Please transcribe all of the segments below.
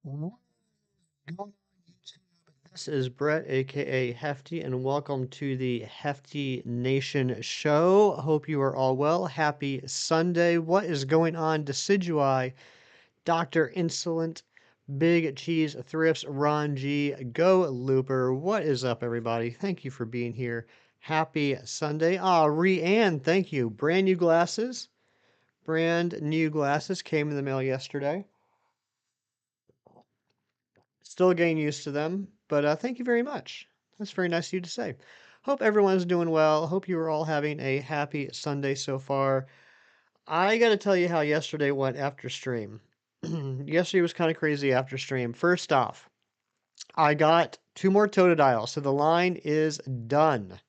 What's going on, YouTube? This is Brett, aka Hefty, and welcome to the Hefty Nation Show. Hope you are all well. Happy Sunday. What is going on? Decidui, Dr. Insolent, Big Cheese Thrifts, Ron G, Go Looper. What is up, everybody? Thank you for being here. Happy Sunday. Ree-Ann, thank you. Brand new glasses. Brand new glasses came in the mail yesterday. Still getting used to them, but thank you very much. That's very nice of you to say. Hope everyone's doing well. Hope you are all having a happy Sunday so far. I got to tell you how yesterday went after stream. Yesterday was kind of crazy after stream. First off, I got 2 more Totodiles, so the line is done.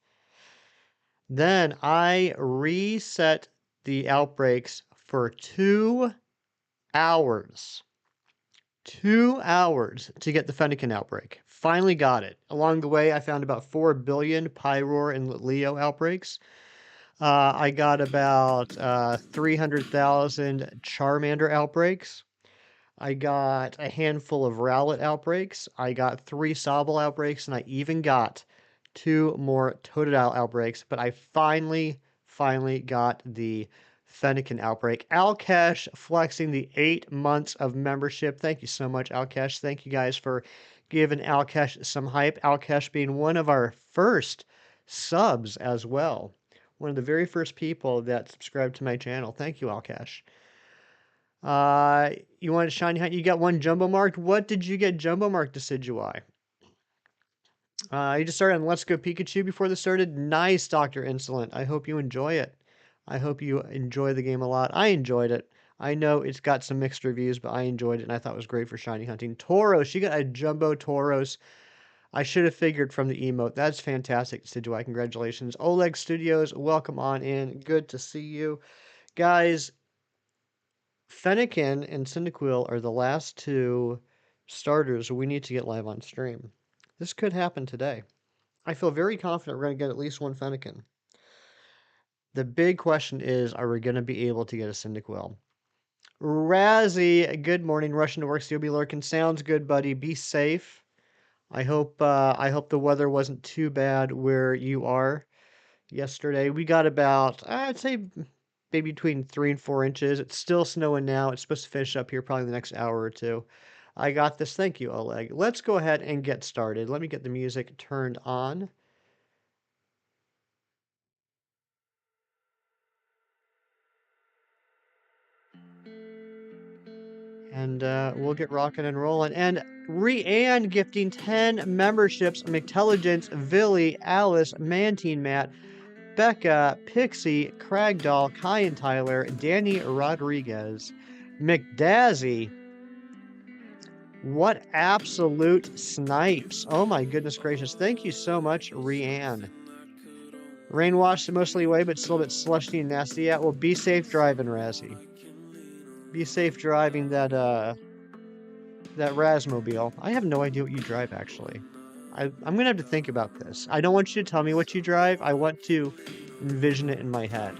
Then I reset the outbreaks for 2 hours. 2 hours to get the Fennekin outbreak. Finally got it. Along the way, I found about 4 billion Pyroar and Leo outbreaks. I got about 300,000 Charmander outbreaks. I got a handful of Rowlet outbreaks. I got 3 Sobble outbreaks, and I even got 2 more Totodile outbreaks. But I finally got the Fennekin outbreak. Alcash flexing the 8 months of membership. Thank you so much, Alcash. Thank you guys for giving Alcash some hype. Alcash being one of our first subs as well. One of the very first people that subscribed to my channel. Thank you, Alcash. You wanted shiny hunt? You got 1 jumbo marked. What did you get jumbo marked, Decidui? You just started on Let's Go Pikachu before this started. Nice, Dr. Insolent. I hope you enjoy it. I hope you enjoy the game a lot. I enjoyed it. I know it's got some mixed reviews, but I enjoyed it, and I thought it was great for shiny hunting. Tauros, she got a jumbo Tauros. I should have figured from the emote. That's fantastic, Decidui. Congratulations. Oleg Studios, welcome on in. Good to see you. Guys, Fennekin and Cyndaquil are the last 2 starters we need to get live on stream. This could happen today. I feel very confident we're going to get at least 1 Fennekin. The big question is, are we going to be able to get a Cyndaquil? Razzie, good morning. Rushing to work, still be lurking. Sounds good, buddy. Be safe. I hope the weather wasn't too bad where you are yesterday. We got about, I'd say, maybe between 3 and 4 inches. It's still snowing now. It's supposed to finish up here probably the next hour or 2. I got this. Thank you, Oleg. Let's go ahead and get started. Let me get the music turned on. And we'll get rocking and rolling. And Ree-Ann gifting 10 memberships. McTelligence, Villy, Alice, Mantine Matt, Becca, Pixie, Cragdoll, Kai and Tyler, Danny Rodriguez, McDazzy. What absolute snipes. Oh my goodness gracious. Thank you so much, Ree-Ann. Rain washed mostly away, but still a bit slushy and nasty. Yeah, well, be safe driving, Razzie. Be safe driving that Razmobile. I have no idea what you drive, actually. I'm gonna have to think about this. I don't want you to tell me what you drive. I want to envision it in my head.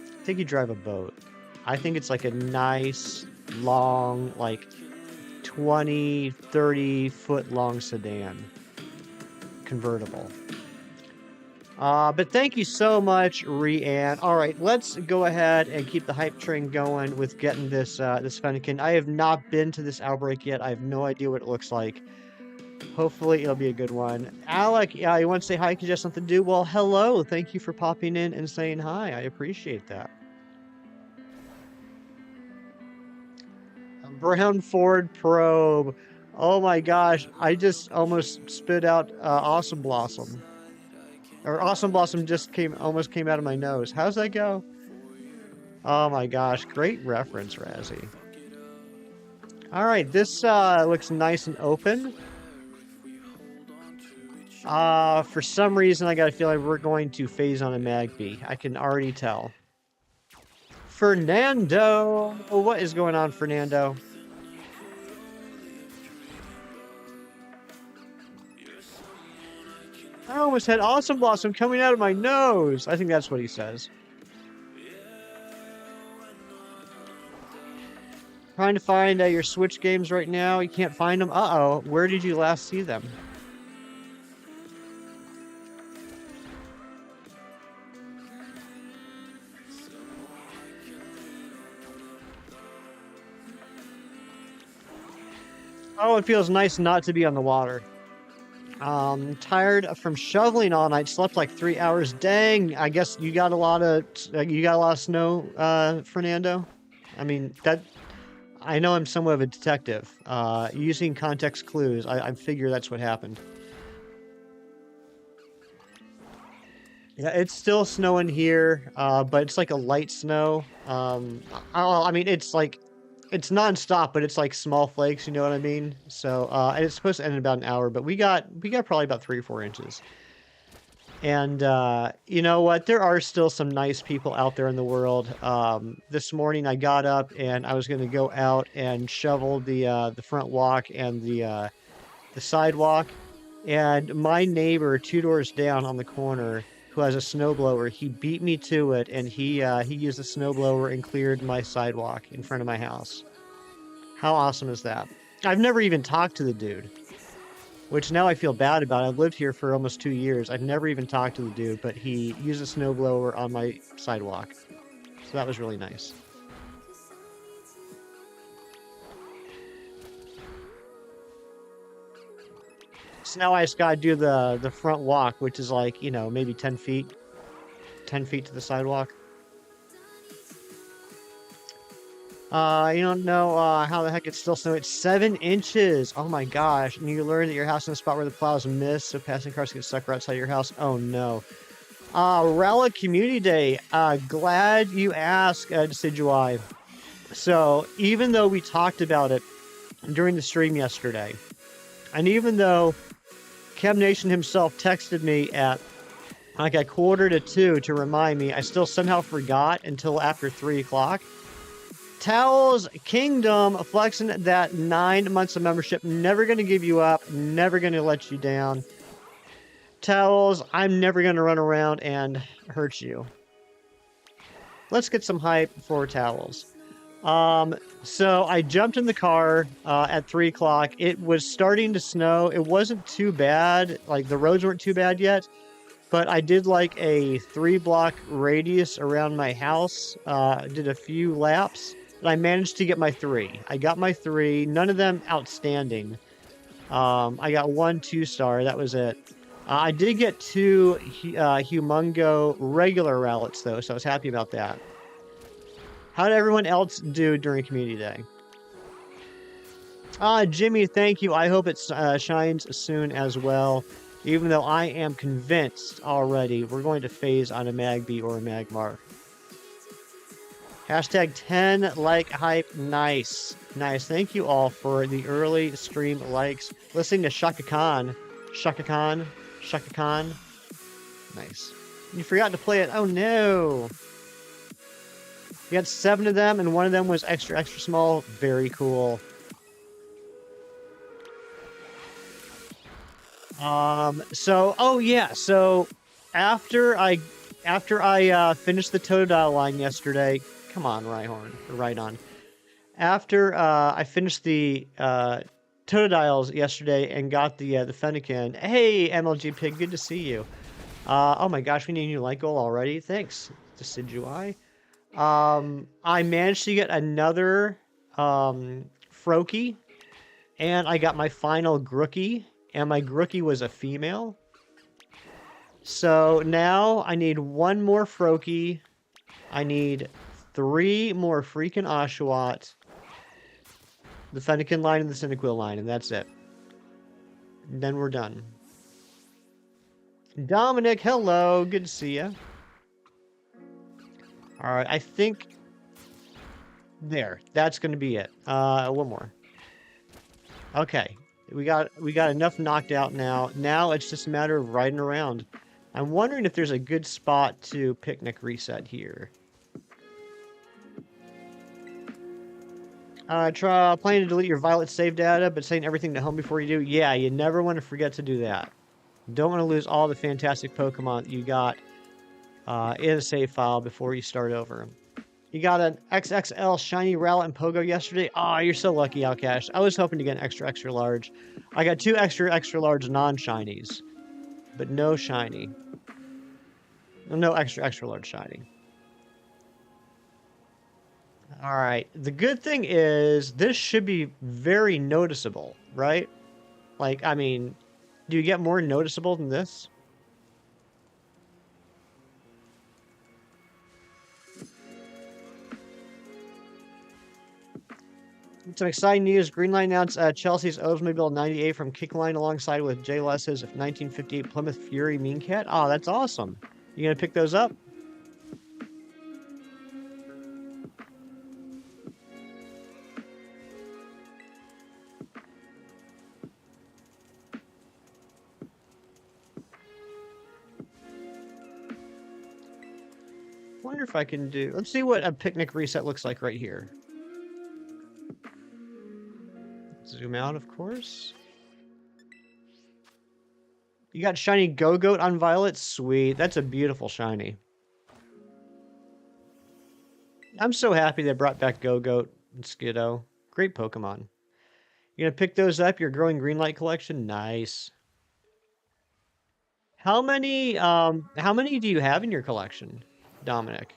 I think you drive a boat. I think it's like a nice, long, like 20, 30 foot long sedan. Convertible. But thank you so much, Ree-Ann. All right, let's go ahead and keep the hype train going with getting this this Fennekin. I have not been to this outbreak yet. I have no idea what it looks like. Hopefully, it'll be a good one. Alec, yeah, you want to say hi because you have something to do? Well, hello. Thank you for popping in and saying hi. I appreciate that. Brown Ford Probe. Oh my gosh, I just almost spit out Awesome Blossom. Or Awesome Blossom just almost came out of my nose. How's that go? Oh my gosh, great reference, Razzie. Alright, this looks nice and open. For some reason, I got a feeling we're going to phase on a Magpie. I can already tell. Fernando! What is going on, Fernando? I almost had Awesome Blossom coming out of my nose. I think that's what he says. trying to find your Switch games right now. You can't find them. Uh-oh. Where did you last see them? Oh, it feels nice not to be on the water. Tired from shoveling all night. Slept like 3 hours. Dang. I guess you got a lot of snow, Fernando. I mean that. I know I'm somewhat of a detective. Using context clues, I figure that's what happened. Yeah, it's still snowing here, but it's like a light snow. I mean, it's like it's nonstop, but it's like small flakes. You know what I mean? So, and it's supposed to end in about an hour, but we got probably about 3 or 4 inches. And you know what? There are still some nice people out there in the world. This morning I got up and I was going to go out and shovel the front walk and the sidewalk. And my neighbor 2 doors down on the corner, who has a snowblower, he beat me to it, and he used the snowblower and cleared my sidewalk in front of my house. How awesome is that? I've never even talked to the dude, which now I feel bad about. I've lived here for almost 2 years. I've never even talked to the dude, but he used a snowblower on my sidewalk. So that was really nice. So now I just gotta do the front walk, which is like, maybe 10 feet. 10 feet to the sidewalk. You don't know how the heck it's still snowing. It's 7 inches. Oh my gosh. And you learn that your house is in a spot where the plows miss, so passing cars get stuck right outside your house. Oh no. Relic Community Day. Glad you asked, Decidueye. So, even though we talked about it during the stream yesterday, and even though Chem Nation himself texted me at like a 1:45 to remind me, I still somehow forgot until after 3 o'clock. Towels Kingdom flexing that 9 months of membership. Never going to give you up. Never going to let you down. Towels, I'm never going to run around and hurt you. Let's get some hype for Towels. So I jumped in the car at 3 o'clock. It was starting to snow. It wasn't too bad. Like, the roads weren't too bad yet. But I did like a 3-block radius around my house. Did a few laps. And I managed to get my 3. I got my 3. None of them outstanding. I got 1 2-star. That was it. I did get 2 Humongo regular rallets, though, so I was happy about that. How did everyone else do during Community Day? Jimmy, thank you. I hope it shines soon as well. Even though I am convinced already we're going to phase on a Magby or a Magmar. Hashtag 10 like hype. Nice. Nice. Thank you all for the early stream likes. Listening to Shaka Khan. Shaka Khan. Shaka Khan. Nice. You forgot to play it. Oh no. We got 7 of them, and one of them was extra, extra small. Very cool. Oh yeah, so after I finished the Totodile line yesterday, come on, Rhydon. After I finished the Totodiles yesterday and got the Fennekin. Hey, MLG Pig, good to see you. Oh my gosh, we need a new light goal already. Thanks, Decidueye. I managed to get another Froakie, and I got my final Grookie. And my Grookie was a female. So now I need 1 more Froakie. I need 3 more freaking Oshawott. The Fennekin line and the Cyndaquil line, and that's it. And then we're done. Dominic, hello. Good to see you. Alright, I think... There. That's going to be it. 1 more. Okay. We got enough knocked out now. Now it's just a matter of riding around. I'm wondering if there's a good spot to picnic reset here. Planning to delete your Violet save data, but setting everything to home before you do. Yeah, you never want to forget to do that. Don't want to lose all the fantastic Pokemon that you got in a save file before you start over. You got an XXL shiny Rowlet and Pogo yesterday. Oh, you're so lucky, Outcash. I was hoping to get an extra, extra large. I got 2 extra, extra large non-shinies, but no shiny. No extra, extra large shiny. All right. The good thing is this should be very noticeable, right? Like, I mean, do you get more noticeable than this? Some exciting news. Greenline announced Chelsea's Oldsmobile 98 from Kickline alongside with Jay Less's 1958 Plymouth Fury Mean Cat. Oh, that's awesome. You gonna pick those up? Wonder if I can do... Let's see what a picnic reset looks like right here. Zoom out, of course. You got shiny Go-Goat on Violet? Sweet. That's a beautiful shiny. I'm so happy they brought back Go-Goat and Skiddo. Great Pokemon. You gonna pick those up? Your growing Greenlight collection? Nice. How many do you have in your collection, Dominic?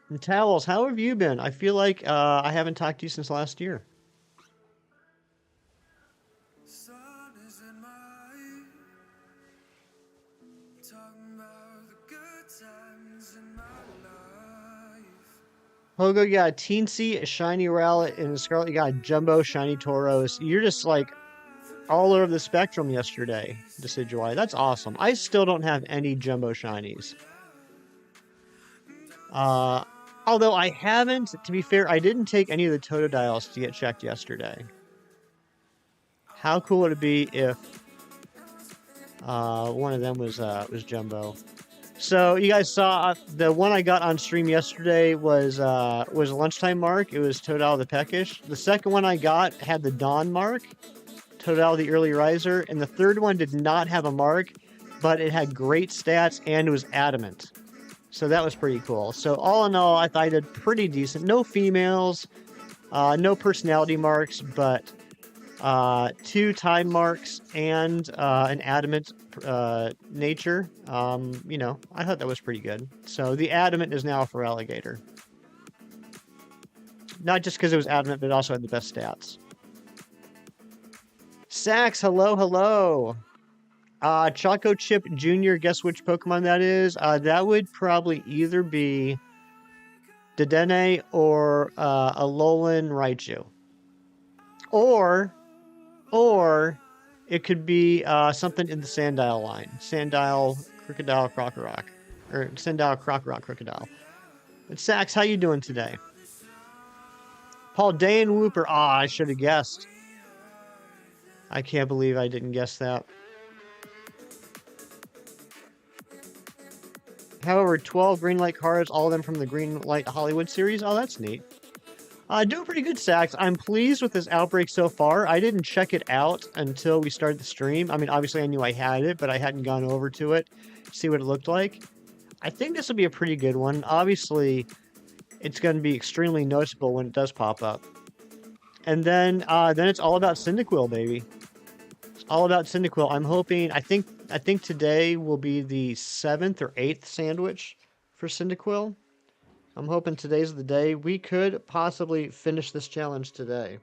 And Towels, how have you been? I feel like I haven't talked to you since last year. Pogo, you got a Teensy, a shiny Rowlet, and Scarlet, you got a Jumbo, shiny Tauros. You're just like all over the spectrum yesterday, Decidueye. That's awesome. I still don't have any Jumbo shinies. Although I haven't, to be fair, I didn't take any of the Totodiles to get checked yesterday. How cool would it be if one of them was Jumbo? So you guys saw the one I got on stream yesterday was a lunchtime mark. It was Totodile the Peckish. The second one I got had the Dawn mark, Totodile the Early Riser, and the third one did not have a mark, but it had great stats and it was adamant. So that was pretty cool. So all in all, I thought I did pretty decent. No females, no personality marks, but 2 time marks and an adamant nature. You know, I thought that was pretty good. So the adamant is now for Alligator. Not just because it was adamant, but it also had the best stats. Sax, hello, hello. Choco Chip Jr., guess which Pokemon that is? That would probably either be Dedenne or a Alolan Raichu. Or it could be something in the Sandile line. Sandile, Crocodile, Crocorock. Or Sandile, Crocorock, Crocodile. But Sax, how you doing today? Paul Day and Whooper. Ah, I should have guessed. I can't believe I didn't guess that. However, 12 Greenlight cards, all of them from the Greenlight Hollywood series. Oh, that's neat. Doing pretty good, Sax. I'm pleased with this outbreak so far. I didn't check it out until we started the stream. I mean, obviously I knew I had it, but I hadn't gone over to it to see what it looked like. I think this will be a pretty good one. Obviously, it's going to be extremely noticeable when it does pop up. And then it's all about Cyndaquil, baby. It's all about Cyndaquil. I'm hoping, I think today will be the 7th or 8th sandwich for Cyndaquil. I'm hoping today's the day. We could possibly finish this challenge today.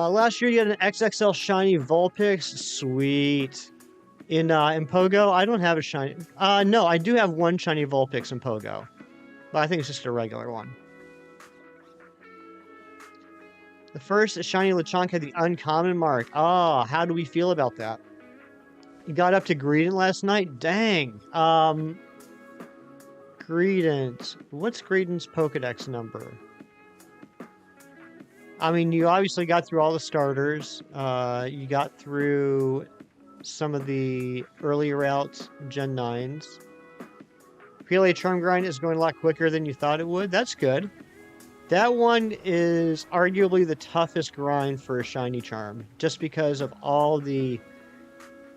Last year you had an XXL shiny Vulpix. Sweet. In Pogo, I don't have a shiny. No, I do have one shiny Vulpix in Pogo, but I think it's just a regular one. The first shiny Lechonk had the uncommon mark. Oh, how do we feel about that? You got up to Greedent last night? Dang. Greedent. What's Greedent's Pokedex number? I mean, you obviously got through all the starters. You got through some of the earlier routes, Gen 9s. PLA Charm Grind is going a lot quicker than you thought it would. That's good. That one is arguably the toughest grind for a Shiny Charm, just because of all the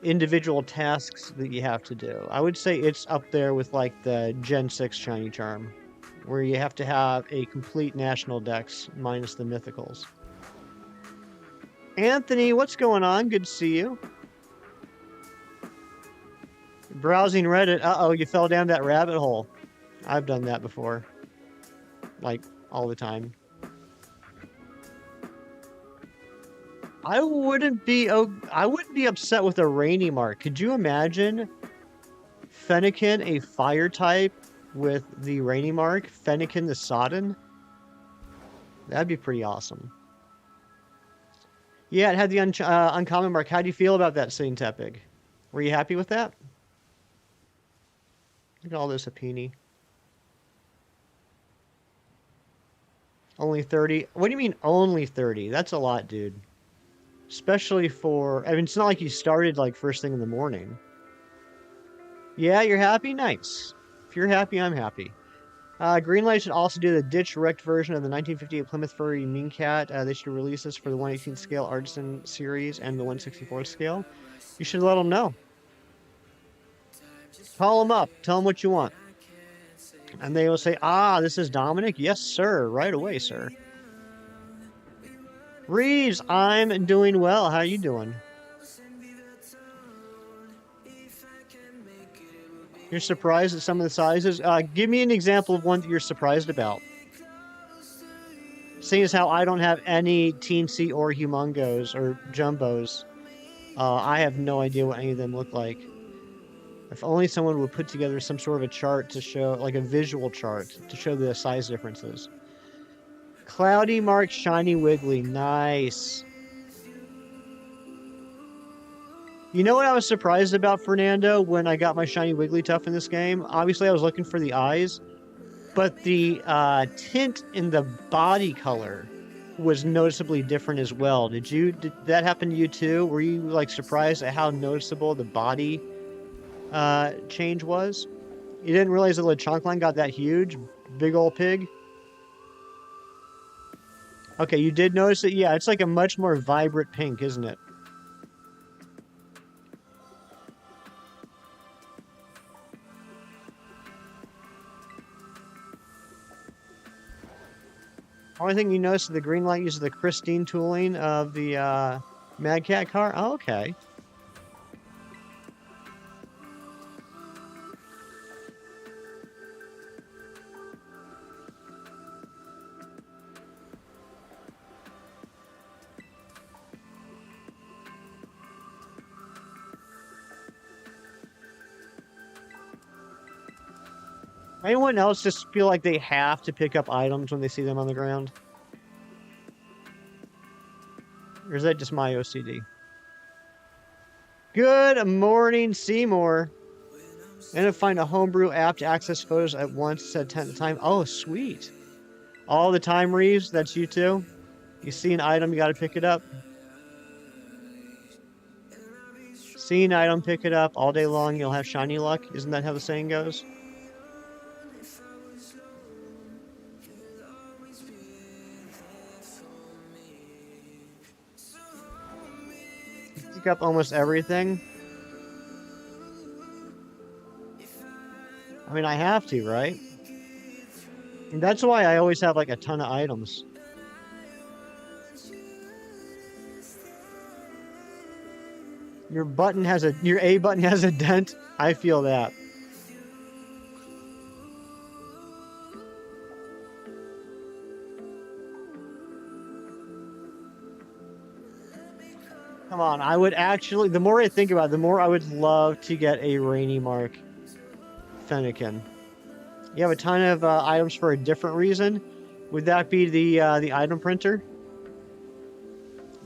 individual tasks that you have to do. I would say it's up there with like the Gen 6 Shiny Charm, where you have to have a complete national dex minus the mythicals. Anthony, what's going on? Good to see you. Browsing Reddit. Uh-oh, you fell down that rabbit hole. I've done that before. Like, all the time. I wouldn't be upset with a Rainy Mark. Could you imagine Fennekin, a fire type, with the Rainy Mark? Fennekin the Sodden? That'd be pretty awesome. Yeah, it had the uncommon mark. How do you feel about that, Sitting Tepig? Were you happy with that? Look at all this Apini. Only 30? What do you mean only 30? That's a lot, dude. Especially for... I mean, it's not like you started, like, first thing in the morning. Yeah, you're happy? Nice. If you're happy, I'm happy. Greenlight should also do the Ditch Wrecked version of the 1958 Plymouth Furry Mean Cat. They should release this for the 1/18 scale Artisan series and the 1/64 scale. You should let them know. Call them up. Tell them what you want. And they will say, ah, this is Dominic? Yes, sir. Right away, sir. Reeves, I'm doing well. How are you doing? You're surprised at some of the sizes? Give me an example of one that you're surprised about. Seeing as how I don't have any teensy or humongos or jumbos, I have no idea what any of them look like. If only someone would put together some sort of a chart to show, like a visual chart, to show the size differences. Cloudy Mark Shiny Wiggly. Nice. You know what I was surprised about, Fernando, when I got my Shiny Wigglytuff in this game? Obviously, I was looking for the eyes, but the tint in the body color was noticeably different as well. Did that happen to you too? Were you like surprised at how noticeable the body change was? You didn't realize the Lechonk line got that huge? Big old pig? Okay, you did notice it? Yeah, it's like a much more vibrant pink, isn't it? Only thing you notice is the green light uses the Christine tooling of the Mad Cat car? Oh, okay. Anyone else just feel like they have to pick up items when they see them on the ground? Or is that just my OCD? Good morning, Seymour. And to find a homebrew app to access photos at once at 10 at a time. Oh, sweet. All the time, Reeves. That's you too? You see an item, you gotta pick it up. See an item, pick it up. All day long, you'll have shiny luck. Isn't that how the saying goes? Pick up almost everything. I mean, I have to, right? And that's why I always have like a ton of items. Your A button has a dent. I feel that. Come on, I would actually, the more I think about it, the more I would love to get a Rainy Mark Fennekin. You have a ton of items for a different reason. Would that be the item printer?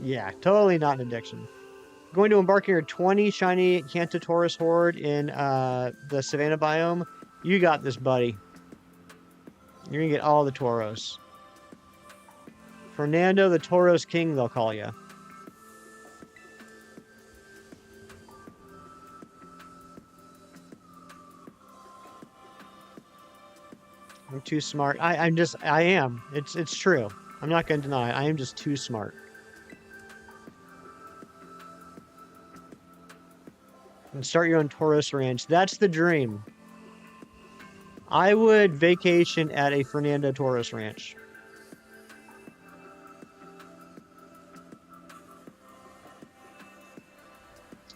Yeah, totally not an addiction. Going to embark on your 20 shiny Cantotaurus horde in the Savannah biome. You got this, buddy. You're gonna get all the Toros. Fernando the Toros King, they'll call you. I'm too smart. I am. It's true. I'm not gonna deny it. I am just too smart. And start your own Taurus ranch. That's the dream. I would vacation at a Fernando Taurus ranch.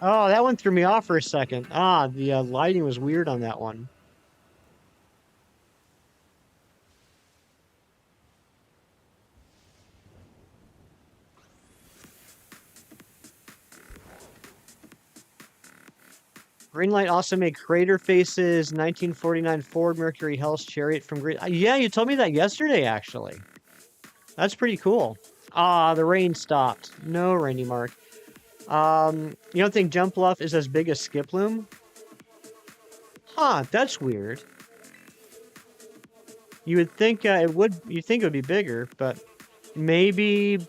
Oh, that one threw me off for a second. Ah, the lighting was weird on that one. Greenlight also made Crater Faces 1949 Ford Mercury Hell's Chariot from Green. Yeah, you told me that yesterday, actually. That's pretty cool. Ah, the rain stopped. No, Randy Mark. You don't think Jump Bluff is as big as Skiploom? Huh, that's weird. You would think it would. You think it would be bigger, but maybe.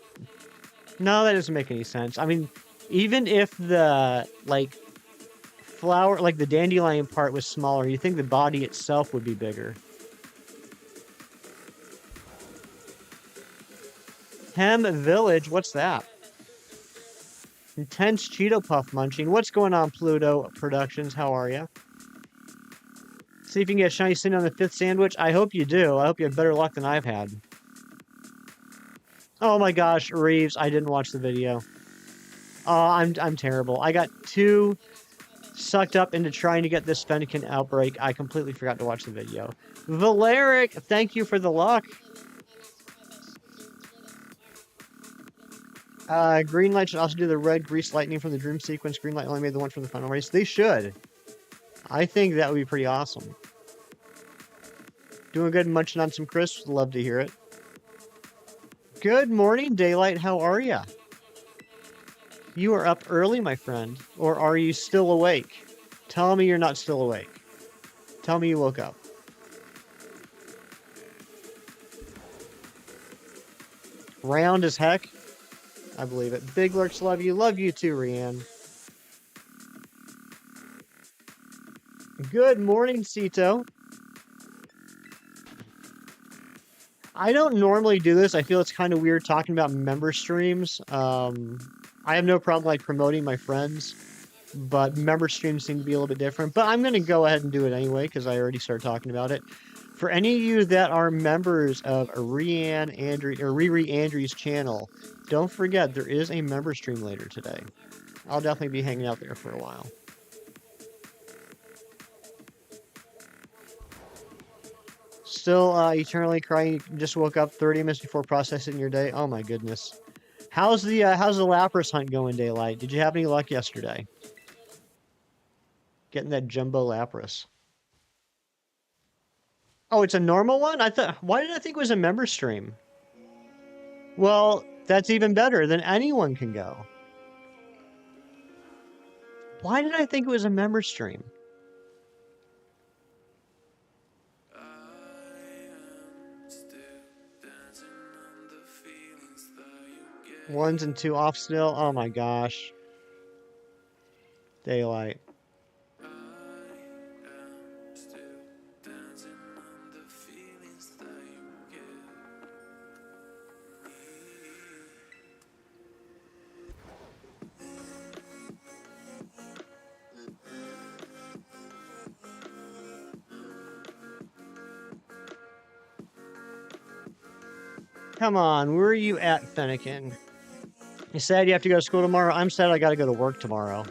No, that doesn't make any sense. I mean, even if the flower, like the dandelion part was smaller, you think the body itself would be bigger. Hem Village, what's that? Intense Cheeto Puff munching. What's going on, Pluto Productions? How are you? See if you can get Shiny Cindy on the 5th sandwich. I hope you do. I hope you have better luck than I've had. Oh my gosh, Reeves, I didn't watch the video. Oh, I'm terrible. I got too sucked up into trying to get this Fennekin outbreak. I completely forgot to watch the video. Valeric, thank you for the luck. Greenlight should also do the red grease lightning from the dream sequence. Greenlight only made the one from the final race. They should. I think that would be pretty awesome. Doing good, munching on some crisps. Love to hear it. Good morning, Daylight. How are you? You are up early, my friend. Or are you still awake? Tell me you're not still awake. Tell me you woke up. Round as heck. I believe it. Big Lurks, love you. Love you too, Rianne. Good morning, Cito. I don't normally do this. I feel it's kind of weird talking about member streams. I have no problem promoting my friends, but member streams seem to be a little bit different. But I'm going to go ahead and do it anyway because I already started talking about it. For any of you that are members of Riri Andrews' channel, don't forget there is a member stream later today. I'll definitely be hanging out there for a while. Still eternally crying. You just woke up 30 minutes before processing your day. Oh my goodness. How's the Lapras hunt going, Daylight? Did you have any luck yesterday? Getting that jumbo Lapras. Oh, it's a normal one? Why did I think it was a member stream? Well, that's even better. Then anyone can go. Why did I think it was a member stream? Ones and two off still. Oh my gosh. Daylight. Come on, where are you at, Fennekin? You said you have to go to school tomorrow? I'm sad I gotta go to work tomorrow.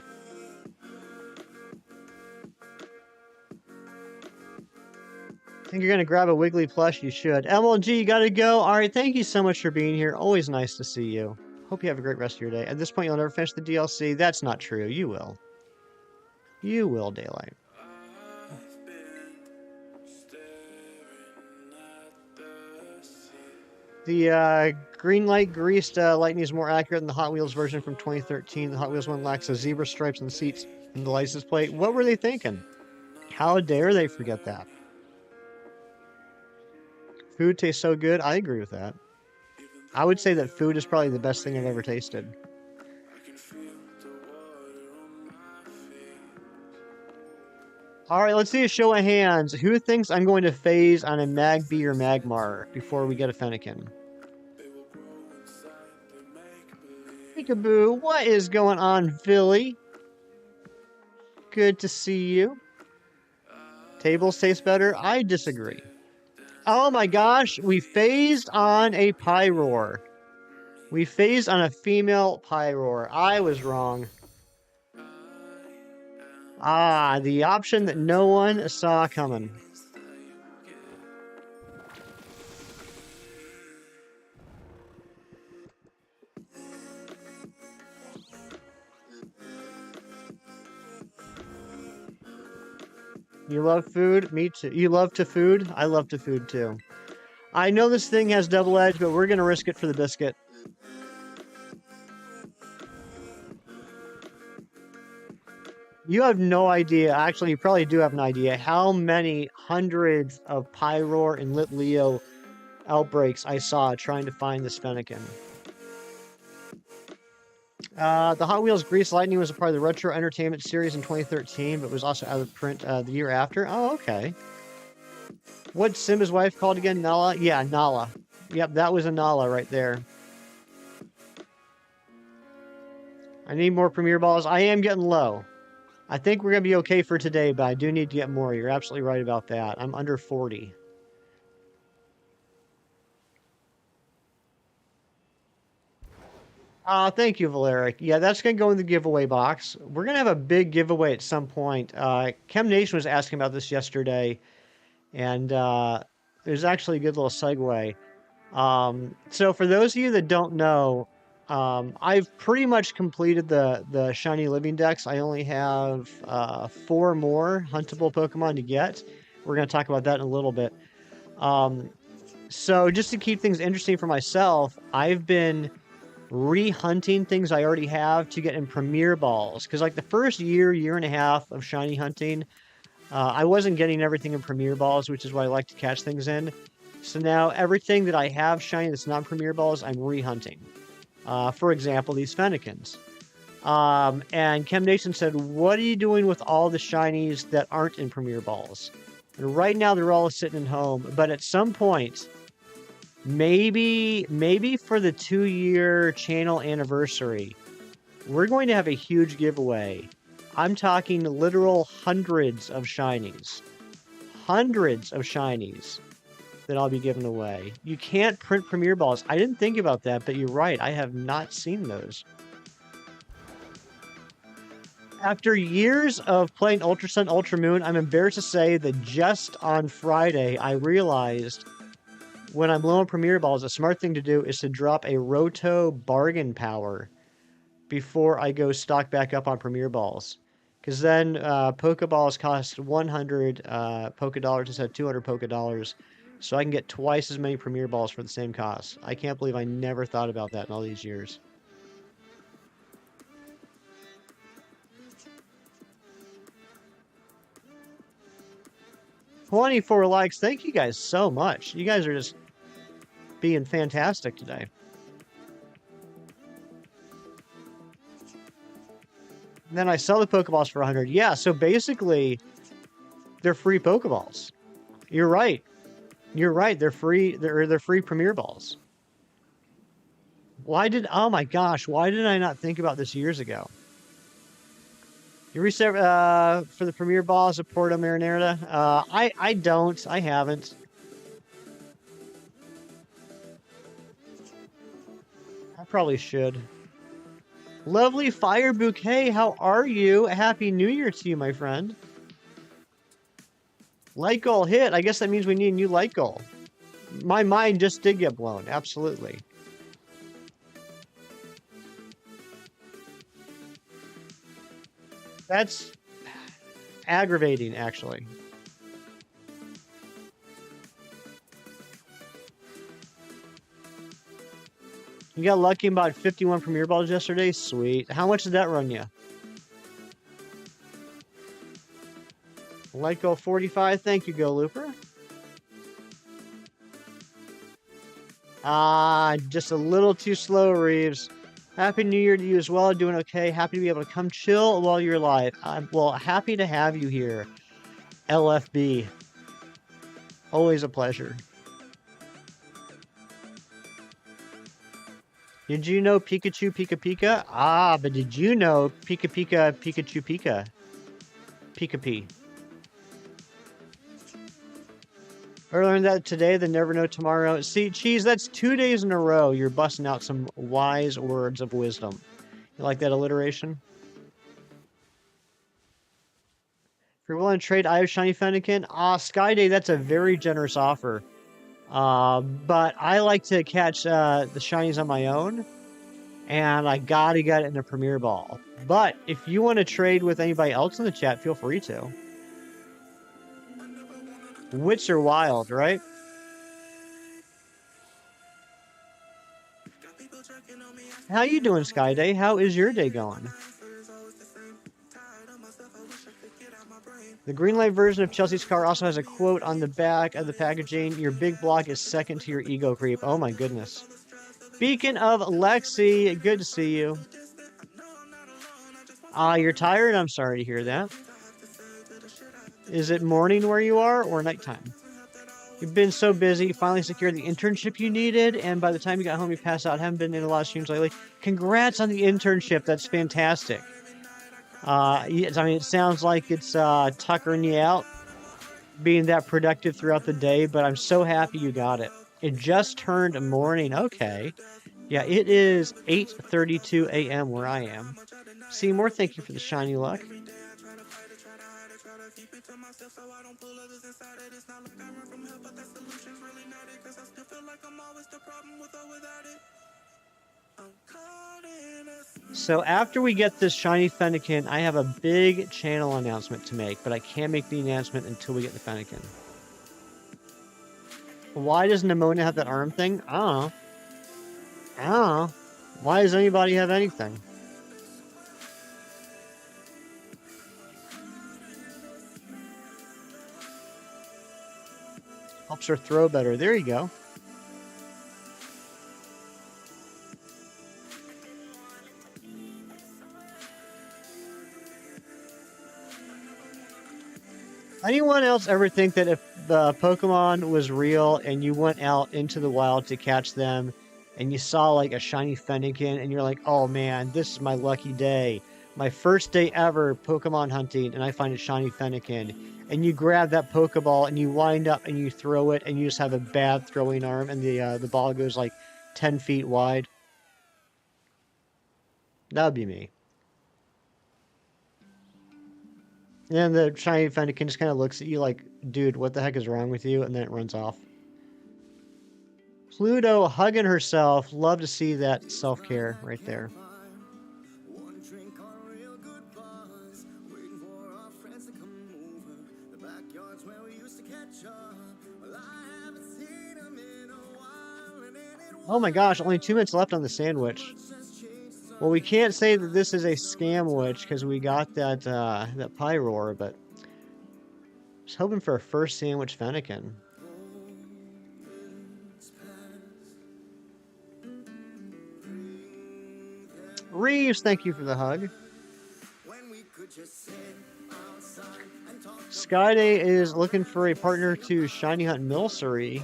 Think you're gonna grab a Wiggly plush? You should. MLG, you gotta go. Alright, thank you so much for being here. Always nice to see you. Hope you have a great rest of your day. At this point, you'll never finish the DLC. That's not true. You will. You will, Daylight. The green light greased lightning is more accurate than the Hot Wheels version from 2013. The Hot Wheels one lacks the zebra stripes on the seats and the license plate. What were they thinking? How dare they forget that? Food tastes so good. I agree with that. I would say that food is probably the best thing I've ever tasted. All right, let's see a show of hands. Who thinks I'm going to phase on a Magby or Magmar before we get a Fennekin? Peekaboo, what is going on, Philly? Good to see you. Tables taste better? I disagree. Oh my gosh, we phased on a Pyroar. We phased on a female Pyroar. I was wrong. Ah, the option that no one saw coming. You love food? Me too. You love to food? I love to food too. I know this thing has double edge, but we're gonna risk it for the biscuit. You have no idea. Actually, you probably do have an idea how many hundreds of Pyroar and Litleo outbreaks I saw trying to find this Fennekin. The Hot Wheels Grease Lightning was a part of the Retro Entertainment series in 2013, but was also out of print the year after. Oh, okay. What's Simba's wife called again? Nala? Yeah, Nala. Yep, that was a Nala right there. I need more Premier Balls. I am getting low. I think we're going to be okay for today, but I do need to get more. You're absolutely right about that. I'm under 40. Thank you, Valeric. Yeah, that's going to go in the giveaway box. We're going to have a big giveaway at some point. Chem Nation was asking about this yesterday, and there's actually a good little segue. So for those of you that don't know, I've pretty much completed the Shiny Living Dex. I only have 4 more huntable Pokemon to get. We're going to talk about that in a little bit. So just to keep things interesting for myself, I've been re-hunting things I already have to get in Premier Balls. Because like the first year and a half of Shiny hunting, I wasn't getting everything in Premier Balls, which is what I like to catch things in. So now everything that I have shiny that's not Premier Balls, I'm re-hunting. For example, these Fennekins. And Chem Nation said, what are you doing with all the shinies that aren't in Premier Balls? And right now they're all sitting at home, but at some point, maybe for the 2-year channel anniversary, we're going to have a huge giveaway. I'm talking literal hundreds of shinies. Hundreds of shinies that I'll be giving away. You can't print Premier Balls. I didn't think about that, but you're right. I have not seen those. After years of playing Ultra Sun, Ultra Moon, I'm embarrassed to say that just on Friday, I realized when I'm low on Premier Balls, a smart thing to do is to drop a Roto bargain power before I go stock back up on Premier Balls. Because then Pokeballs cost 100 Pokedollars instead of 200 Pokedollars. So I can get twice as many Premier Balls for the same cost. I can't believe I never thought about that in all these years. "24 likes. Thank you guys so much. You guys are just being fantastic today. And then I sell the Pokeballs for 100. Yeah, so basically, they're free Pokeballs. You're right. You're right. They're free. They're free Premier Balls. Oh my gosh, why did I not think about this years ago? You reset for the Premier Balls at Porto Marinera? I don't. I haven't. I probably should. Lovely Fire Bouquet, how are you? Happy New Year to you, my friend. Light goal hit. I guess that means we need a new light goal. My mind just did get blown. Absolutely. That's aggravating, actually. You got lucky and bought 51 Premier Balls yesterday? Sweet. How much did that run you? Light goal 45. Thank you, Go Looper. Ah, just a little too slow, Reeves. Happy New Year to you as well. Doing okay. Happy to be able to come chill while you're alive. I'm, well, happy to have you here, LFB. Always a pleasure. Did you know Pikachu Pika Pika? Ah, but did you know Pika Pika Pikachu Pika? Pika P. I learned that today, then never know tomorrow. See, Cheese, that's 2 days in a row you're busting out some wise words of wisdom. You like that alliteration? If you're willing to trade, I have Shiny Fennekin. Ah, Skyday, that's a very generous offer. But I like to catch the shinies on my own, and I gotta get it in a Premier Ball. But if you want to trade with anybody else in the chat, feel free to. Wits are wild, right? How you doing, Skyday? How is your day going? The green light version of Chelsea's car also has a quote on the back of the packaging. Your big block is second to your ego creep. Oh my goodness. Beacon of Lexi, good to see you. You're tired? I'm sorry to hear that. Is it morning where you are or nighttime? You've been so busy, you finally secured the internship you needed, and by the time you got home, you passed out. Haven't been in a lot of streams lately. Congrats on the internship. That's fantastic. Yes, I mean, it sounds like it's tuckering you out, being that productive throughout the day, but I'm so happy you got it. It just turned morning. Okay. Yeah, it is 8:32 a.m. where I am. Seymour, thank you for the shiny luck. So after we get this shiny Fennekin, I have a big channel announcement to make, but I can't make the announcement until we get the Fennekin. Why does Nemona have that arm thing? I don't know. I don't know. Why does anybody have anything? Helps her throw better. There you go. Anyone else ever think that if the Pokemon was real and you went out into the wild to catch them and you saw like a shiny Fennekin and you're like, oh man, this is my lucky day. My first day ever Pokemon hunting and I find a shiny Fennekin. And you grab that Pokeball and you wind up and you throw it and you just have a bad throwing arm and the ball goes like 10 feet wide. That would be me. And the shiny Fennekin just kind of looks at you like, dude, what the heck is wrong with you? And then it runs off. Pluto hugging herself. Love to see that self-care right there. Oh my gosh, only 2 minutes left on the sandwich. Well, we can't say that this is a scam-witch because we got that that Pyroar, but I was hoping for a first sandwich Fennekin. Reeves, thank you for the hug. Skyday is looking for a partner to Shiny Hunt Milcery.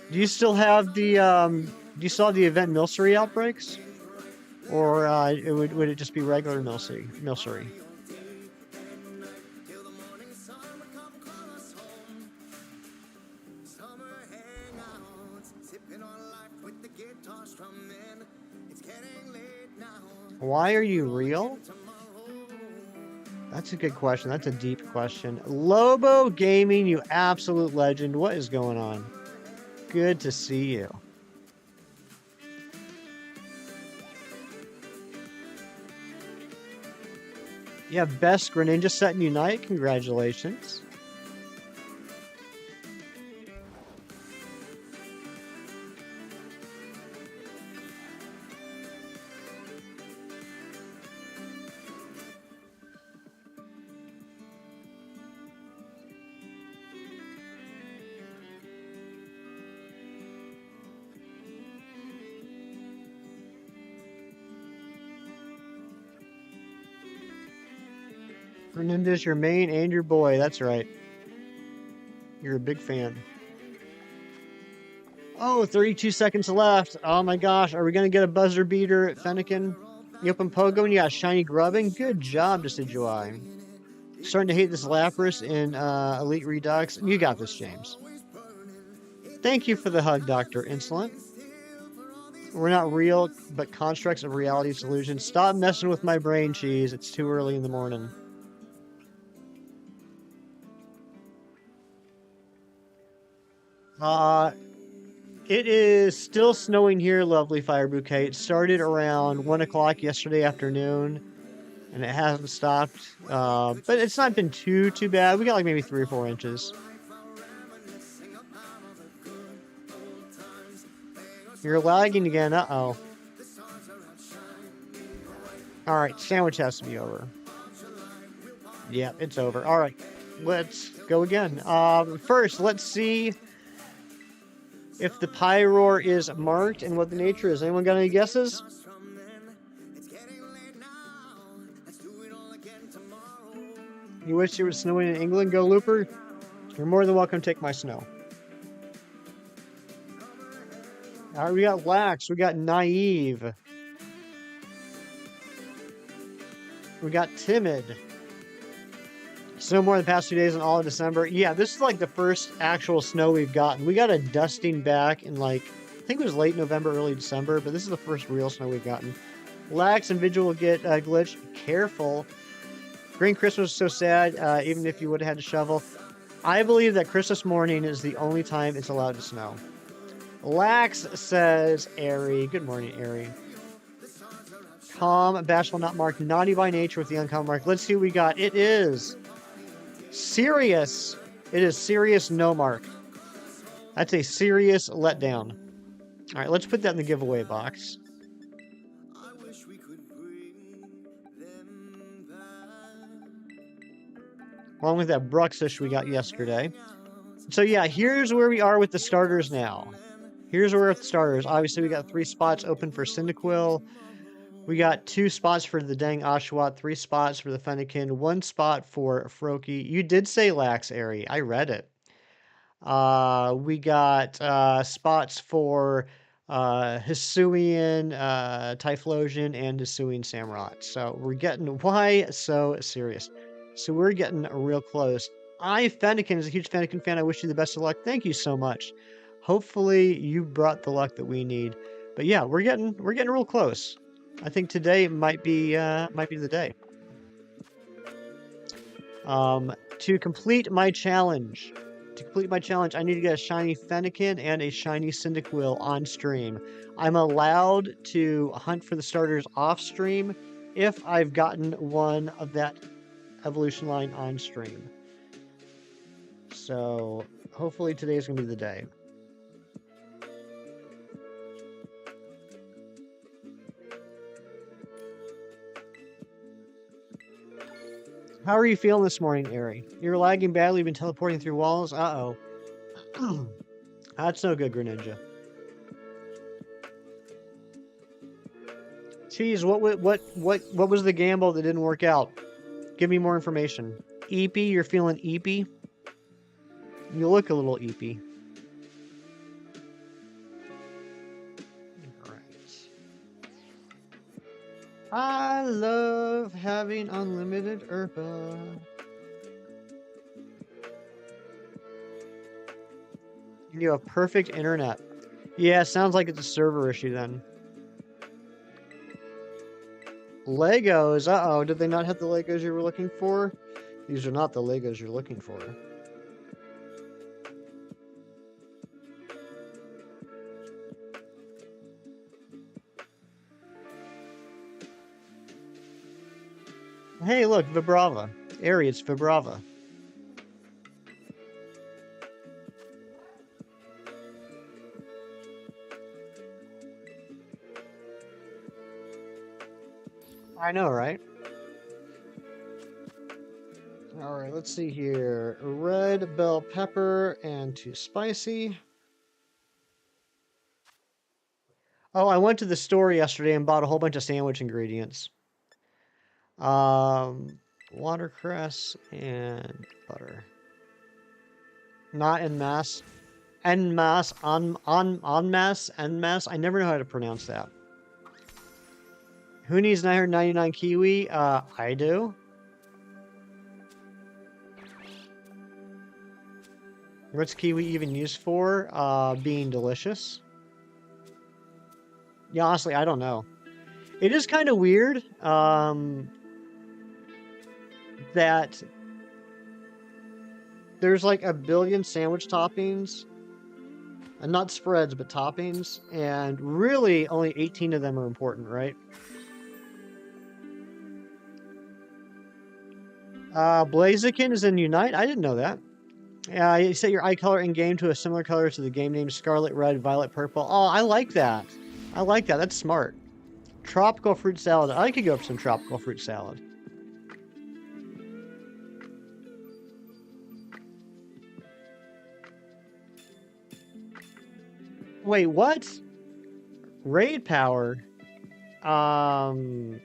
Do you still have the event Milcery outbreaks? Or would it just be regular Milcery? Why are you real? That's a good question. That's a deep question. Lobo Gaming, you absolute legend. What is going on? Good to see you. Yeah, best Greninja set in Unite. Congratulations. Greninja's your main and your boy. That's right. You're a big fan. Oh, 32 seconds left. Oh my gosh. Are we going to get a buzzer beater at Fennekin? You open Pogo and you got shiny grubbing? Good job, Decidueye. Starting to hate this Lapras in Elite Redux. You got this, James. Thank you for the hug, Dr. Insolent. We're not real, but constructs of reality solutions. Stop messing with my brain, Cheese. It's too early in the morning. It is still snowing here, lovely Fire Bouquet. It started around 1 o'clock yesterday afternoon, and it hasn't stopped. But it's not been too bad. We got like maybe 3 or 4 inches. You're lagging again. Uh-oh. All right, sandwich has to be over. Yeah, it's over. All right, let's go again. First, let's see if the Pyroar is marked and what the nature is. Anyone got any guesses? You wish it was snowing in England? Go Looper. You're more than welcome to take my snow. All right, we got Lax. We got Naive. We got Timid. Snow more in the past 2 days in all of December. Yeah, this is like the first actual snow we've gotten. We got a dusting back in like, I think it was late November, early December, but this is the first real snow we've gotten. Lax and Vigil will get glitched. Careful. Green Christmas is so sad, even if you would have had to shovel. I believe that Christmas morning is the only time it's allowed to snow. Lax says, Airy. Good morning, Airy. Calm, bashful, not marked. Naughty by nature with the uncommon mark. Let's see what we got. It is serious. It is serious no mark. That's a serious letdown. All right, let's put that in the giveaway box. Along with that Bruxish we got yesterday. So yeah, here's where we are with the starters now. Here's where we're at the starters. Obviously, we got 3 spots open for Cyndaquil. We got 2 spots for the dang Oshawott, 3 spots for the Fennekin, 1 spot for Froakie. You did say Lax, Airy. I read it. We got spots for Hisuian, Typhlosion, and Hisuian Samurott. So we're getting... Why so serious? So we're getting real close. Fennekin is a huge Fennekin fan. I wish you the best of luck. Thank you so much. Hopefully you brought the luck that we need. But yeah, we're getting real close. I think today might be the day. To complete my challenge, I need to get a shiny Fennekin and a shiny Cyndaquil on stream. I'm allowed to hunt for the starters off stream if I've gotten one of that evolution line on stream. So hopefully today is gonna be the day. How are you feeling this morning, Airy? You're lagging badly, you've been teleporting through walls? Uh-oh. That's no good, Greninja. Cheese, what was the gamble that didn't work out? Give me more information. Eepy, you're feeling eepy? You look a little eepy. I love having unlimited Urpa. You have perfect internet. Yeah, sounds like it's a server issue then. Legos. Uh-oh, did they not have the Legos you were looking for? These are not the Legos you're looking for. Hey, look, Vibrava. Airy, it's Vibrava. I know, right? Alright, let's see here. Red bell pepper and 2 spicy. Oh, I went to the store yesterday and bought a whole bunch of sandwich ingredients. Watercress and butter. Not en masse. En masse, en masse, en masse. I never know how to pronounce that. Who needs 999 kiwi? I do. What's kiwi even used for? Being delicious. Yeah, honestly, I don't know. It is kind of weird, that there's like a billion sandwich toppings, and not spreads, but toppings, and really only 18 of them are important, right? Blaziken is in Unite. I didn't know that. You set your eye color in game to a similar color to the game name: scarlet, red, violet, purple. Oh, I like that. I like that. That's smart. Tropical fruit salad. I could go for some tropical fruit salad. Wait, what? Raid power? Oh,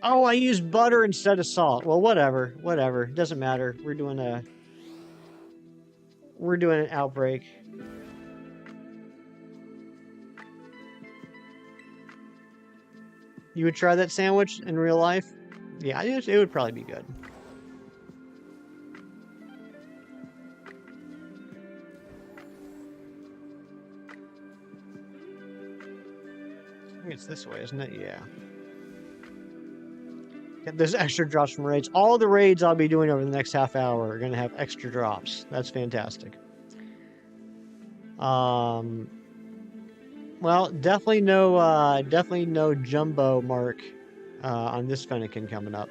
I used butter instead of salt. Well, whatever. Whatever. Doesn't matter. We're doing an outbreak. You would try that sandwich in real life? Yeah, it would probably be good. I think it's this way, isn't it? Yeah. There's extra drops from raids. All the raids I'll be doing over the next half hour are going to have extra drops. That's fantastic. Well, definitely no jumbo mark on this Fennekin coming up.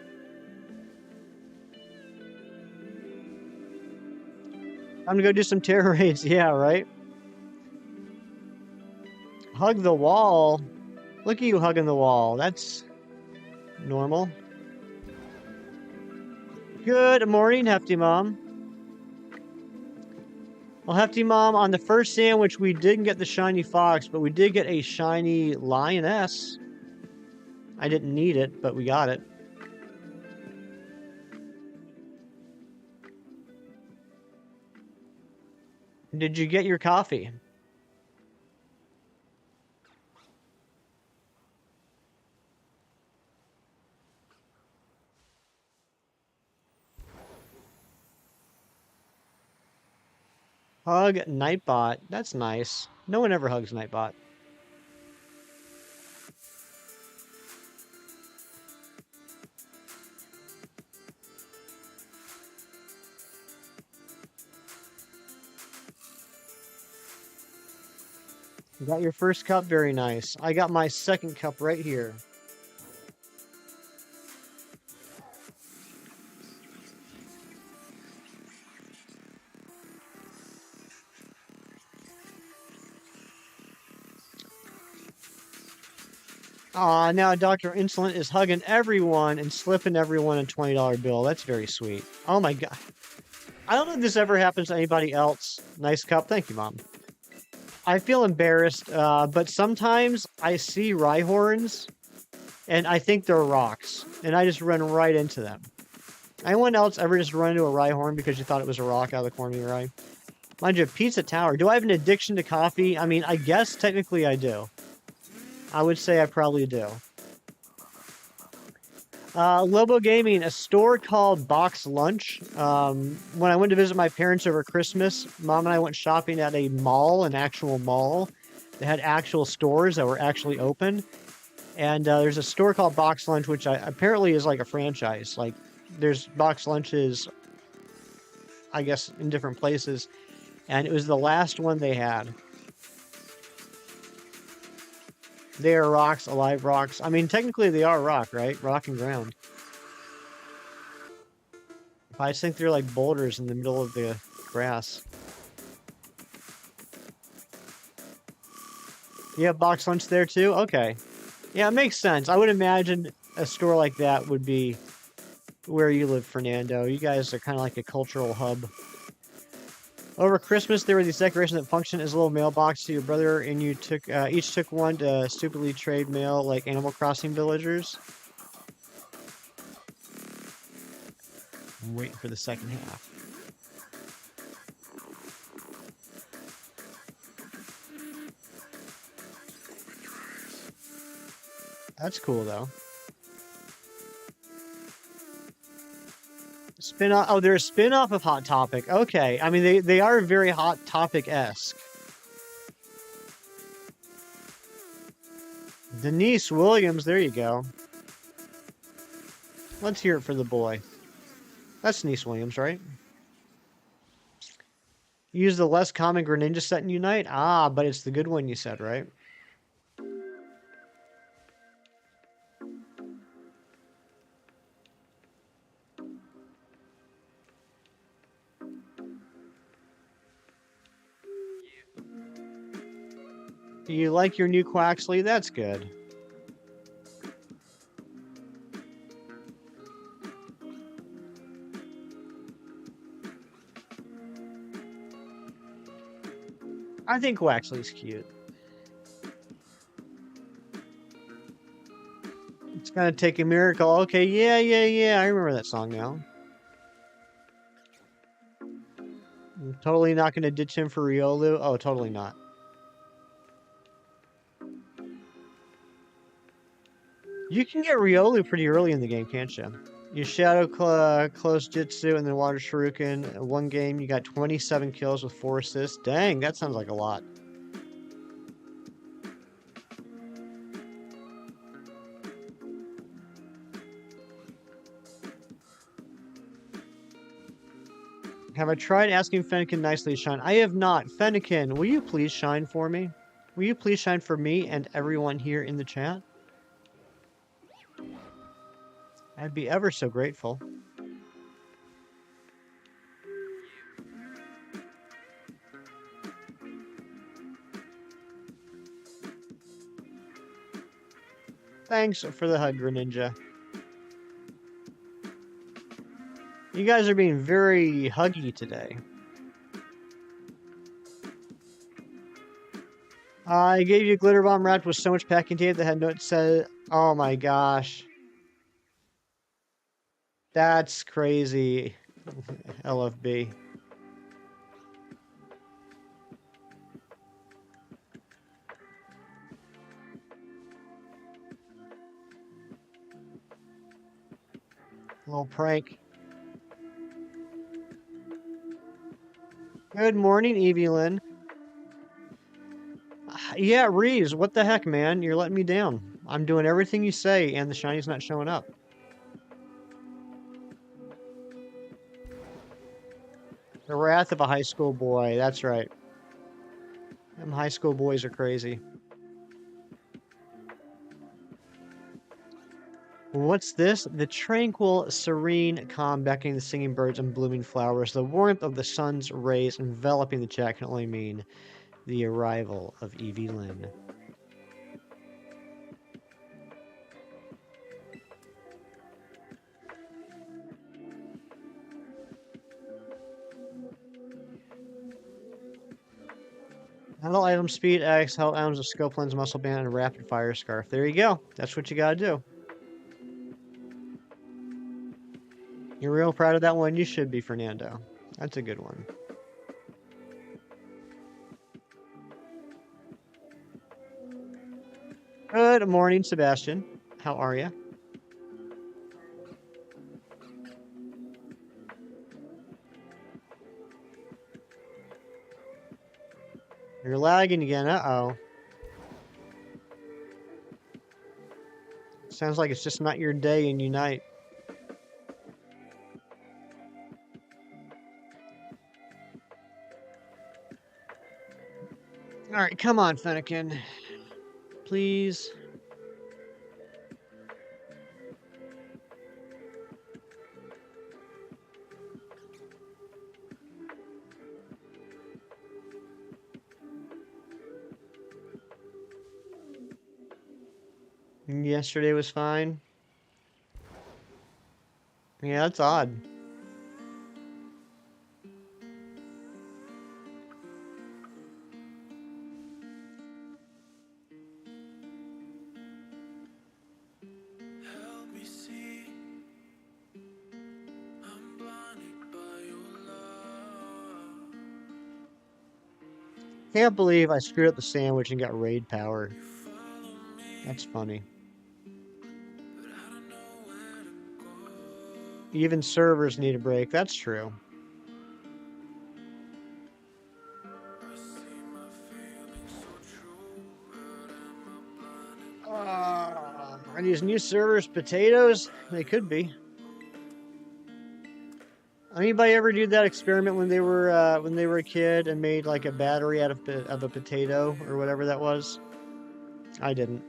I'm gonna go do some terror raids. Yeah, right. Hug the wall. Look at you hugging the wall. That's normal. Good morning, Hefty Mom. Well, Hefty Mom, on the first sandwich, we didn't get the shiny fox, but we did get a shiny lioness. I didn't need it, but we got it. Did you get your coffee? Hug Nightbot. That's nice. No one ever hugs Nightbot. You got your first cup? Very nice. I got my second cup right here. Now Dr. Insolent is hugging everyone and slipping everyone a $20 bill. That's very sweet. Oh my god. I don't know if this ever happens to anybody else. Nice cup. Thank you, Mom. I feel embarrassed, but sometimes I see Rhyhorns and I think they're rocks, and I just run right into them. Anyone else ever just run into a Rhyhorn because you thought it was a rock out of the corner of your eye? Mind you, Pizza Tower. Do I have an addiction to coffee? I mean, I guess technically I do. I would say I probably do. Lobo Gaming, a store called Box Lunch. When I went to visit my parents over Christmas, Mom and I went shopping at a mall, an actual mall. They had actual stores that were actually open. And there's a store called Box Lunch, which apparently is like a franchise. Like, there's Box Lunches, I guess, in different places. And it was the last one they had. They are rocks, alive rocks. I mean, technically they are rock, right? Rock and ground. I just think they're like boulders in the middle of the grass. You have Box Lunch there too? Okay. Yeah, it makes sense. I would imagine a store like that would be where you live, Fernando. You guys are kind of like a cultural hub. Over Christmas, there were these decorations that function as a little mailbox to your brother, and you took each took one to stupidly trade mail like Animal Crossing villagers. I'm waiting for the second half. That's cool, though. Spin-off. Oh, they're a spin-off of Hot Topic. Okay. I mean, they are very Hot Topic-esque. Denise Williams. There you go. Let's hear it for the boy. That's Denise Williams, right? Use the less common Greninja set in Unite? Ah, but it's the good one you said, right? You like your new Quaxley? That's good. I think Quaxley's cute. It's gonna take a miracle. Okay, yeah. I remember that song now. I'm totally not gonna ditch him for Riolu. Oh, totally not. You can get Riolu pretty early in the game, can't you? You Shadow Close Jitsu and then Water Shuriken. One game, you got 27 kills with 4 assists. Dang, that sounds like a lot. Have I tried asking Fennekin nicely to shine? I have not. Fennekin, will you please shine for me? Will you please shine for me and everyone here in the chat? I'd be ever so grateful. Thanks for the hug, Greninja. You guys are being very huggy today. I gave you a glitter bomb wrapped with so much packing tape that had notes said, oh my gosh. That's crazy, LFB. Little prank. Good morning, Evelyn. Yeah, Reeves, what the heck, man? You're letting me down. I'm doing everything you say, and the shiny's not showing up. The wrath of a high school boy. That's right. Them high school boys are crazy. What's this? The tranquil, serene calm beckoning the singing birds and blooming flowers. The warmth of the sun's rays enveloping the chat can only mean the arrival of Evie Lynn. Handle item speed X, held items of scope lens, muscle band, and rapid fire scarf. There you go. That's what you gotta do. You're real proud of that one. You should be, Fernando. That's a good one. Good morning, Sebastian. How are you? You're lagging again. Uh-oh. Sounds like it's just not your day in Unite. Alright, come on, Fennekin. Please. Yesterday was fine. Yeah, that's odd. Can't believe I screwed up the sandwich and got raid power. That's funny. Even servers need a break. That's true. Are these new servers potatoes? They could be. Anybody ever do that experiment when they were a kid and made like a battery out of a potato or whatever that was? I didn't.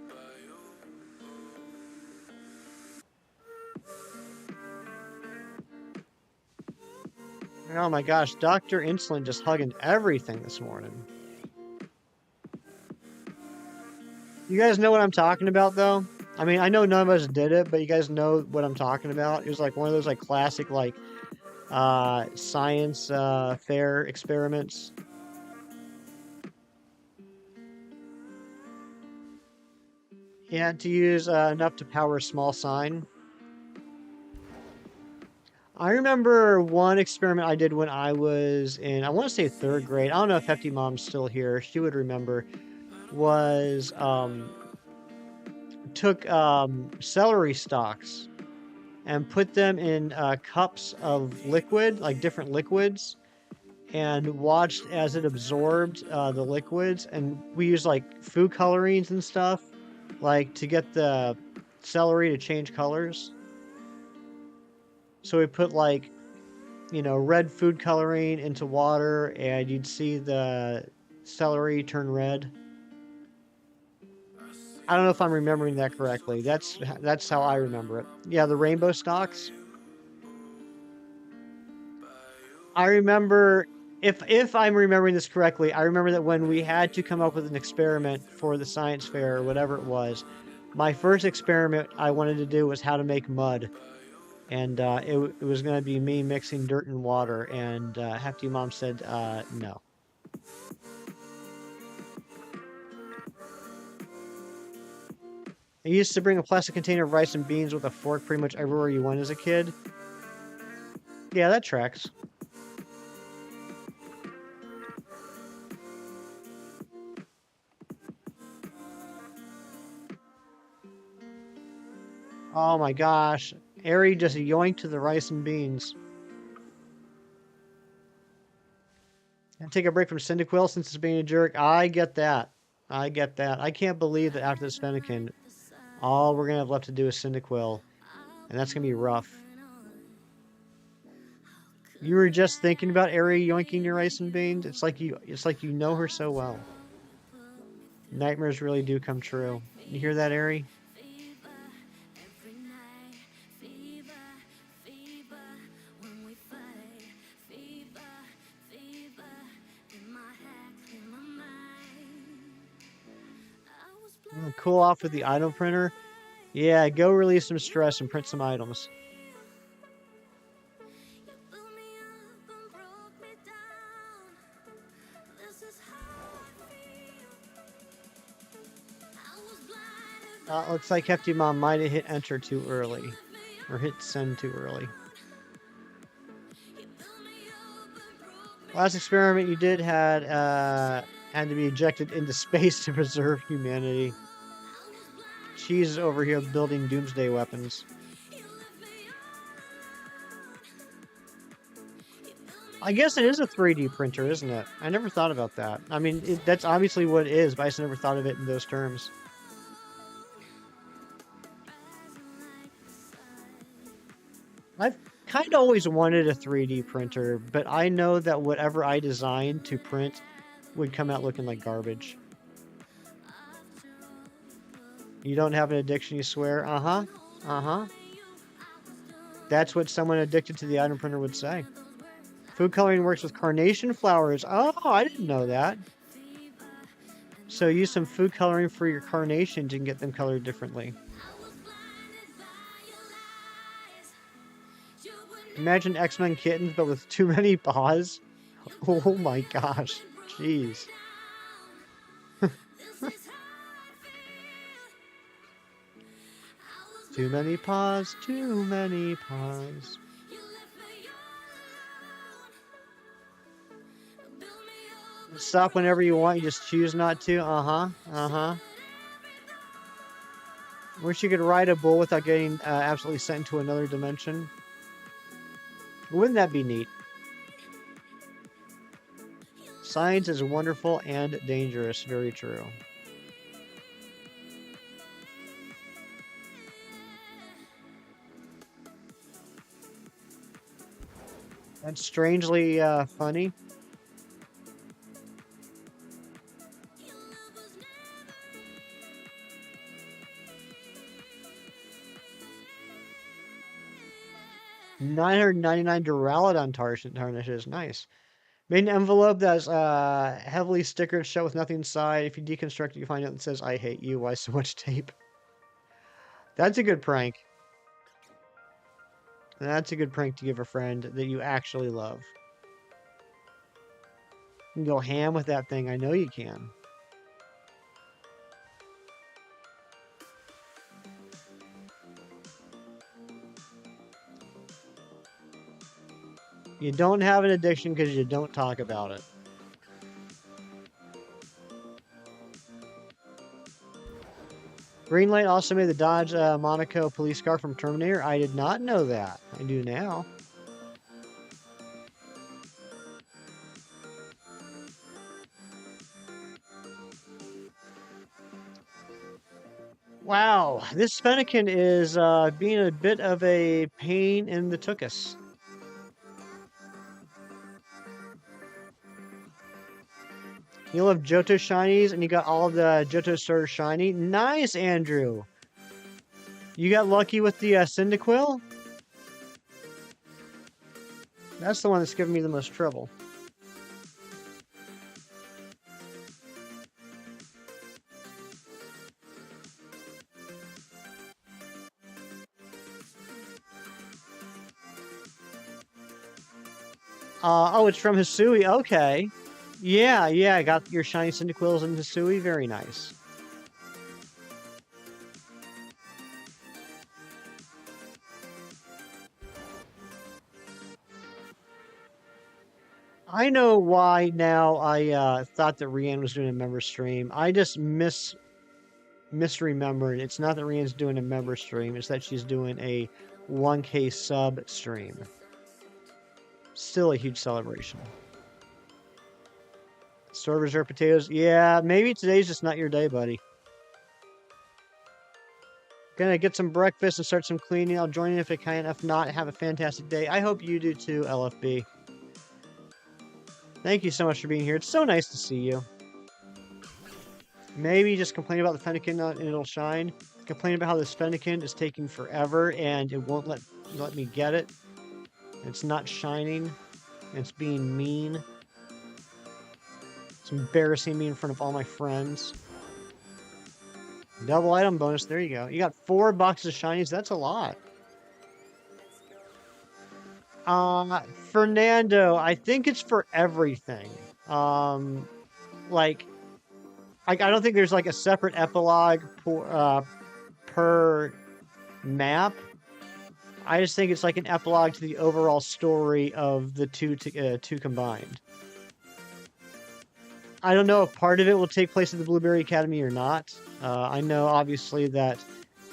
Oh my gosh, Dr. Insulin just hugging everything this morning. You guys know what I'm talking about though? I mean, I know none of us did it, but you guys know what I'm talking about. It was like one of those like classic like science fair experiments. You had to use enough to power a small sign. I remember one experiment I did when I was in, I want to say third grade. I don't know if Hefty Mom's still here. She would remember. Was took celery stalks and put them in cups of liquid, like different liquids, and watched as it absorbed the liquids. And we used like food colorings and stuff, like to get the celery to change colors. So we put like, red food coloring into water, and you'd see the celery turn red. I don't know if I'm remembering that correctly. That's how I remember it. Yeah, the rainbow stalks. I remember, if I'm remembering this correctly, I remember that when we had to come up with an experiment for the science fair or whatever it was, my first experiment I wanted to do was how to make mud. And it was going to be me mixing dirt and water, and Hefty Mom said no. I used to bring a plastic container of rice and beans with a fork pretty much everywhere you went as a kid. Yeah, that tracks. Oh my gosh. Ari just yoinked to the rice and beans. And take a break from Cyndaquil since it's being a jerk. I get that. I get that. I can't believe that after this Fennekin, all we're going to have left to do is Cyndaquil. And that's going to be rough. You were just thinking about Ari yoinking your rice and beans? It's like you know her so well. Nightmares really do come true. You hear that, Ari? Cool off with the item printer. Yeah, go release some stress and print some items. Looks like Hefty Mom might have hit enter too early. Or hit send too early. Last experiment you did had to be ejected into space to preserve humanity. She's over here building doomsday weapons. I guess it is a 3D printer, isn't it? I never thought about that. I mean, that's obviously what it is, but I just never thought of it in those terms. I've kind of always wanted a 3D printer, but I know that whatever I designed to print would come out looking like garbage. You don't have an addiction, you swear? Uh-huh. Uh-huh. That's what someone addicted to the item printer would say. Food coloring works with carnation flowers. Oh, I didn't know that. So use some food coloring for your carnations and get them colored differently. Imagine X-Men kittens, but with too many paws. Oh my gosh. Jeez. Too many paws, too many paws. Stop whenever you want, you just choose not to. Wish you could ride a bull without getting absolutely sent into another dimension. Wouldn't that be neat? Science is wonderful and dangerous. Very true. That's strangely funny. $999 Duraludon tarnishes. Nice. Made an envelope that's heavily stickered shut with nothing inside. If you deconstruct it, you find out that says, "I hate you. Why so much tape?" That's a good prank. That's a good prank to give a friend that you actually love. You can go ham with that thing. I know you can. You don't have an addiction because you don't talk about it. Greenlight also made the Dodge Monaco police car from Terminator. I did not know that. I do now. Wow, this Fennekin is being a bit of a pain in the tuchus. You love Johto shinies, and you got all of the Johto Starter shiny. Nice, Andrew. You got lucky with the Cyndaquil? That's the one that's giving me the most trouble. Oh, it's from Hisui. Okay. Yeah, I got your shiny Cyndaquils in Hisui. Very nice. I know why now I thought that Rian was doing a member stream. I just misremembered. It's not that Rian's doing a member stream. It's that she's doing a 1K sub stream. Still a huge celebration. Store reserve potatoes. Yeah, maybe today's just not your day, buddy. Gonna get some breakfast and start some cleaning. I'll join you if I can. If not, have a fantastic day. I hope you do too, LFB. Thank you so much for being here. It's so nice to see you. Maybe just complain about the Fennekin and it'll shine. Complain about how this Fennekin is taking forever and it won't let me get it. It's not shining. It's being mean. It's embarrassing me in front of all my friends. Double item bonus. There you go. You got 4 boxes of shinies. That's a lot. Fernando, I think it's for everything. Like, I don't think there's like a separate epilogue per map. I just think it's like an epilogue to the overall story of the two combined. I don't know if part of it will take place at the Blueberry Academy or not. I know, obviously, that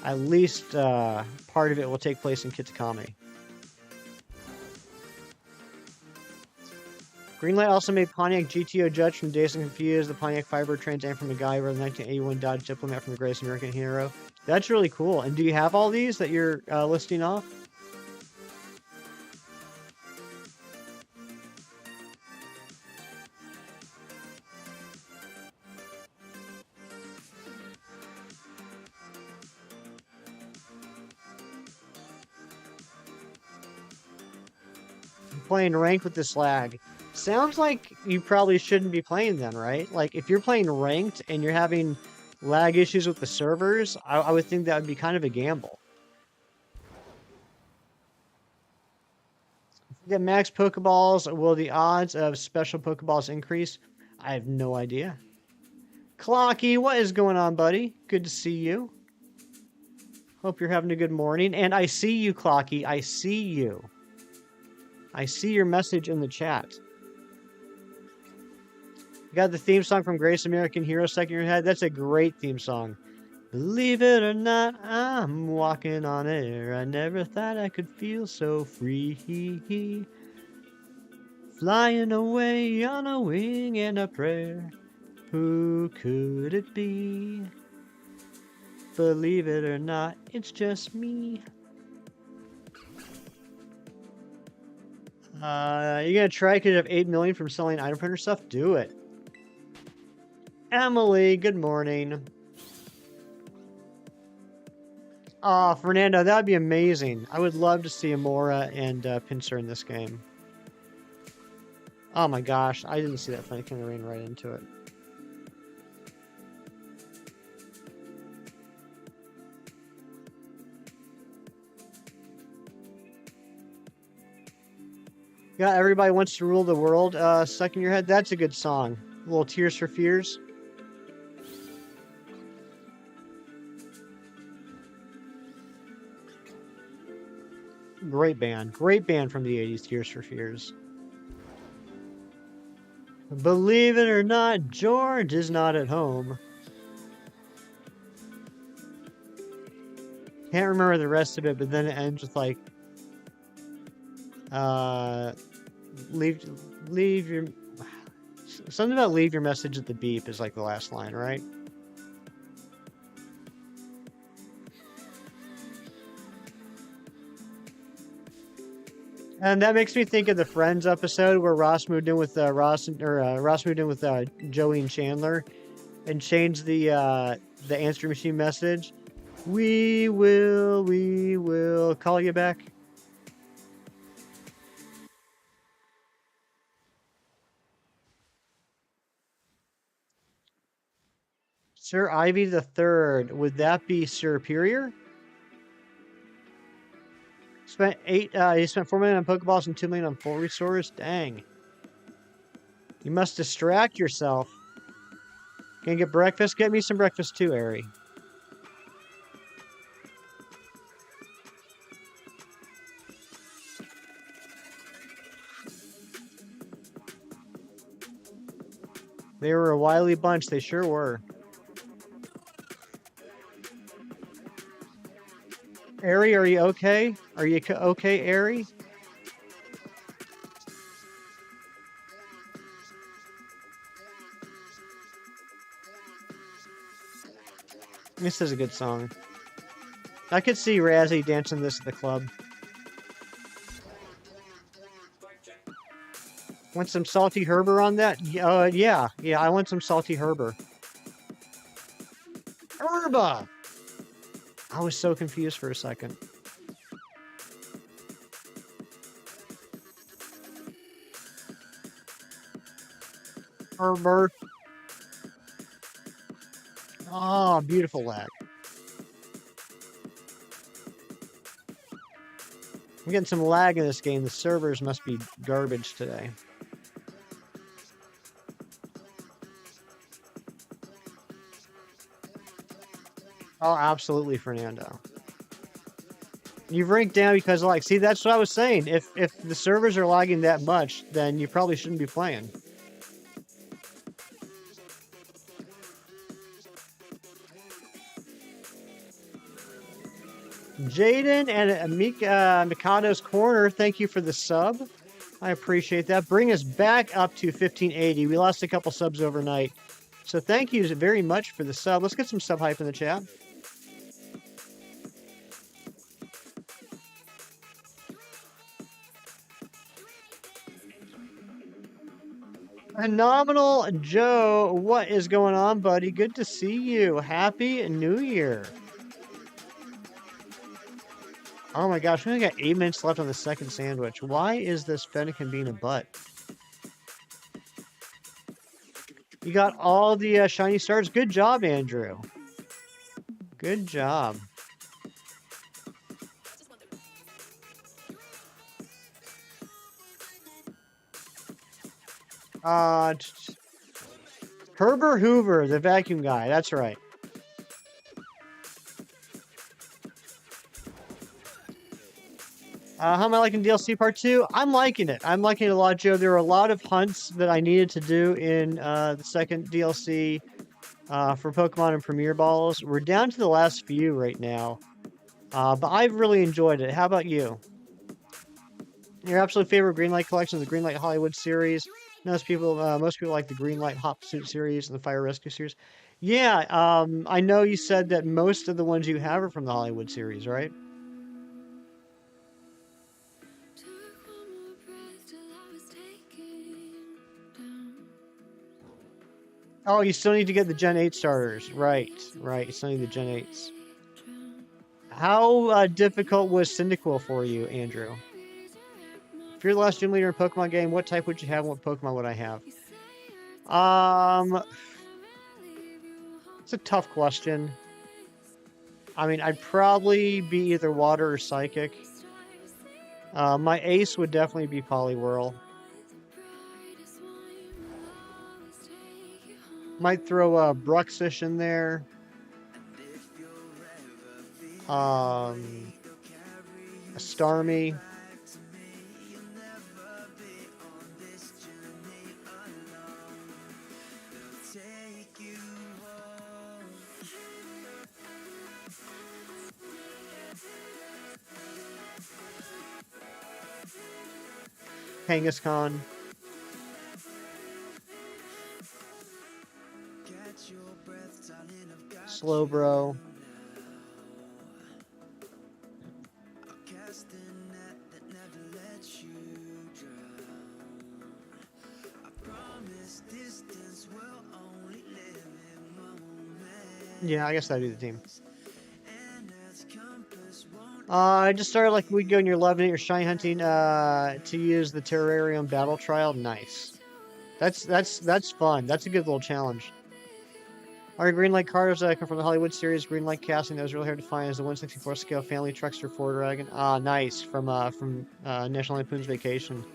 at least part of it will take place in Kitakami. Greenlight also made Pontiac GTO Judge from Dazed and Confused, the Pontiac Fiber Trans Am from MacGyver, the 1981 Dodge Diplomat from the Greatest American Hero. That's really cool. And do you have all these that you're listing off? I'm playing ranked with this lag. Sounds like you probably shouldn't be playing then, right? Like, if you're playing ranked and you're having lag issues with the servers, I would think that would be kind of a gamble. If you get max Pokeballs, will the odds of special Pokeballs increase? I have no idea. Clocky, what is going on, buddy? Good to see you. Hope you're having a good morning. And I see you, Clocky. I see you. I see your message in the chat. You got the theme song from Greatest American Hero stuck in your head. That's a great theme song. Believe it or not, I'm walking on air. I never thought I could feel so free. Flying away on a wing and a prayer. Who could it be? Believe it or not, it's just me. You gonna try because you have 8 million from selling item printer stuff? Do it. Emily, good morning. Oh, Fernando, that would be amazing. I would love to see Amora and Pinsir in this game. Oh my gosh, I didn't see that Fennekin ran right into it. Yeah, Everybody Wants to Rule the World stuck in your head. That's a good song. A little Tears for Fears. Great band. Great band from the 80s, Tears for Fears. Believe it or not, George is not at home. Can't remember the rest of it, but then it ends with like, leave your, something about leave your message at the beep is like the last line, right? And that makes me think of the Friends episode where Ross moved in with Ross moved in with Joey and Chandler, and changed the answering machine message. We will call you back. Sir Ivy the Third. Would that be Superior? Spent he spent 4 million on Pokeballs and 2 million on full restores. Dang. You must distract yourself. Gonna get breakfast? Get me some breakfast too, Ari. They were a wily bunch. They sure were. Ari, are you okay? Are you okay, Ari? This is a good song. I could see Razzie dancing this at the club. Want some salty herber on that? Yeah, I want some salty herber. Herba! I was so confused for a second. Herber. Oh, beautiful lag. I'm getting some lag in this game. The servers must be garbage today. Oh, absolutely, Fernando. You've ranked down because, like, see, that's what I was saying. If the servers are lagging that much, then you probably shouldn't be playing. Jaden and Mikado's Corner, thank you for the sub. I appreciate that. Bring us back up to 1580. We lost a couple subs overnight. So thank you very much for the sub. Let's get some sub hype in the chat. Phenomenal Joe, what is going on, buddy? Good to see you. Happy New Year. Oh my gosh, we only got 8 minutes left on the second sandwich. Why is this Fennekin being a butt? You got all the shiny stars. Good job, Andrew. Good job. Herbert Hoover, the vacuum guy. That's right. How am I liking DLC Part 2? I'm liking it. I'm liking it a lot, Joe. There are a lot of hunts that I needed to do in the second DLC for Pokemon and Premier Balls. We're down to the last few right now, but I've really enjoyed it. How about you? Your absolute favorite Greenlight collection is the Greenlight Hollywood series. Most people like the Greenlight Hot Pursuit series and the Fire Rescue series. Yeah, I know you said that most of the ones you have are from the Hollywood series, right? Oh, you still need to get the Gen 8 starters. Right, right. You still need the Gen 8s. How difficult was Cyndaquil for you, Andrew? If you're the last gym leader in a Pokemon game, what type would you have and what Pokemon would I have? It's a tough question. I mean, I'd probably be either water or psychic. My ace would definitely be Poliwhirl. Might throw a Bruxish in there. A Starmie. Kangaskhan. Slowbro. Yeah, I guess that'd be the team. I just started like a week ago and you're loving it. You're shiny hunting to use the terrarium battle trial. Nice. That's fun. That's a good little challenge. Our Greenlight cars come from the Hollywood series. Greenlight casting that was really hard to find is the 164 scale family Truckster 4 Dragon. Ah, nice from National Lampoon's Vacation.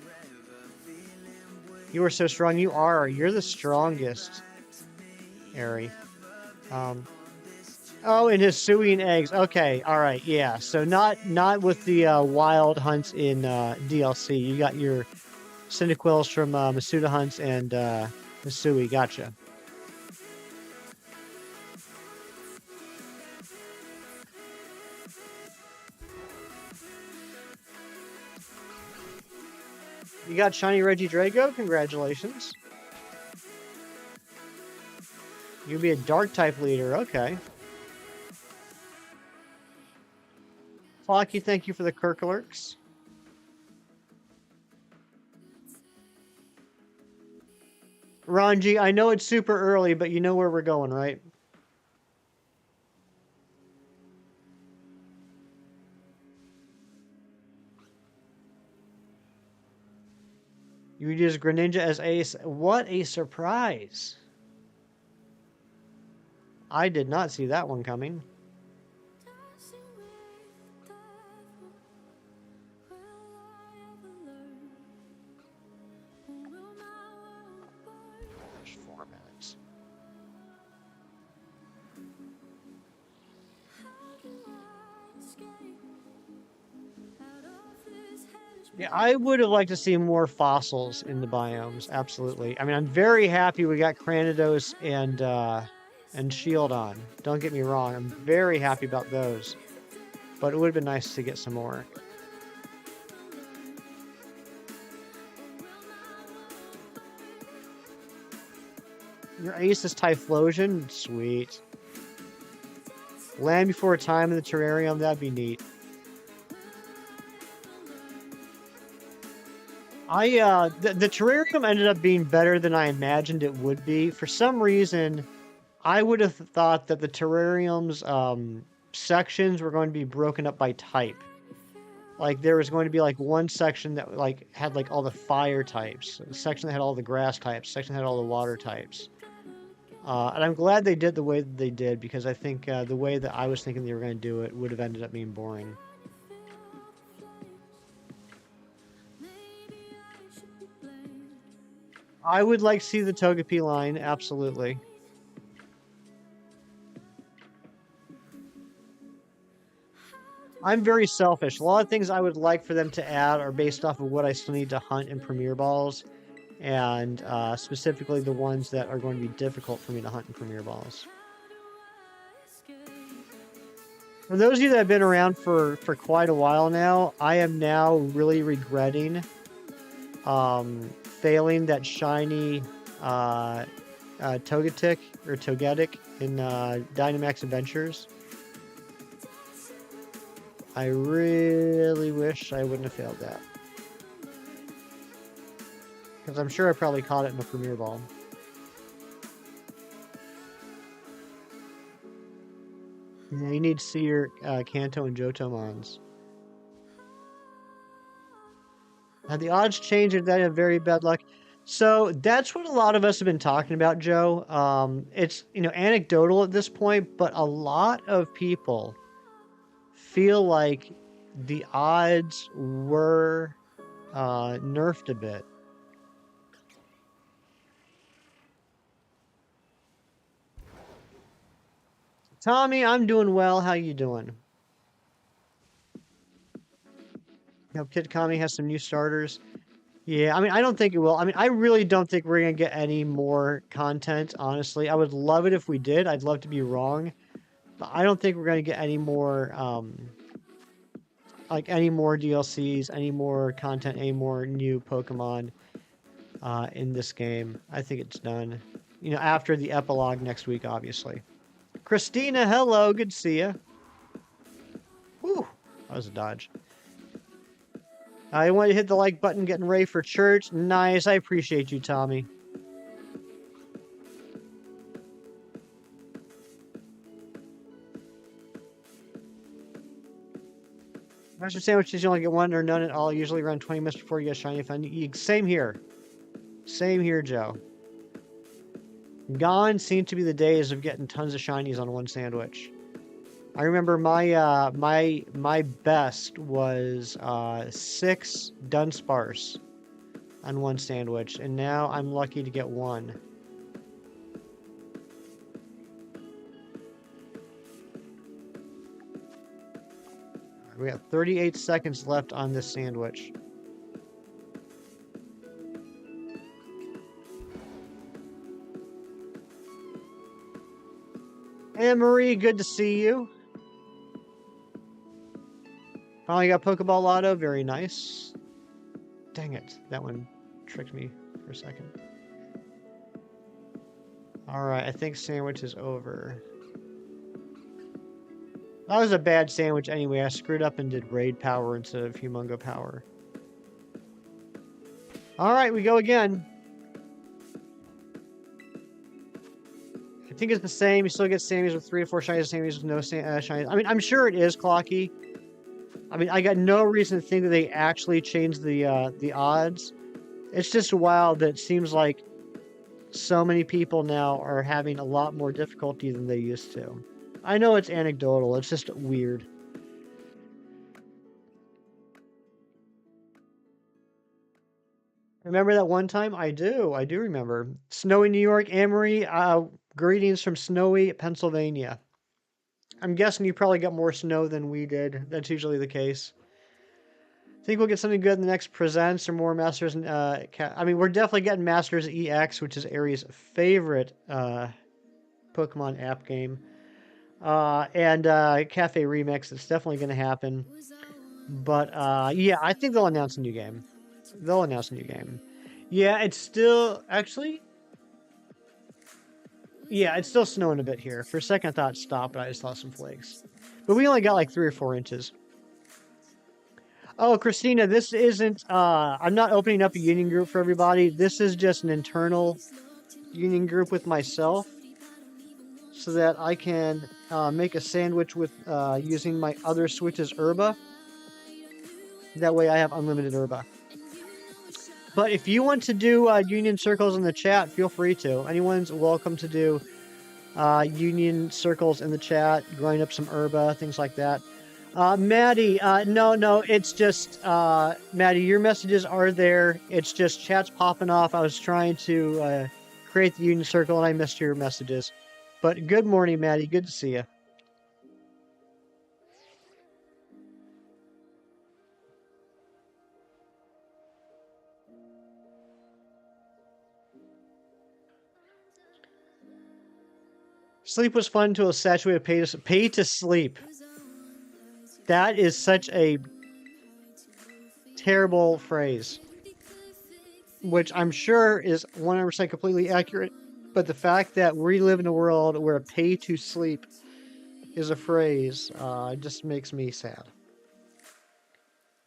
You are so strong. You are. You're the strongest, Ari. Oh, and his suing eggs. Okay, all right, yeah. So not with the wild hunts in DLC. You got your Cyndaquils from Masuda hunts and Misui. Gotcha. You got shiny Regidrago. Congratulations. You'll be a dark type leader. Okay. Flocky, thank you for the Kirk alerts. Ranji, I know it's super early, but you know where we're going, right? You would use Greninja as ace. What a surprise. I did not see that one coming. Yeah, I would have liked to see more fossils in the biomes. Absolutely. I mean, I'm very happy we got Cranidos and Shieldon. Don't get me wrong. I'm very happy about those. But it would have been nice to get some more. Your ace is Typhlosion? Sweet. Land before time in the terrarium? That'd be neat. The terrarium ended up being better than I imagined it would be. For some reason, I would have thought that the terrarium's sections were going to be broken up by type. Like there was going to be like one section that like had like all the fire types, a section that had all the grass types, a section that had all the water types. And I'm glad they did the way that they did because I think the way that I was thinking they were going to do it would have ended up being boring. I would like to see the Togepi line, absolutely. I'm very selfish. A lot of things I would like for them to add are based off of what I still need to hunt in Premier Balls, and specifically the ones that are going to be difficult for me to hunt in Premier Balls. For those of you that have been around for quite a while now, I am now really regretting failing that shiny Togetic or Togetic in Dynamax Adventures. I really wish I wouldn't have failed that. Because I'm sure I probably caught it in a Premier Ball. Yeah, you need to see your Kanto and Johto Mons. Had the odds changed, and then have very bad luck. So that's what a lot of us have been talking about, Joe. It's anecdotal at this point, but a lot of people feel like the odds were nerfed a bit. Tommy, I'm doing well. How you doing? Kid Kami has some new starters. Yeah, I mean, I don't think it will. I mean, I really don't think we're going to get any more content, honestly. I would love it if we did. I'd love to be wrong. But I don't think we're going to get any more, any more DLCs, any more content, any more new Pokemon in this game. I think it's done. After the epilogue next week, obviously. Christina, hello. Good to see you. Whew, that was a dodge. I want to hit the like button, getting ready for church. Nice. I appreciate you, Tommy. Master sandwiches, you only get one or none at all. Usually around 20 minutes before you get shiny fun. Same here. Same here, Joe. Gone seem to be the days of getting tons of shinies on one sandwich. I remember my best was 6 Dunsparce on one sandwich, and now I'm lucky to get 1. We got 38 seconds left on this sandwich. Anne Marie, good to see you. Finally got Pokeball Lotto. Very nice. Dang it. That one tricked me for a second. Alright, I think sandwich is over. That was a bad sandwich anyway. I screwed up and did Raid Power instead of Humongo Power. Alright, we go again. I think it's the same. You still get Sammys with 3 to 4 shinies, Sammys with no shinies. I mean, I'm sure it is, Clocky. I mean, I got no reason to think that they actually changed the odds. It's just wild that it seems like so many people now are having a lot more difficulty than they used to. I know it's anecdotal. It's just weird. Remember that one time? I do remember. Snowy New York, Amory, greetings from snowy Pennsylvania. I'm guessing you probably got more snow than we did. That's usually the case. Think we'll get something good in the next Presents or more Masters. I mean, we're definitely getting Masters EX, which is Ari's favorite Pokemon app game. And Cafe Remix. It's definitely going to happen. But yeah, I think they'll announce a new game. Yeah, it's still... Actually... Yeah, it's still snowing a bit here. For a second I thought stop, but I just saw some flakes. But we only got like 3 or 4 inches. Oh, Christina, this isn't... I'm not opening up a union group for everybody. This is just an internal union group with myself. So that I can make a sandwich with using my other Switch's Herba. That way I have unlimited Herba. But if you want to do union circles in the chat, feel free to. Anyone's welcome to do union circles in the chat, grind up some Herba, things like that. Maddie, no, it's just, Maddie, your messages are there. It's just chat's popping off. I was trying to create the union circle and I missed your messages. But good morning, Maddie. Good to see you. Sleep was fun until it's saturated with pay to sleep. That is such a terrible phrase, which I'm sure is 100% completely accurate. But the fact that we live in a world where pay to sleep is a phrase just makes me sad.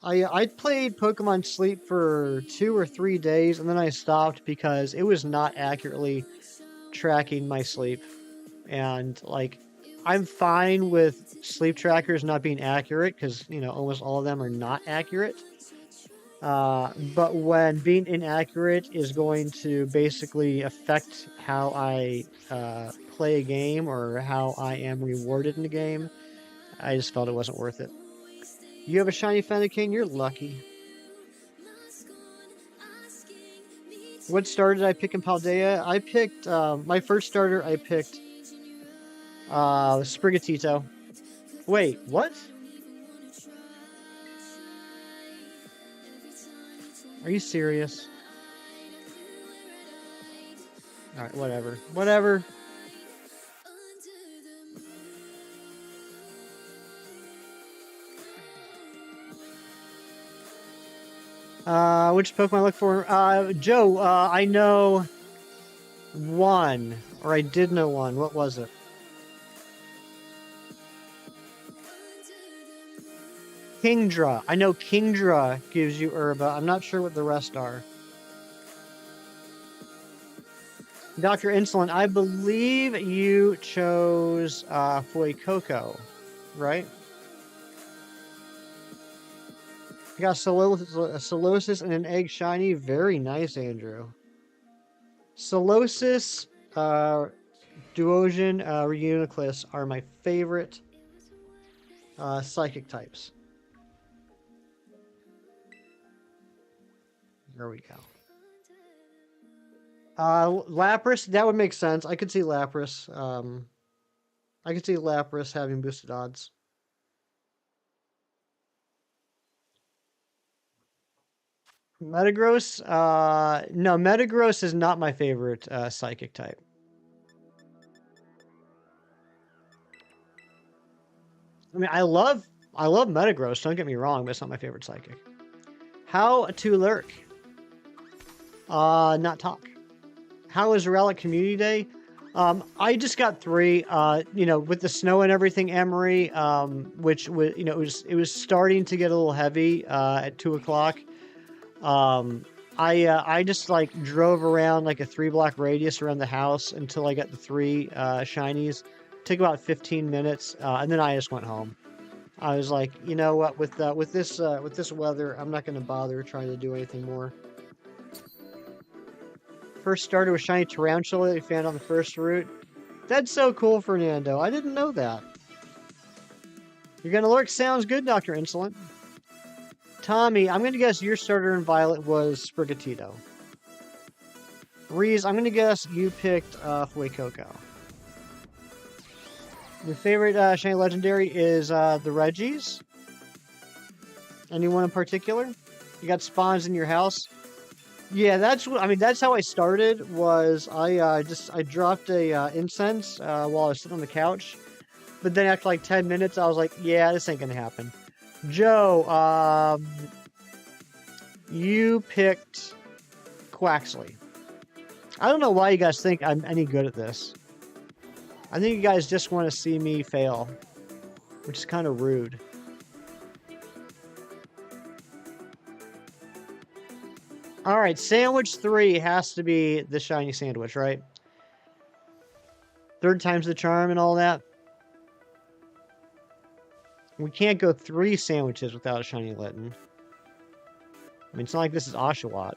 I played Pokemon Sleep for 2 or 3 days, and then I stopped because it was not accurately tracking my sleep. And, like, I'm fine with sleep trackers not being accurate because, you know, almost all of them are not accurate. But when being inaccurate is going to basically affect how I play a game or how I am rewarded in the game, I just felt it wasn't worth it. You have a shiny Fennekin, you're lucky. What starter did I pick in Paldea? I picked, my first starter, I picked Sprigatito. Wait, what? Are you serious? Alright, whatever. Whatever. Which Pokemon I look for? Joe, I know one. Or I did know one. What was it? Kingdra. I know Kingdra gives you Herba. I'm not sure what the rest are. Dr. Insulin, I believe you chose Fuecoco, right? You got Solosis and an Egg Shiny. Very nice, Andrew. Solosis, Duosion, Reuniclus are my favorite psychic types. There we go. Lapras, that would make sense. I could see Lapras. I could see Lapras having boosted odds. Metagross, no, Metagross is not my favorite psychic type. I mean, I love Metagross, don't get me wrong, but it's not my favorite psychic. How to lurk? Not talk. How was Relic Community Day? I just got 3. You know, with the snow and everything, Emery. Which was, you know, it was starting to get a little heavy at 2 o'clock. I just like drove around like a 3-block radius around the house until I got the 3 shinies. Took about 15 minutes, and then I just went home. I was like, you know what, with this weather, I'm not going to bother trying to do anything more. First starter was shiny Tarantula that we found on the first route. That's so cool, Fernando. I didn't know that. You're gonna lurk. Sounds good, Dr. Insolent. Tommy, I'm gonna guess your starter in Violet was Sprigatito. Reese, I'm gonna guess you picked Fuecoco. Your favorite shiny legendary is the Reggies? Anyone in particular? You got spawns in your house? Yeah, that's what I mean. That's how I started. Was I dropped a incense while I was sitting on the couch, but then after like 10 minutes, I was like, yeah, this ain't gonna happen. Joe, you picked Quaxley. I don't know why you guys think I'm any good at this. I think you guys just want to see me fail, which is kind of rude. Alright, sandwich 3 has to be the shiny sandwich, right? 3rd time's the charm and all that. We can't go 3 sandwiches without a shiny Litten. I mean, it's not like this is Oshawott.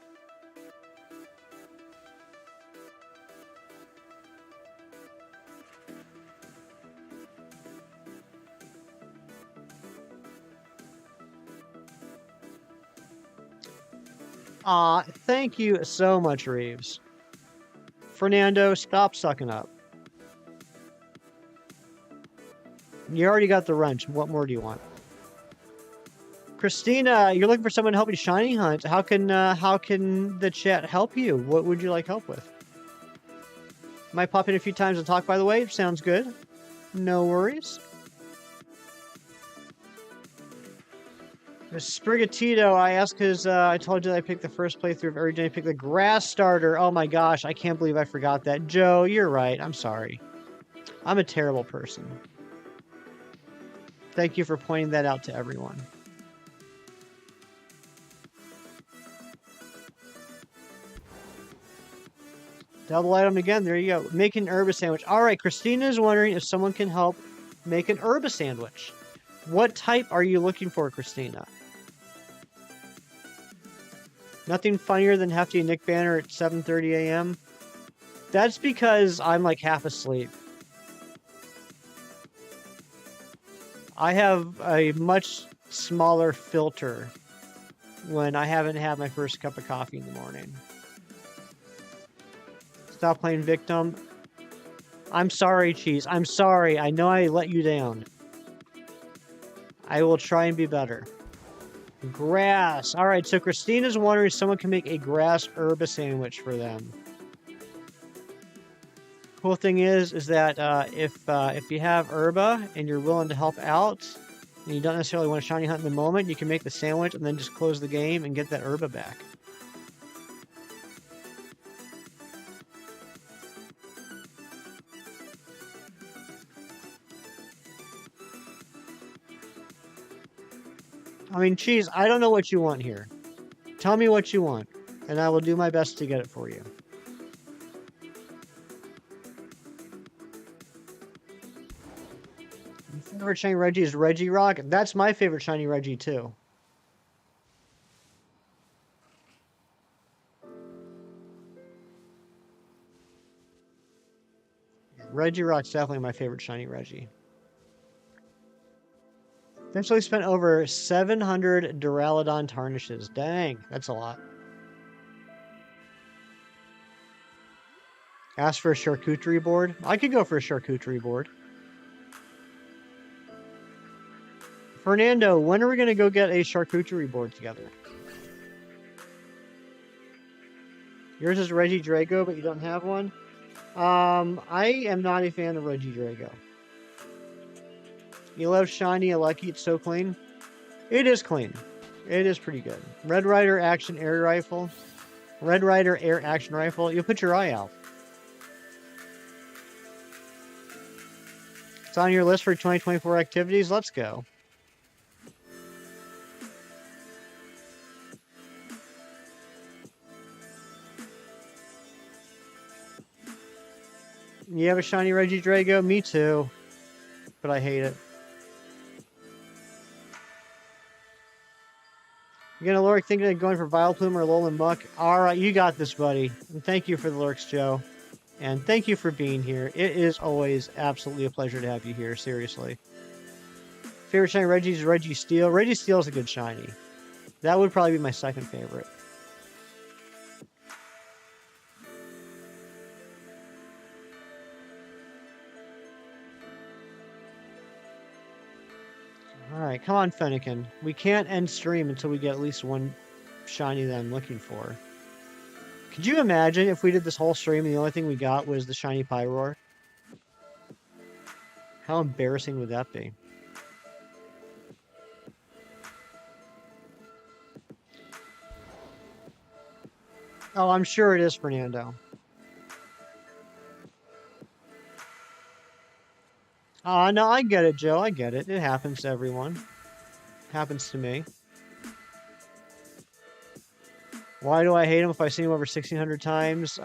Thank you so much, Reeves. Fernando, stop sucking up. You already got the wrench. What more do you want? Christina, you're looking for someone to help you shiny hunt. How can the chat help you? What would you like help with? Might pop in a few times to talk, by the way. Sounds good. No worries. The Sprigatito, I asked because I told you that I picked the first playthrough of every day. I picked the grass starter. Oh my gosh, I can't believe I forgot that. Joe, you're right. I'm sorry. I'm a terrible person. Thank you for pointing that out to everyone. Double item again. There you go. Make an herba sandwich. All right, Christina is wondering if someone can help make an herba sandwich. What type are you looking for, Christina? Nothing funnier than Hefty and Nick Banner at 7:30 a.m. That's because I'm like half asleep. I have a much smaller filter when I haven't had my first cup of coffee in the morning. Stop playing victim. I'm sorry, Cheese. I'm sorry. I know I let you down. I will try and be better. Grass. All right, so Christina's wondering if someone can make a grass herba sandwich for them. Cool thing is that if you have herba and you're willing to help out, and you don't necessarily want to shiny hunt in the moment, you can make the sandwich and then just close the game and get that herba back. I mean, Cheese, I don't know what you want here. Tell me what you want, and I will do my best to get it for you. Your favorite shiny Reggie is Reggie Rock? That's my favorite shiny Reggie, too. Reggie Rock's definitely my favorite shiny Reggie. Eventually spent over 700 Duraludon tarnishes. Dang, that's a lot. Ask for a charcuterie board. I could go for a charcuterie board. Fernando, when are we going to go get a charcuterie board together? Yours is Reggie Drago, but you don't have one? I am not a fan of Reggie Drago. You love shiny, I like it, it's so clean. It is clean. It is pretty good. Red Ryder Action Air Rifle. Red Ryder Air Action Rifle. You'll put your eye out. It's on your list for 2024 activities. Let's go. You have a shiny Reggie Drago? Me too. But I hate it. You gonna lurk thinking of going for Vileplume or Alolan Muck? Alright, you got this, buddy. And thank you for the lurks, Joe. And thank you for being here. It is always absolutely a pleasure to have you here, seriously. Favorite shiny Reggie is Reggie Steel. Reggie Steel is a good shiny. That would probably be my second favorite. Alright, come on, Fennekin. We can't end stream until we get at least one shiny that I'm looking for. Could you imagine if we did this whole stream and the only thing we got was the shiny Pyroar? How embarrassing would that be? Oh, I'm sure it is, Fernando. No, I get it, Joe. I get it. It happens to everyone. Happens to me. Why do I hate him if I see him over 1,600 times?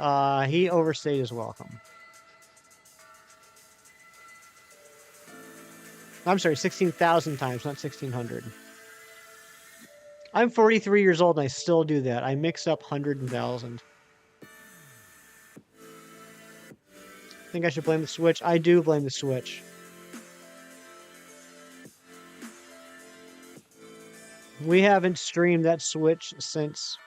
He overstayed his welcome. I'm sorry, 16,000 times, not 1,600. I'm 43 years old and I still do that. I mix up 100 and 1,000. Think I should blame the Switch? I do blame the Switch. We haven't streamed that Switch since...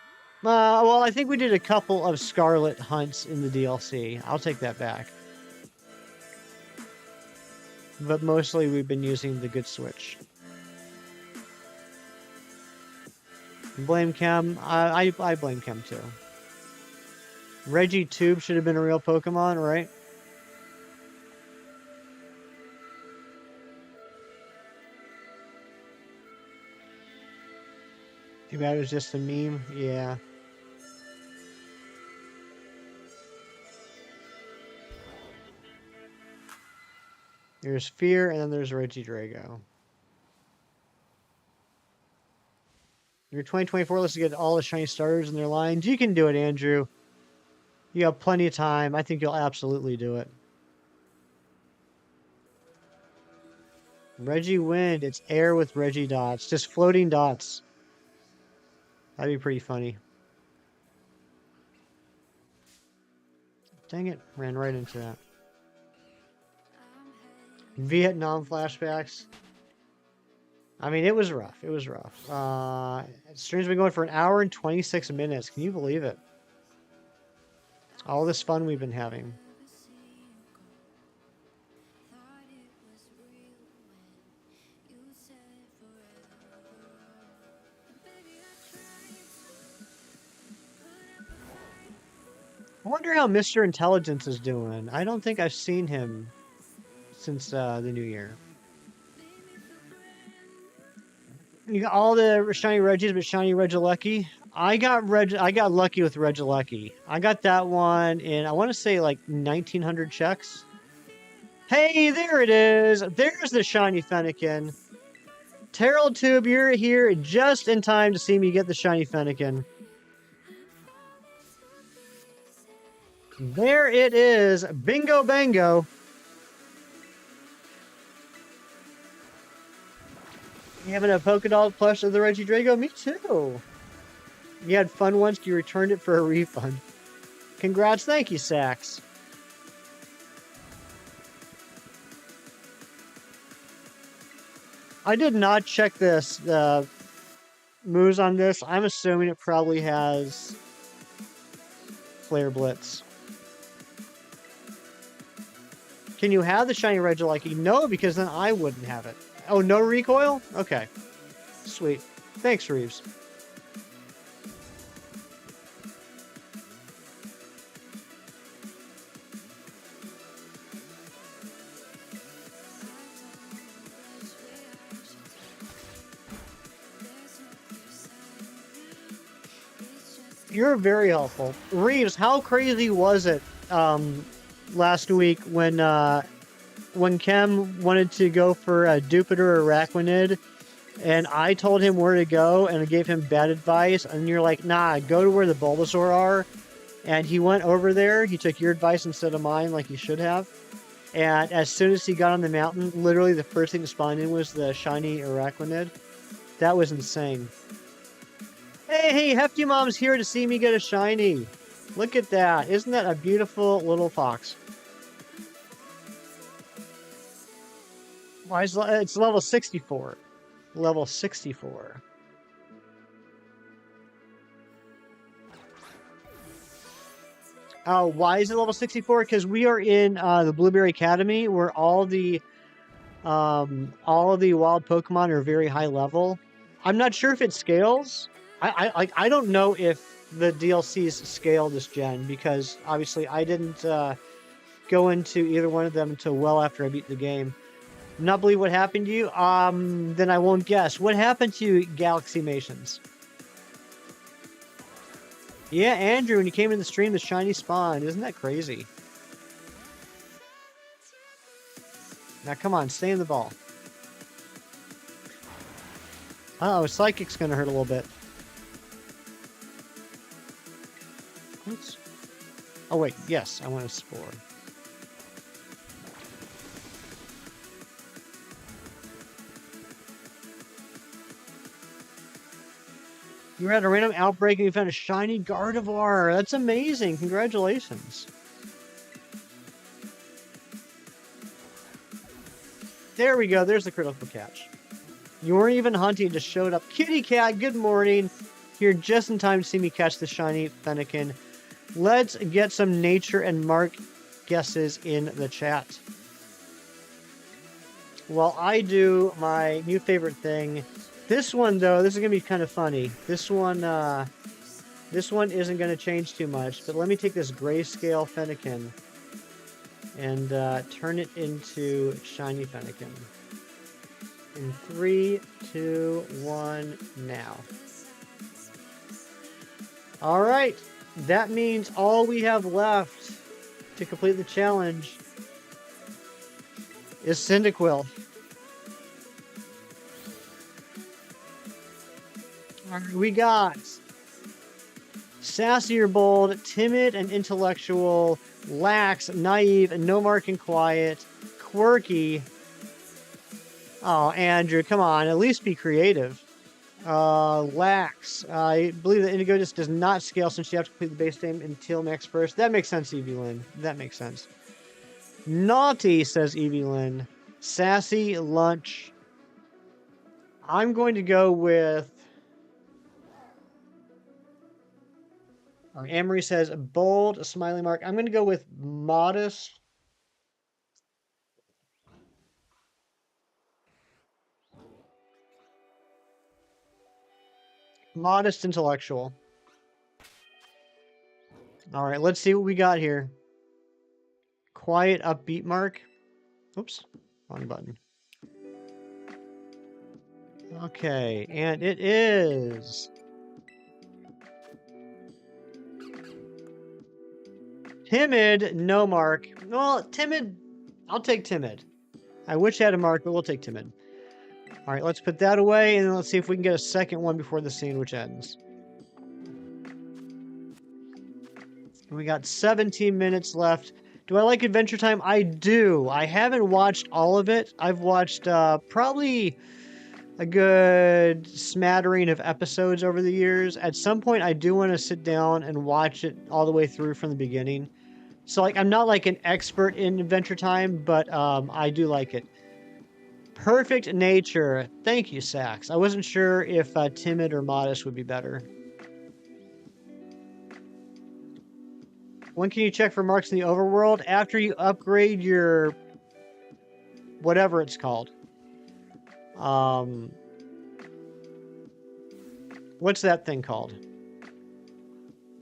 well, I think we did a couple of Scarlet hunts in the DLC. I'll take that back. But mostly we've been using the good Switch. Blame Chem. I blame Chem too. Reggie Tube should have been a real Pokemon, right? Too bad it was just a meme. Yeah. There's Fear, and then there's Regidrago. Your 2024, let's get all the shiny starters in their lines. You can do it, Andrew. You have plenty of time. I think you'll absolutely do it. Regiwind. It's air with Regidots. Just floating dots. That'd be pretty funny. Dang it. Ran right into that. Vietnam flashbacks. I mean, it was rough. It was rough. Stream's been going for 1 hour and 26 minutes. Can you believe it? All this fun we've been having. I wonder how Mr. Intelligence is doing. I don't think I've seen him since the new year. You got all the shiny Regis, but shiny Regilucky. I got lucky with Regilucky. I got that one in, I want to say, like 1,900 checks. Hey, there it is. There's the shiny Fennekin. Terrell Tube, you're here just in time to see me get the shiny Fennekin. There it is. Bingo bango. You having a polka dot plush of the Regidrago? Me too. You had fun once, you returned it for a refund. Congrats, thank you, Sax. I did not check this, the moves on this. I'm assuming it probably has Flare Blitz. Can you have the shiny Regilucky? No, because then I wouldn't have it. Oh, no recoil? Okay. Sweet. Thanks, Reeves. You're very helpful. Reeves, how crazy was it last week when Kem wanted to go for a Dupitor or Araquanid, and I told him where to go and I gave him bad advice, and you're like, nah, go to where the Bulbasaur are, and he went over there, he took your advice instead of mine like he should have, and as soon as he got on the mountain, literally the first thing to spawn in was the shiny Araquanid. That was insane. Hey, Hefty Mom's here to see me get a shiny. Look at that. Isn't that a beautiful little fox? Why is it's level 64? Level 64. Why is it level 64? Because we are in the Blueberry Academy, where all the wild Pokemon are very high level. I'm not sure if it scales. I don't know if the DLCs scale this gen, because obviously I didn't go into either one of them until well after I beat the game. Not believe what happened to you? Then I won't guess. What happened to you, Galaxy Mations? Yeah, Andrew, when you came in the stream, the shiny spawned. Isn't that crazy? Now, come on, stay in the ball. Oh, Psychic's gonna hurt a little bit. Oops. Oh, wait, yes, I want a Spore. You had a random outbreak and you found a shiny Gardevoir. That's amazing. Congratulations. There we go. There's the critical catch. You weren't even hunting, just showed up. Kitty Cat, good morning. Here just in time to see me catch the shiny Fennekin. Let's get some nature and mark guesses in the chat. While I do my new favorite thing. This one, though, this is going to be kind of funny. This one isn't going to change too much. But let me take this grayscale Fennekin and turn it into shiny Fennekin. In 3, 2, 1, now. All right. That means all we have left to complete the challenge is Cyndaquil. We got sassy or bold, timid and intellectual, lax, naive, no mark and quiet, quirky. Oh, Andrew, come on, at least be creative. Lax. I believe that Indigo just does not scale since you have to complete the base game until max first. That makes sense, Evie Lynn. That makes sense. Naughty, says Evie Lynn. Sassy, lunch. I'm going to go with... Amory says bold, a smiley mark. I'm going to go with modest. Modest intellectual. All right, let's see what we got here. Quiet, upbeat mark. Oops, wrong button. Okay, and it is... Timid, no mark. Well, timid, I'll take timid. I wish I had a mark, but we'll take timid. All right, let's put that away, and then let's see if we can get a second one before the sandwich ends. We got 17 minutes left. Do I like Adventure Time? I do. I haven't watched all of it. I've watched probably a good smattering of episodes over the years. At some point, I do want to sit down and watch it all the way through from the beginning. So, like, I'm not like an expert in Adventure Time, but I do like it. Perfect Nature. Thank you, Sax. I wasn't sure if timid or modest would be better. When can you check for marks in the overworld? After you upgrade your... whatever it's called. What's that thing called?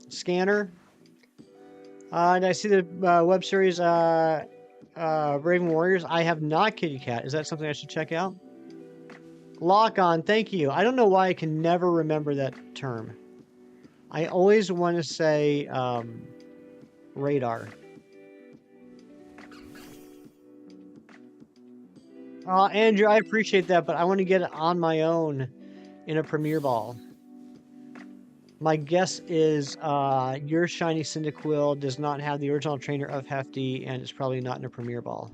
Scanner? And I see the web series Raven Warriors. I have not, Kitty Cat. Is that something I should check out? Lock on, thank you. I don't know why I can never remember that term. I always want to say radar. Andrew, I appreciate that, but I want to get it on my own in a Premier Ball. My guess is your shiny Cyndaquil does not have the original trainer of Hefty, and it's probably not in a Premier Ball.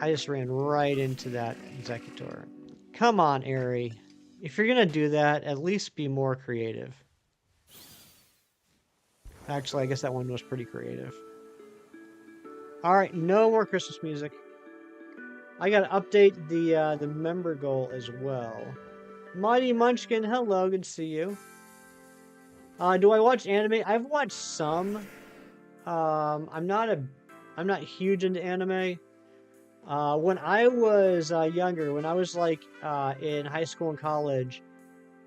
I just ran right into that Executor. Come on, Airy. If you're going to do that, at least be more creative. Actually, I guess that one was pretty creative. Alright, no more Christmas music. I gotta update the member goal as well. Mighty Munchkin, hello, good to see you. Do I watch anime? I've watched some. I'm not huge into anime. When I was younger, when I was like in high school and college,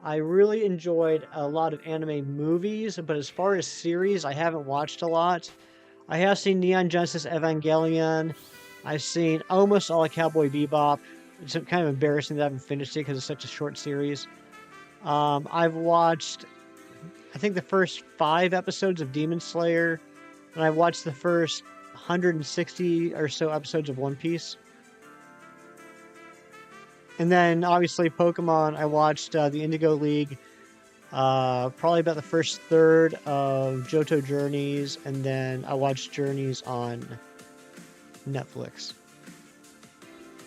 I really enjoyed a lot of anime movies, but as far as series, I haven't watched a lot. I have seen Neon Genesis Evangelion. I've seen almost all of Cowboy Bebop. It's kind of embarrassing that I haven't finished it because it's such a short series. I've watched, I think, the first 5 episodes of Demon Slayer, and I've watched the first 160 or so episodes of One Piece. And then, obviously, Pokemon, I watched the Indigo League, probably about the first third of Johto Journeys, and then I watched Journeys on Netflix.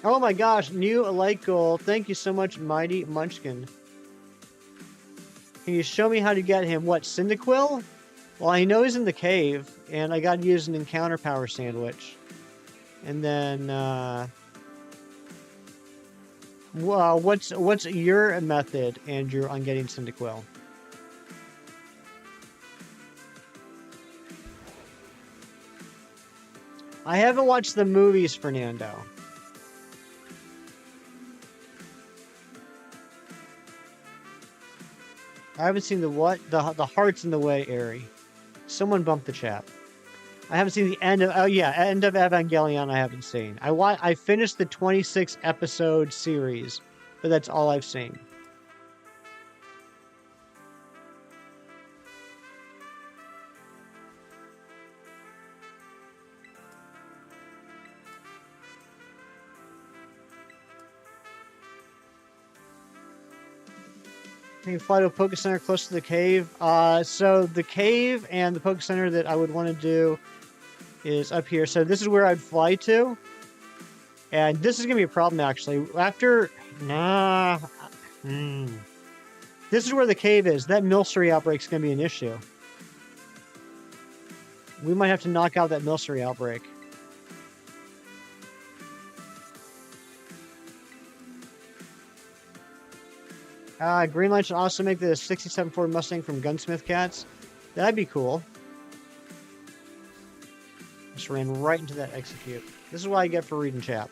Oh my gosh, new light goal. Thank you so much, Mighty Munchkin. Can you show me how to get him? What, Cyndaquil? Well, I know he's in the cave, and I gotta use an encounter power sandwich. And then, well, what's your method, Andrew, on getting Cyndaquil? I haven't watched the movies, Fernando. I haven't seen the what? The Heart's in the Way, Airy. Someone bumped the chat. I haven't seen the end of... Oh, yeah, end of Evangelion I haven't seen. I finished the 26 episode series, but that's all I've seen. Can you fly to a Poke Center close to the cave? So the cave and the Poke Center that I would want to do is up here. So this is where I'd fly to. And this is going to be a problem, actually. This is where the cave is. That Milcery outbreak is going to be an issue. We might have to knock out that Milcery outbreak. Greenlight should also make the 67 Ford Mustang from Gunsmith Cats. That'd be cool. Just ran right into that execute. This is what I get for reading chat.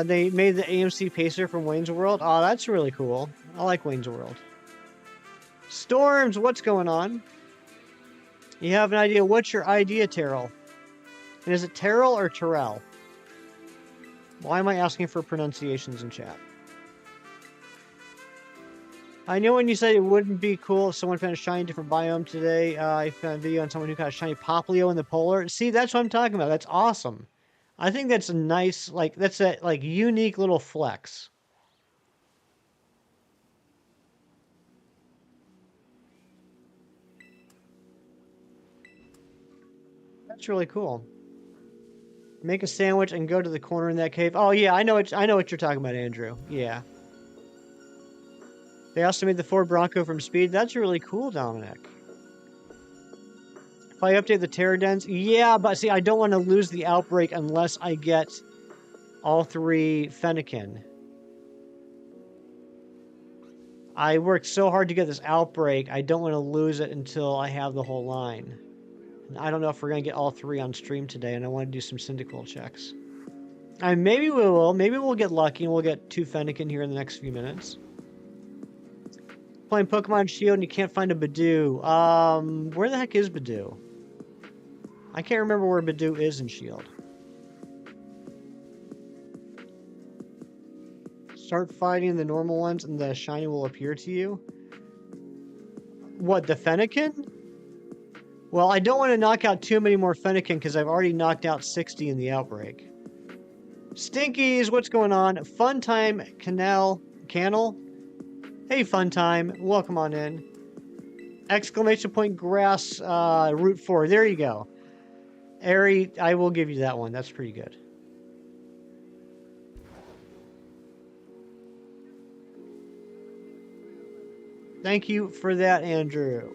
They made the AMC Pacer from Wayne's World. Oh, that's really cool. I like Wayne's World. Storms, what's going on? You have an idea. What's your idea, Terrell? And is it Terrell or Terrell? Why am I asking for pronunciations in chat? I know when you said it wouldn't be cool if someone found a shiny different biome today. I found a video on someone who got a shiny Poplio in the polar. See, that's what I'm talking about. That's awesome. I think that's a nice, that's a, unique little flex. That's really cool. Make a sandwich and go to the corner in that cave. Oh yeah, I know what you're talking about, Andrew. Yeah. They also made the Ford Bronco from Speed. That's really cool, Dominic. If I update the terror dens, yeah, but see, I don't want to lose the outbreak unless I get all 3 Fennekin. I worked so hard to get this outbreak, I don't want to lose it until I have the whole line. And I don't know if we're going to get all 3 on stream today, and I want to do some Cyndaquil checks. Maybe we will. Maybe we'll get lucky and we'll get 2 Fennekin here in the next few minutes. Playing Pokemon Shield and you can't find a Badoo. Where the heck is Badoo? I can't remember where Badoo is in Shield. Start fighting the normal ones and the shiny will appear to you. What, the Fennekin? Well, I don't want to knock out too many more Fennekin because I've already knocked out 60 in the outbreak. Stinkies, what's going on? Funtime Canal. Hey, Funtime, welcome on in. Exclamation point grass Route 4. There you go. Airy, I will give you that one. That's pretty good. Thank you for that, Andrew.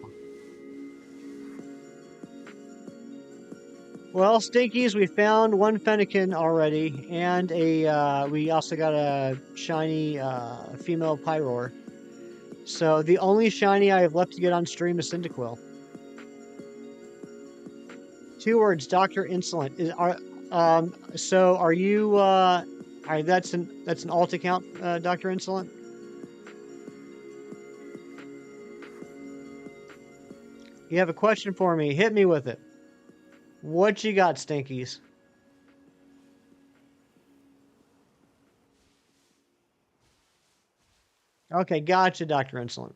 Well, Stinkies, we found 1 Fennekin already, and we also got a shiny female Pyroar. So the only shiny I have left to get on stream is Cyndaquil. 2 words, Dr. Insolent. So are you? That's an alt account, Dr. Insolent. You have a question for me? Hit me with it. What you got, Stinkies? Okay, gotcha, Dr. Insolent.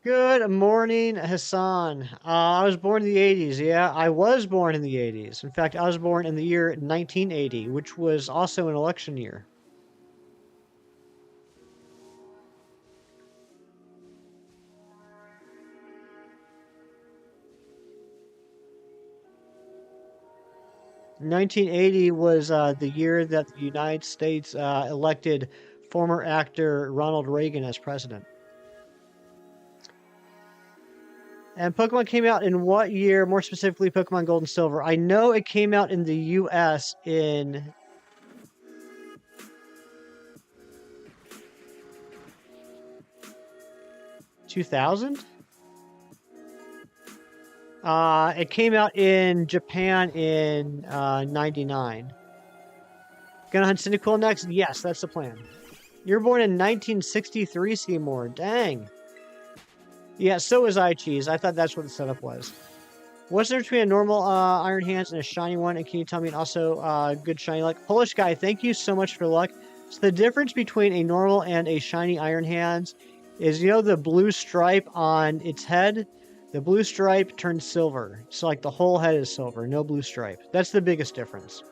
Good morning, Hassan. I was born in the 80s. Yeah, I was born in the 80s. In fact, I was born in the year 1980, which was also an election year. (1980) was the year that the United States elected former actor Ronald Reagan as president. And Pokemon came out in what year? More specifically, Pokemon Gold and Silver. I know it came out in the U.S. in 2000. It came out in Japan in 99. Gonna hunt Cyndaquil next? Yes, that's the plan. You were born in 1963, Seymour. Dang. Yeah, so was I, Cheese. I thought that's what the setup was. What's the difference between a normal Iron Hands and a shiny one? And can you tell me also good shiny luck? Polish guy, thank you so much for luck. So the difference between a normal and a shiny Iron Hands is, you know, the blue stripe on its head? The blue stripe turns silver. So like the whole head is silver, no blue stripe. That's the biggest difference.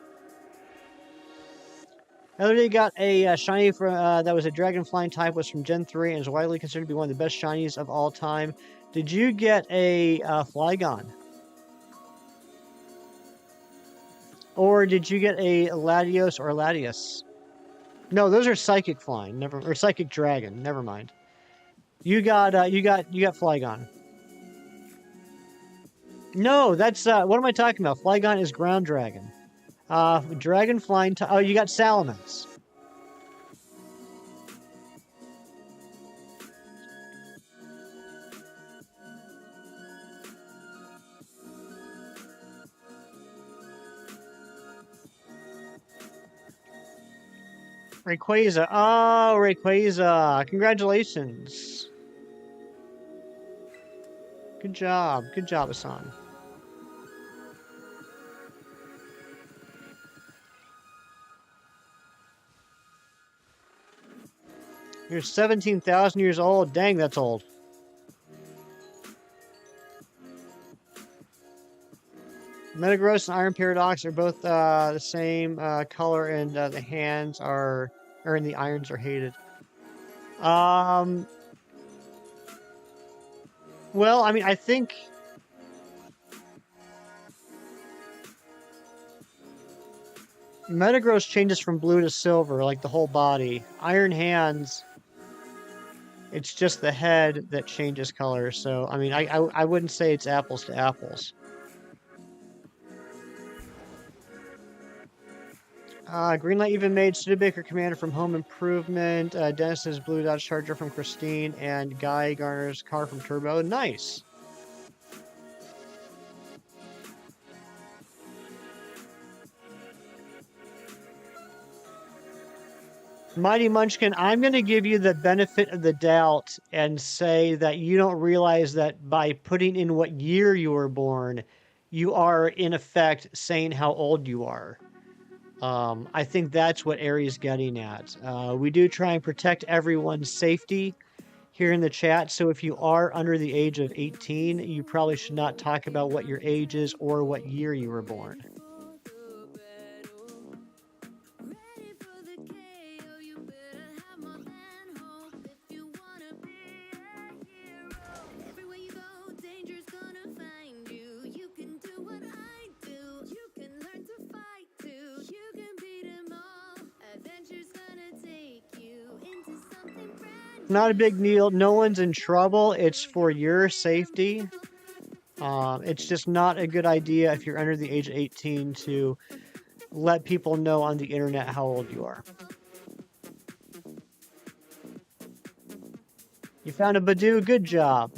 Other day got a shiny from that was a dragon flying type, was from Gen 3 and is widely considered to be one of the best shinies of all time. Did you get a Flygon? Or did you get a Latios or Latias? No, those are psychic flying, or psychic dragon. Never mind. You got Flygon. No, that's what am I talking about? Flygon is ground dragon. Dragon flying. Oh, you got Salamence. Rayquaza. Oh, Rayquaza. Congratulations. Good job. Good job, Hassan. You're 17,000 years old. Dang, that's old. Metagross and Iron Paradox are both the same color, and the hands are, and the irons are hated. Well, I mean, I think Metagross changes from blue to silver, like the whole body. Iron Hands, it's just the head that changes color. So, I mean, I wouldn't say it's apples to apples. Greenlight even made Studebaker Commander from Home Improvement, Dennis's Blue Dodge Charger from Christine, and Guy Garner's car from Turbo. Nice. Mighty Munchkin, I'm going to give you the benefit of the doubt and say that you don't realize that by putting in what year you were born, you are in effect saying how old you are. I think that's what Ari's getting at. We do try and protect everyone's safety here in the chat, so if you are under the age of 18, you probably should not talk about what your age is or what year you were born. Not a big deal. No one's in trouble. It's for your safety. It's just not a good idea if you're under the age of 18 to let people know on the internet how old you are. You found a Badoo. Good job.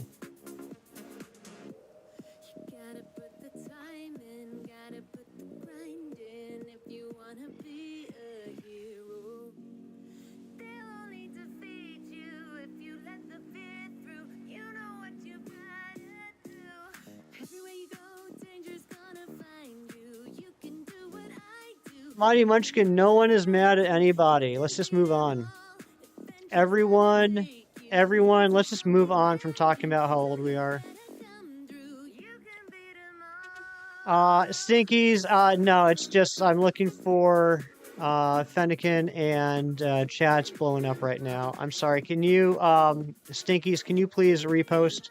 Mighty Munchkin, no one is mad at anybody. Let's just move on. Everyone, let's just move on from talking about how old we are. Stinkies, no, it's just I'm looking for Fennekin, and chat's blowing up right now. I'm sorry. Can you, Stinkies, can you please repost?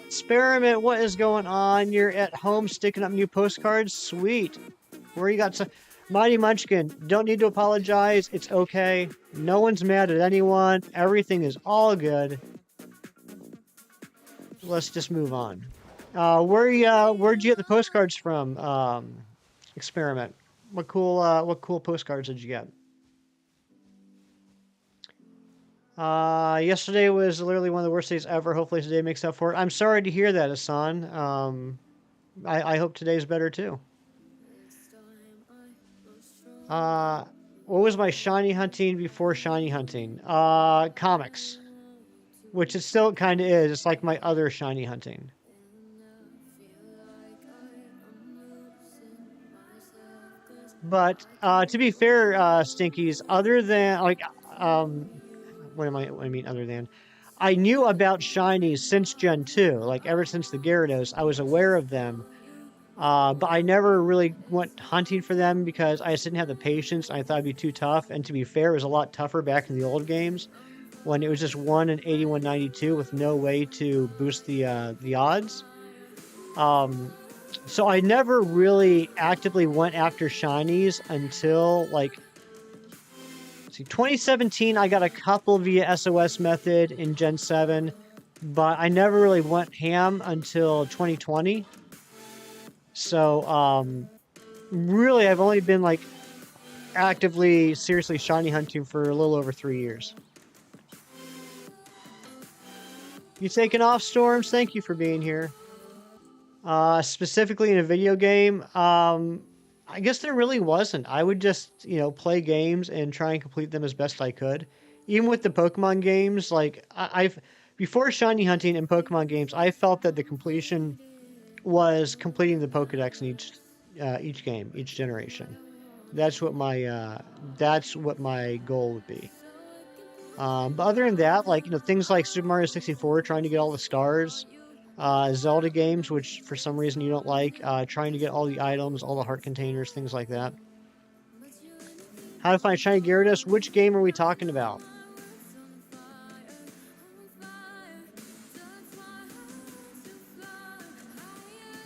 Experiment, what is going on? You're at home sticking up new postcards? Sweet. Where you got some... Mighty Munchkin, don't need to apologize. It's okay. No one's mad at anyone. Everything is all good. Let's just move on. Where'd you get the postcards from? Experiment. What cool postcards did you get? Yesterday was literally one of the worst days ever. Hopefully today makes up for it. I'm sorry to hear that, Hassan. I hope today's better too. What was my shiny hunting before shiny hunting? Comics, which it still kind of is. It's like my other shiny hunting. But to be fair, Stinkies, other than like, um, what I mean other than, I knew about shinies since Gen 2, like ever since the Gyarados. I was aware of them, but I never really went hunting for them because I just didn't have the patience. I thought it'd be too tough. And to be fair, it was a lot tougher back in the old games when it was just 1 in 8192 with no way to boost the odds. Um, so I never really actively went after shinies until like, see, 2017. I got a couple via SOS method in Gen 7, but I never really went ham until 2020. So really, I've only been like actively, seriously shiny hunting for a little over 3 years. You taking off, Storms? Thank you for being here. Specifically in a video game, I guess there really wasn't. I would just, play games and try and complete them as best I could. Even with the Pokemon games, like I've before shiny hunting in Pokemon games, I felt that the completion was completing the Pokedex in each game, each generation. That's what my goal would be. But other than that, like things like Super Mario 64, trying to get all the stars, Zelda games, which for some reason you don't like, trying to get all the items, all the heart containers, things like that. How to find shiny Gyarados? Which game are we talking about?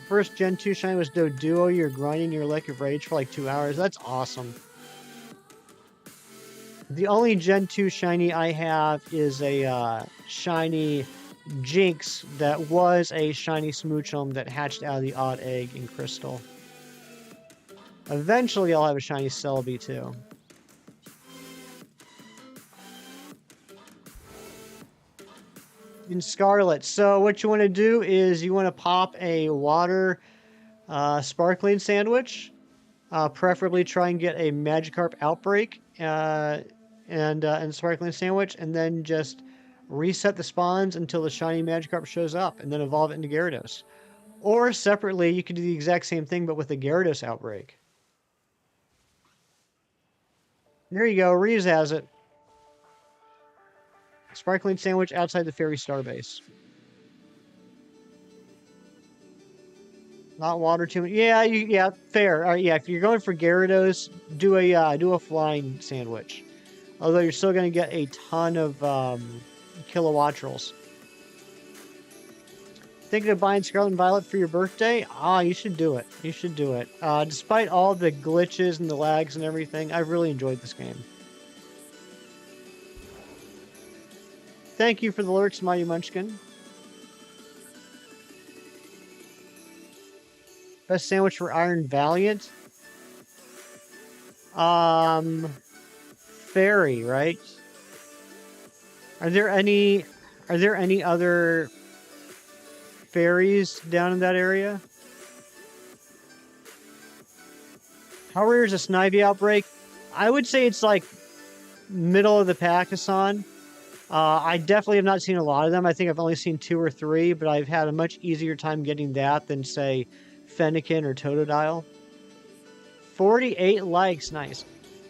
First Gen 2 shiny was Doduo. You're grinding your Lick of Rage for like 2 hours. That's awesome. The only Gen 2 shiny I have is a shiny Jinx that was a shiny Smoochum that hatched out of the odd egg in Crystal. Eventually, I'll have a shiny Celebi too. In Scarlet. So what you want to do is you want to pop a water sparkling sandwich. Preferably try and get a Magikarp Outbreak and sparkling sandwich, and then just reset the spawns until the shiny Magikarp shows up, and then evolve it into Gyarados. Or separately, you could do the exact same thing, but with a Gyarados Outbreak. There you go. Reeves has it. Sparkling sandwich outside the Fairy Starbase. Not water too much. Yeah, fair. All right, yeah, if you're going for Gyarados, do a flying sandwich. Although you're still going to get a ton of Kilowattrels. Thinking of buying Scarlet and Violet for your birthday? You should do it. You should do it. Despite all the glitches and the lags and everything, I've really enjoyed this game. Thank you for the lurks, Mighty Munchkin. Best sandwich for Iron Valiant? Fairy, right? Are there any other fairies down in that area? How rare is a Snivy outbreak? I would say it's like middle of the pack, Hassan. I definitely have not seen a lot of them. I think I've only seen 2 or 3, but I've had a much easier time getting that than, say, Fennekin or Totodile. 48 likes, nice.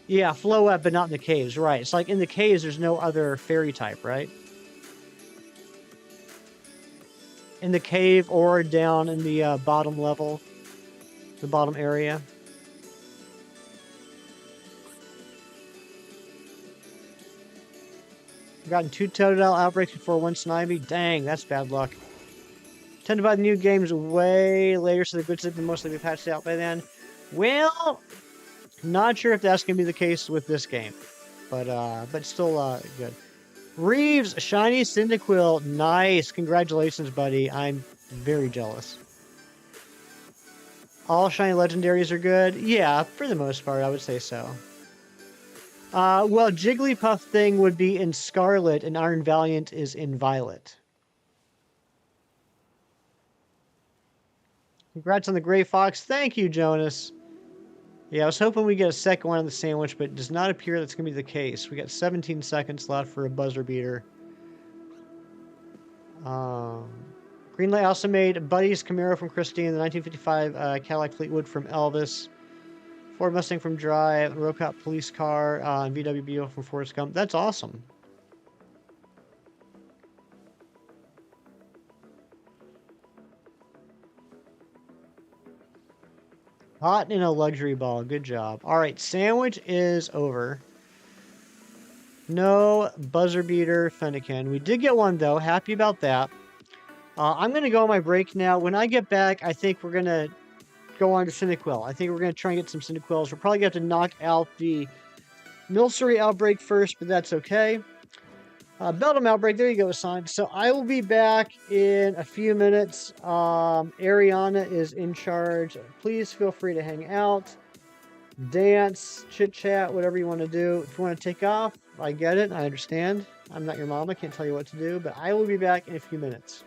Yeah, flow up, but not in the caves, right. It's like in the caves, there's no other fairy type, right? In the cave or down in the bottom level, the bottom area. I've gotten 2 Totodile outbreaks before 1 Snivy. Dang, that's bad luck. Tend to buy the new games way later, so the goods have been mostly be patched out by then. Well, not sure if that's going to be the case with this game, but still good. Reeves, shiny Cyndaquil, nice. Congratulations, buddy. I'm very jealous. All shiny legendaries are good? Yeah, for the most part, I would say so. Well, Jigglypuff thing would be in Scarlet, and Iron Valiant is in Violet. Congrats on the Gray Fox. Thank you, Jonas. Yeah, I was hoping we get a second one on the sandwich, but it does not appear that's going to be the case. We got 17 seconds left for a buzzer beater. Um, Greenlight also made Buddy's Camaro from Christine, the 1955 Cadillac Fleetwood from Elvis, Ford Mustang from Drive, RoCop police car, and VW Beetle from Forrest Gump. That's awesome. Hot in a luxury ball. Good job. All right, sandwich is over. No buzzer beater Fennekin. We did get one, though. Happy about that. I'm going to go on my break now. When I get back, I think we're going to go on to Cyndaquil. I think we're going to try and get some Cyndaquils. We're probably going to have to knock out the Milcery outbreak first, but that's okay. Beldam outbreak. There you go, Hassan. So I will be back in a few minutes. Ariana is in charge. Please feel free to hang out, dance, chit chat, whatever you want to do. If you want to take off, I get it. I understand. I'm not your mom. I can't tell you what to do, but I will be back in a few minutes.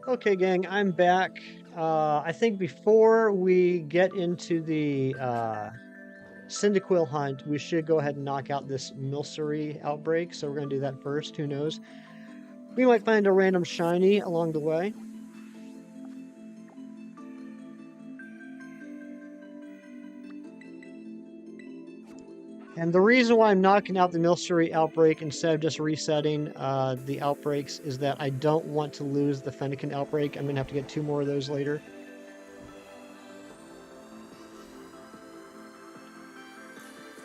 Okay, gang, I'm back. I think before we get into the Cyndaquil hunt, we should go ahead and knock out this Milcery outbreak. So we're going to do that first. Who knows? We might find a random shiny along the way. And the reason why I'm knocking out the Milcery outbreak instead of just resetting the outbreaks is that I don't want to lose the Fennekin outbreak. I'm going to have to get 2 more of those later.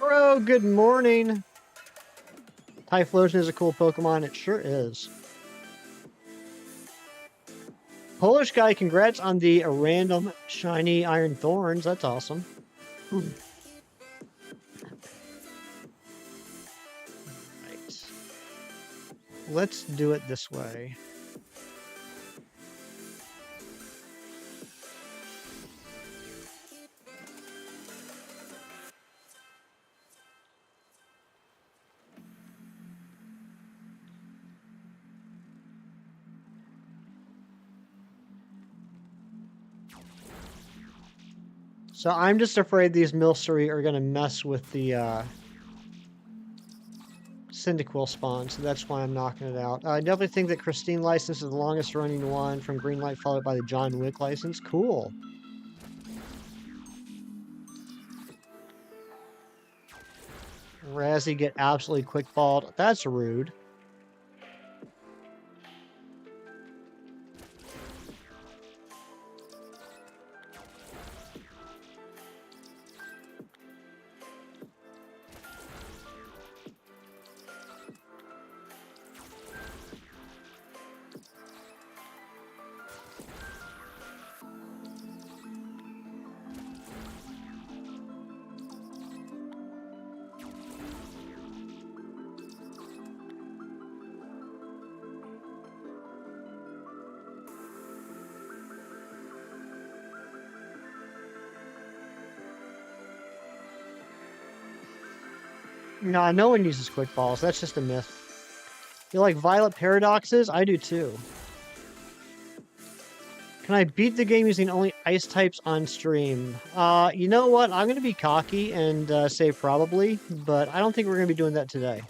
Bro, good morning! Typhlosion is a cool Pokemon. It sure is. Polish guy, congrats on the random shiny Iron Thorns. That's awesome. Right. Let's do it this way. So I'm just afraid these Milcery are going to mess with the Cyndaquil spawn, so that's why I'm knocking it out. I definitely think that Christine license is the longest running one from Greenlight, followed by the John Wick license. Cool. Razzie get absolutely quick-balled. That's rude. Nah, no one uses quick balls. That's just a myth. You like Violet Paradoxes? I do too. Can I beat the game using only ice types on stream? You know what? I'm going to be cocky and say probably, but I don't think we're going to be doing that today.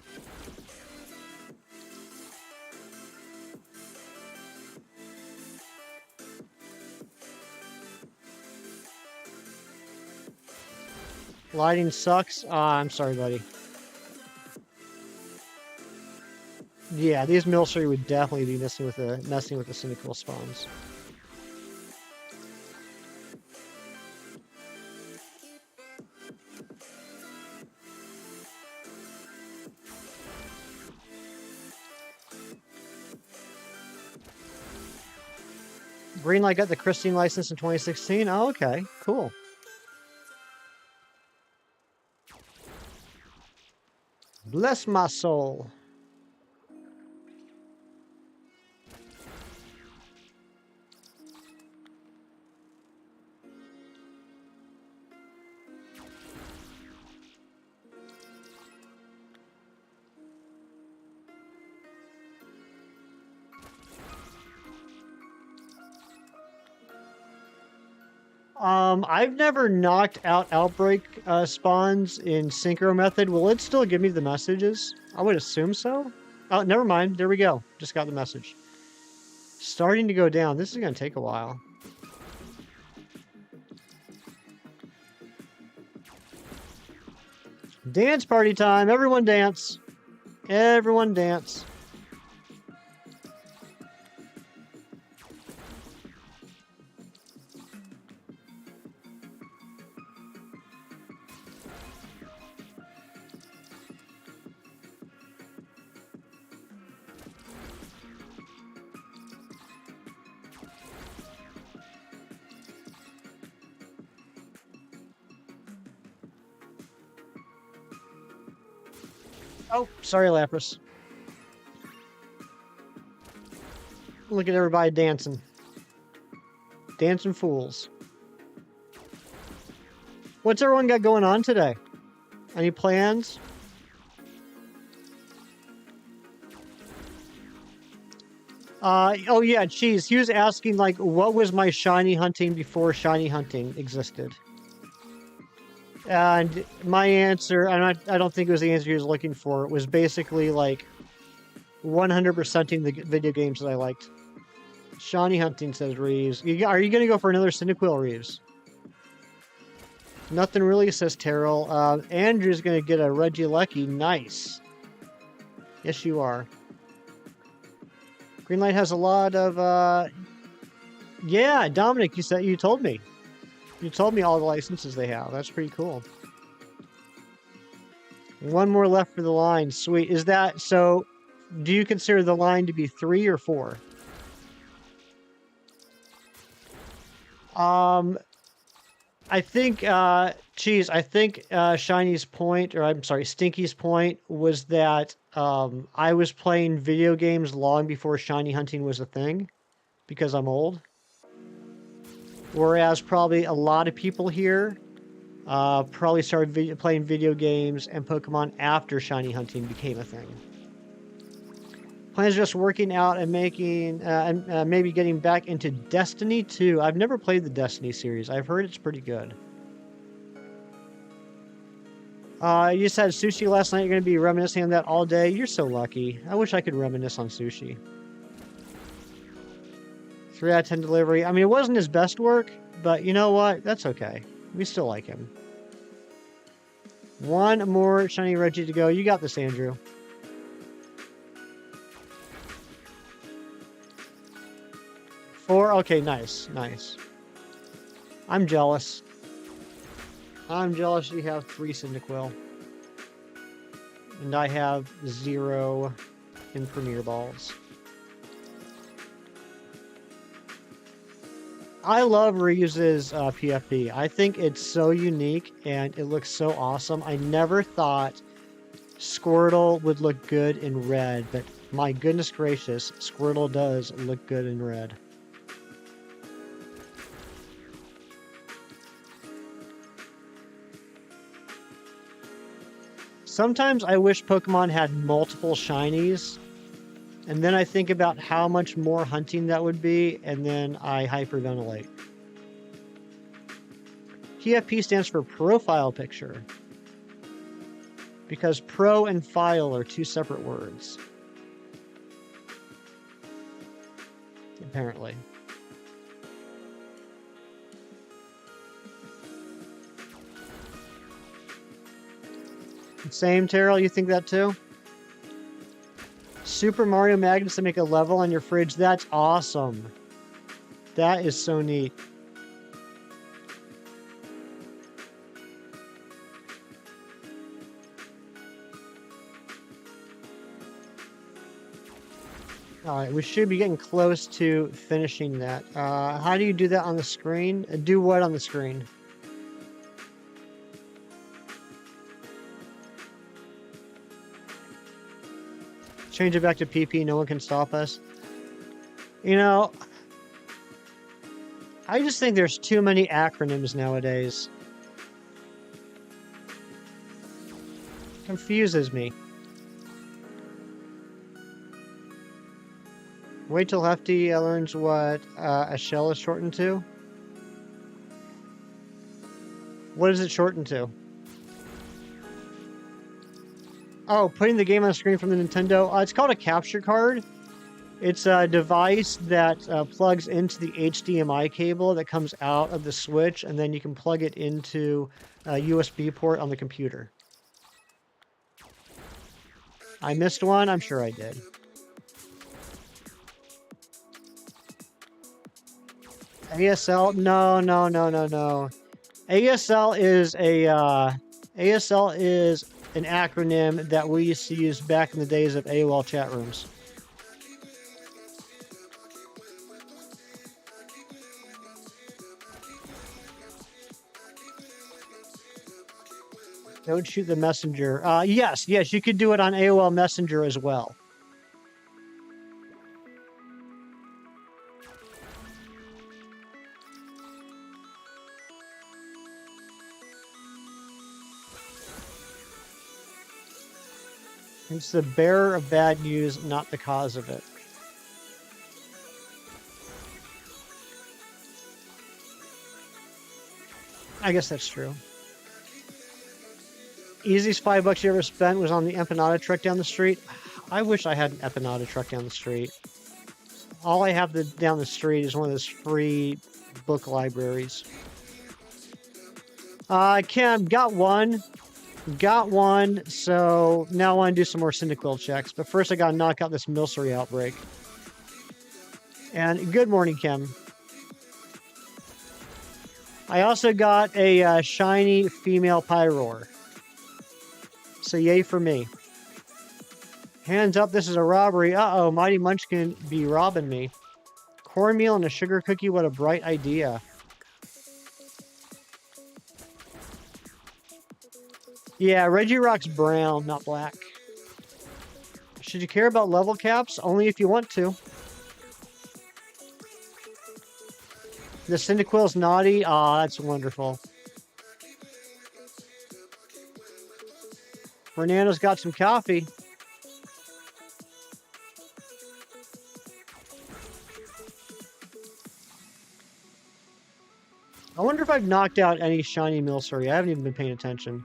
Lighting sucks. I'm sorry, buddy. Yeah, these Milcery would definitely be messing with the Cyndaquil spawns. Greenlight got the Christine license in 2016. Oh, okay, cool. Bless my soul. I've never knocked out Outbreak spawns in Synchro method. Will it still give me the messages? I would assume so. Oh, never mind. There we go. Just got the message. Starting to go down. This is going to take a while. Dance party time. Everyone dance. Everyone dance. Oh, sorry, Lapras. Look at everybody dancing. Dancing fools. What's everyone got going on today? Any plans? Oh yeah, Cheese. He was asking, like, what was my shiny hunting before shiny hunting existed? And my answer, and I don't think it was the answer he was looking for, was basically like, 100%ing the video games that I liked. Shawnee Hunting, says Reeves. Are you going to go for another Cyndaquil, Reeves? Nothing really, says Terrell. Andrew's going to get a Regieleki. Nice. Yes, you are. Greenlight has a lot of... Yeah, Dominic, you told me. You told me all the licenses they have. That's pretty cool. One more left for the line. Sweet. Is that... So, do you consider the line to be 3 or 4? I think, I think Shiny's point, or I'm sorry, Stinky's point was that I was playing video games long before shiny hunting was a thing, because I'm old. Whereas probably a lot of people here probably started playing video games and Pokemon after shiny hunting became a thing. Plans just working out and making, maybe getting back into Destiny 2. I've never played the Destiny series. I've heard it's pretty good. You said sushi last night. You're going to be reminiscing on that all day. You're so lucky. I wish I could reminisce on sushi. 3 out of 10 delivery. I mean, it wasn't his best work, but you know what? That's okay. We still like him. One more shiny Reggie to go. You got this, Andrew. 4? Okay, nice, nice. I'm jealous. I'm jealous you have 3 Cyndaquil. And I have 0 in Premier Balls. I love Reeves' PFP. I think it's so unique and it looks so awesome. I never thought Squirtle would look good in red, but my goodness gracious, Squirtle does look good in red. Sometimes I wish Pokemon had multiple shinies, and then I think about how much more hunting that would be, and then I hyperventilate. PFP stands for Profile Picture, because pro and file are 2 separate words. Apparently. Same, Terrell? You think that too? Super Mario magnets to make a level on your fridge. That's awesome. That is so neat. Alright, we should be getting close to finishing that. How do you do that on the screen? Do what on the screen? Change it back to PP, no one can stop us. You know, I just think there's too many acronyms nowadays. Confuses me. Wait till Hefty learns what a shell is shortened to. What is it shortened to? Oh, putting the game on the screen from the Nintendo. It's called a capture card. It's a device that plugs into the HDMI cable that comes out of the Switch, and then you can plug it into a USB port on the computer. I missed one? I'm sure I did. ASL? No. ASL is an acronym that we used to use back in the days of AOL chat rooms. Don't shoot the messenger. Yes, you could do it on AOL Messenger as well. It's the bearer of bad news, not the cause of it. I guess that's true. Easiest $5 you ever spent was on the empanada truck down the street. I wish I had an Empanada truck down the street. All I have down the street is one of those free book libraries. Kim, got one. Got one, so now I want to do some more Cyndaquil checks. But first I gotta knock out this Milcery outbreak. And good morning, Kim. I also got a shiny female Pyroar. So yay for me. Hands up, this is a robbery. Uh-oh, Mighty Munchkin be robbing me. Cornmeal and a sugar cookie, what a bright idea. Yeah, Regirock's brown, not black. Should you care about level caps? Only if you want to. The Cyndaquil's naughty. Aw, that's wonderful. Fernando's got some coffee. I wonder if I've knocked out any shiny Milcery. I haven't even been paying attention.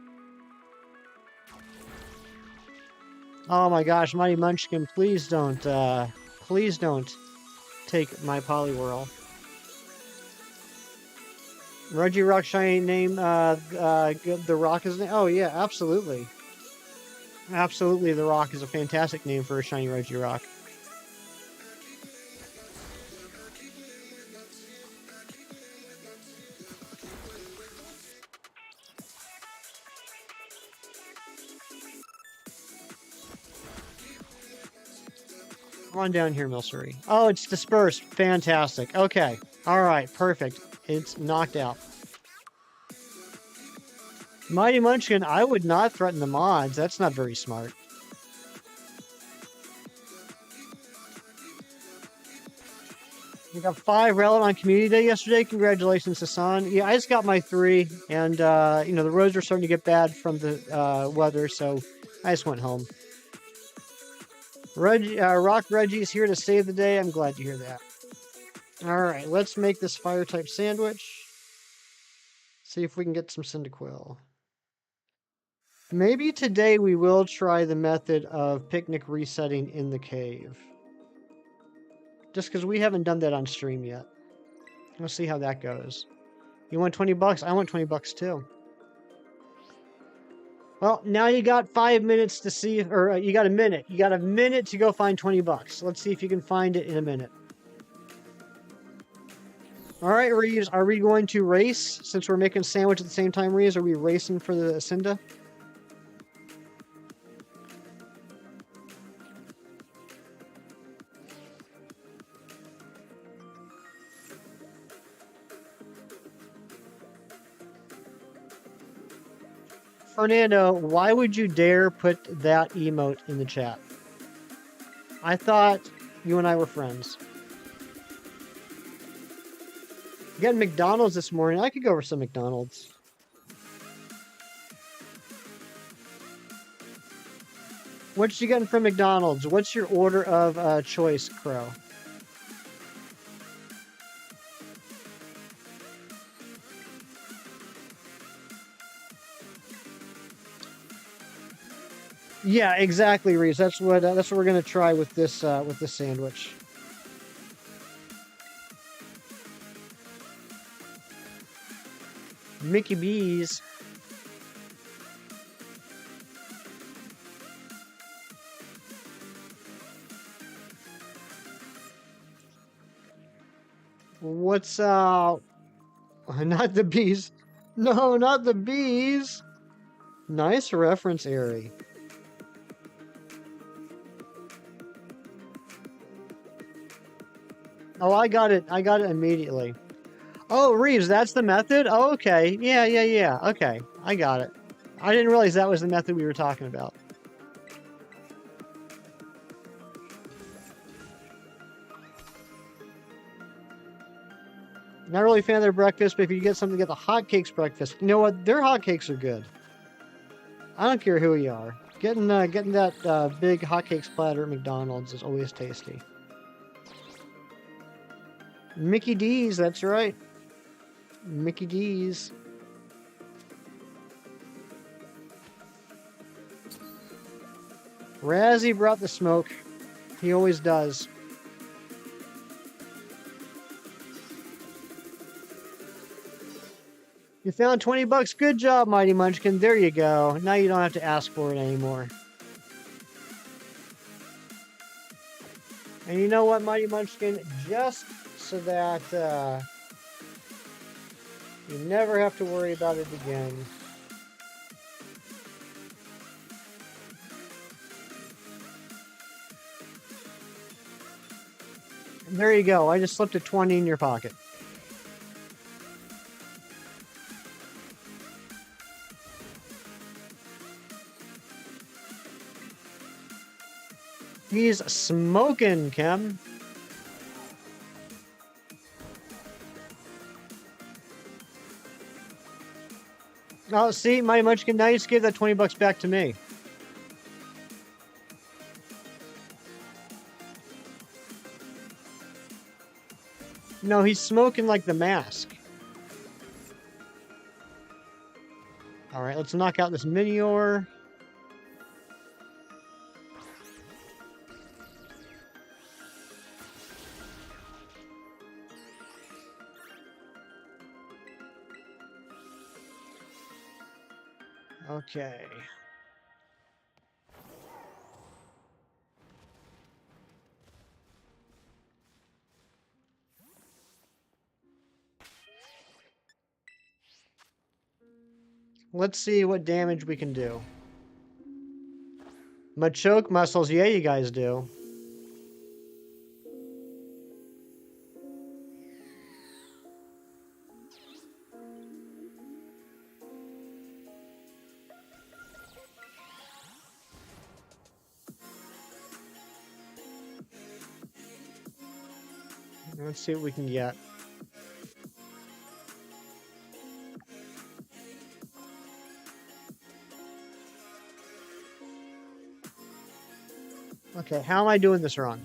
Oh my gosh, Mighty Munchkin, please don't take my Poliwhirl. Regirock shiny name, the Rock is name? Oh yeah, absolutely. Absolutely, the Rock is a fantastic name for a shiny Regirock. Come on down here, Milcery. Oh, it's dispersed. Fantastic. Okay. Alright, perfect. It's knocked out. Mighty Munchkin, I would not threaten the mods. That's not very smart. We got 5 relevant on Community Day yesterday. Congratulations, Hassan. Yeah, I just got my 3. And, you know, the roads are starting to get bad from the weather, so I just went home. Rock Reggie's here to save the day. I'm glad to hear that. Alright, let's make this fire-type sandwich. See if we can get some Cyndaquil. Maybe today we will try the method of picnic resetting in the cave. Just because we haven't done that on stream yet. We'll see how that goes. You want 20 bucks? I want 20 bucks too. Well, now you got 5 minutes to see, or you got a minute. You got a minute to go find 20 bucks. Let's see if you can find it in a minute. All right, Reeves, are we going to race? Since we're making a sandwich at the same time, Reeves, are we racing for the Cynda? Fernando, why would you dare put that emote in the chat? I thought you and I were friends. Getting McDonald's this morning. I could go for some McDonald's. What you getting from McDonald's? What's your order of choice, Crow? Yeah, exactly, Reese. That's what we're gonna try with this sandwich. Mickey B's. What's not the bees? No, not the bees. Nice reference, Ari. Oh, I got it. I got it immediately. Oh, Reeves, that's the method? Oh, okay. Yeah. Okay, I got it. I didn't realize that was the method we were talking about. Not really a fan of their breakfast, but if you get something, get the hotcakes breakfast. You know what? Their hotcakes are good. I don't care who you are. Getting that big hotcakes platter at McDonald's is always tasty. Mickey D's, that's right. Mickey D's. Razzie brought the smoke. He always does. You found 20 bucks. Good job, Mighty Munchkin. There you go. Now you don't have to ask for it anymore. And you know what, Mighty Munchkin? Just so that you never have to worry about it again. And there you go. I just slipped a 20 in your pocket. He's smoking, Kim. Oh, see, Mighty Munchkin, now you just gave that 20 bucks back to me. No, he's smoking like the mask. All right, let's knock out this Minior. Okay. Let's see what damage we can do. Machoke muscles, yeah, you guys do. Let's see what we can get. Okay, how am I doing this wrong?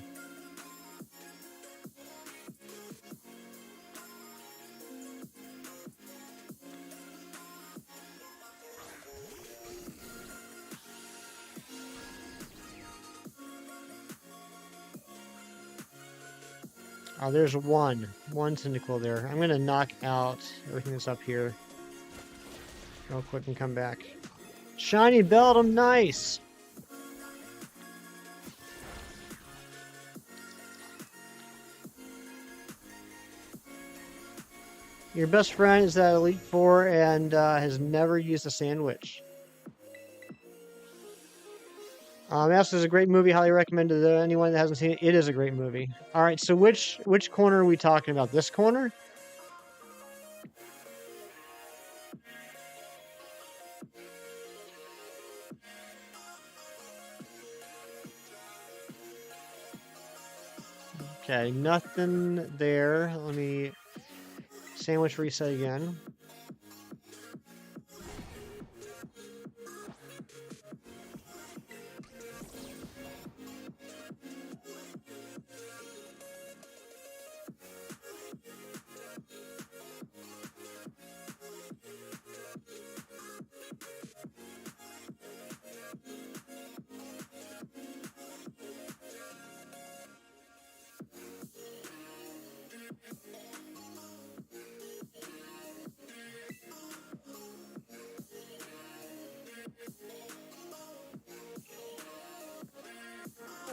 Oh, there's one Cyndaquil there. I'm gonna knock out everything that's up here real quick and come back. Shiny Beldum, nice! Your best friend is that Elite Four and has never used a sandwich. Mask is a great movie. Highly recommended to anyone that hasn't seen it. It is a great movie. All right, so which corner are we talking about? This corner? Okay, nothing there. Let me sandwich reset again.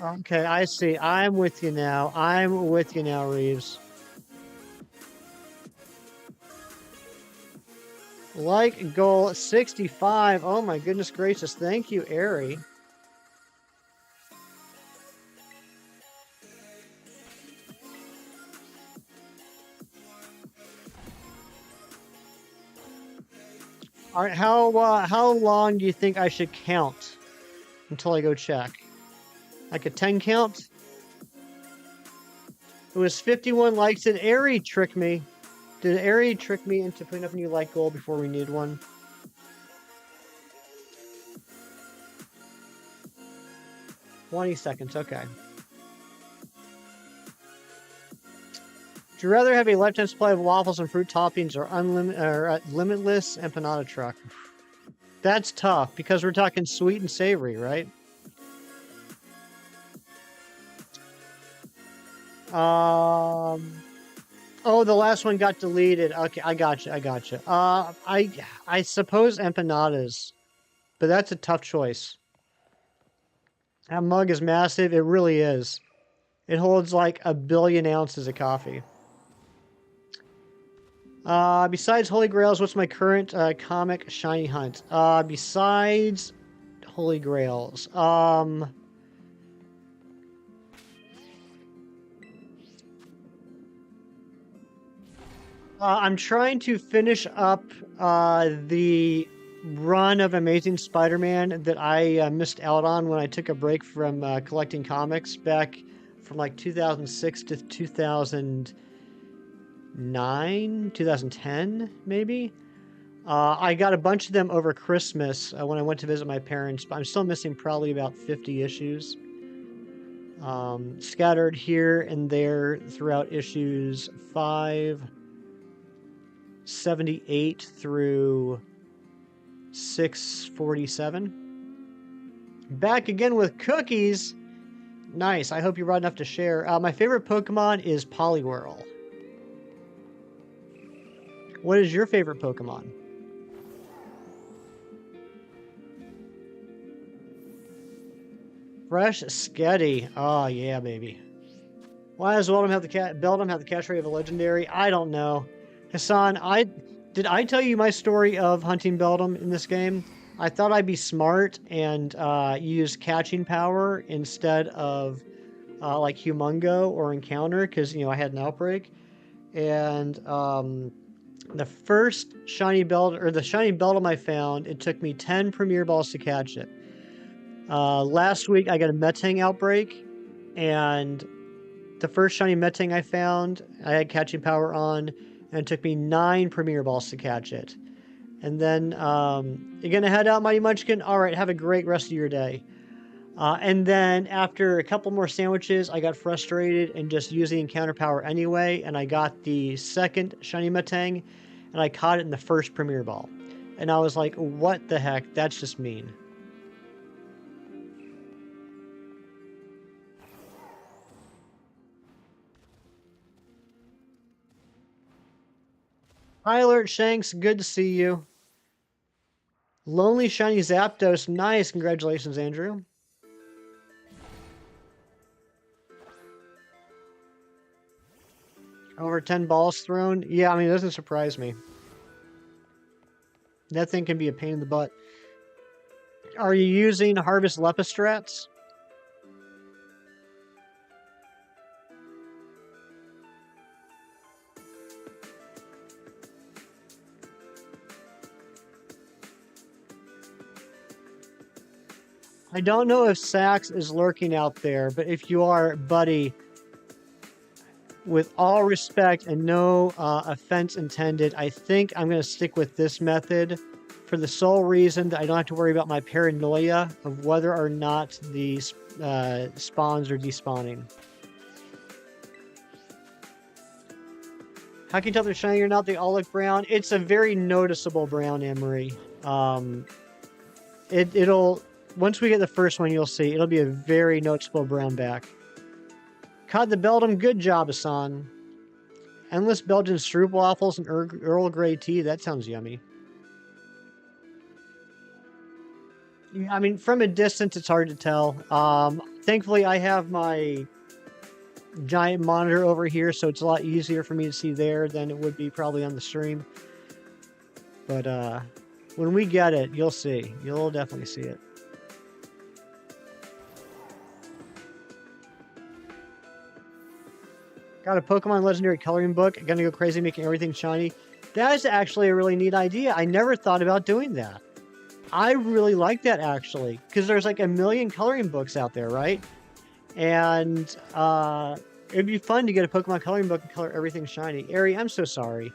Okay, I see. I'm with you now. I'm with you now, Reeves. Like goal 65. Oh my goodness gracious. Thank you, Airy. All right, how long do you think I should count until I go check? Like a 10 count? It was 51 likes. Did Airy trick me? Did Airy trick me into putting up a new like goal before we need one? $20 seconds, okay. Would you rather have a lifetime supply of waffles and fruit toppings or limitless empanada truck? That's tough because we're talking sweet and savory, right? Um, oh, the last one got deleted. Okay, I gotcha, I gotcha. I suppose empanadas, but that's a tough choice. That mug is massive. It really is. It holds like 1 billion ounces of coffee. Besides Holy Grails, what's my current comic shiny hunt? Besides Holy Grails, I'm trying to finish up the run of Amazing Spider-Man that I missed out on when I took a break from collecting comics back from like 2006 to 2009, 2010, maybe. I got a bunch of them over Christmas when I went to visit my parents, but I'm still missing probably about 50 issues. Scattered here and there throughout issues 578 through 647. Back again with cookies. Nice. I hope you brought enough to share. My favorite Pokemon is Poliwhirl. What is your favorite Pokemon? Fresh Sketty. Oh, yeah, baby. Why does Beldum have the catch rate of a legendary? I don't know. Hassan, did I tell you my story of hunting Beldum in this game? I thought I'd be smart and use catching power instead of like Humongo or Encounter because, I had an outbreak. And the first shiny Beldum I found, it took me 10 Premier Balls to catch it. Last week I got a Metang outbreak, and the first shiny Metang I found, I had catching power on, and it took me 9 Premier Balls to catch it. And then, you're gonna head out, Mighty Munchkin? Alright, have a great rest of your day. And then after a couple more sandwiches, I got frustrated and just used the encounter power anyway, and I got the second shiny Metang, and I caught it in the first Premier Ball. And I was like, what the heck? That's just mean. Hi, Alert Shanks. Good to see you. Lonely Shiny Zapdos. Nice. Congratulations, Andrew. Over 10 balls thrown. Yeah, I mean, it doesn't surprise me. That thing can be a pain in the butt. Are you using Harvest Lepistrats? I don't know if Sax is lurking out there, but if you are, buddy, with all respect and no offense intended, I think I'm going to stick with this method for the sole reason that I don't have to worry about my paranoia of whether or not the spawns are despawning. How can you tell they're shiny or not? They all look brown. It's a very noticeable brown, Emery. It'll once we get the first one, you'll see it'll be a very noticeable brown back. Caught the Beldum. Good job, Hassan. Endless Belgian stroopwafels and Earl Grey tea. That sounds yummy. I mean, from a distance, it's hard to tell. Thankfully, I have my giant monitor over here, so it's a lot easier for me to see there than it would be probably on the stream. But when we get it, you'll see. You'll definitely see it. Got a Pokemon Legendary coloring book. Gonna go crazy making everything shiny. That is actually a really neat idea. I never thought about doing that. I really like that, actually, because there's like 1,000,000 coloring books out there, right? And it'd be fun to get a Pokemon coloring book and color everything shiny. Ari, I'm so sorry.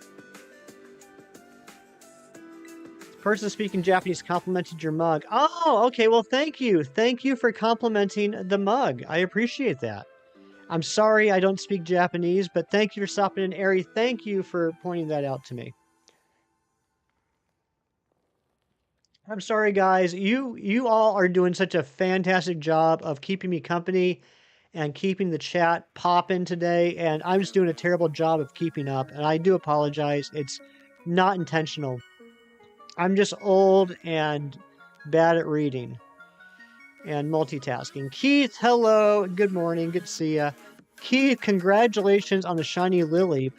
The person speaking Japanese complimented your mug. Oh, okay. Well, thank you. Thank you for complimenting the mug. I appreciate that. I'm sorry I don't speak Japanese, but thank you for stopping in, Ari. Thank you for pointing that out to me. I'm sorry, guys. You all are doing such a fantastic job of keeping me company and keeping the chat popping today, and I'm just doing a terrible job of keeping up, and I do apologize. It's not intentional. I'm just old and bad at reading and multitasking. Keith, hello. Good morning. Good to see ya. Keith, congratulations on the shiny lily.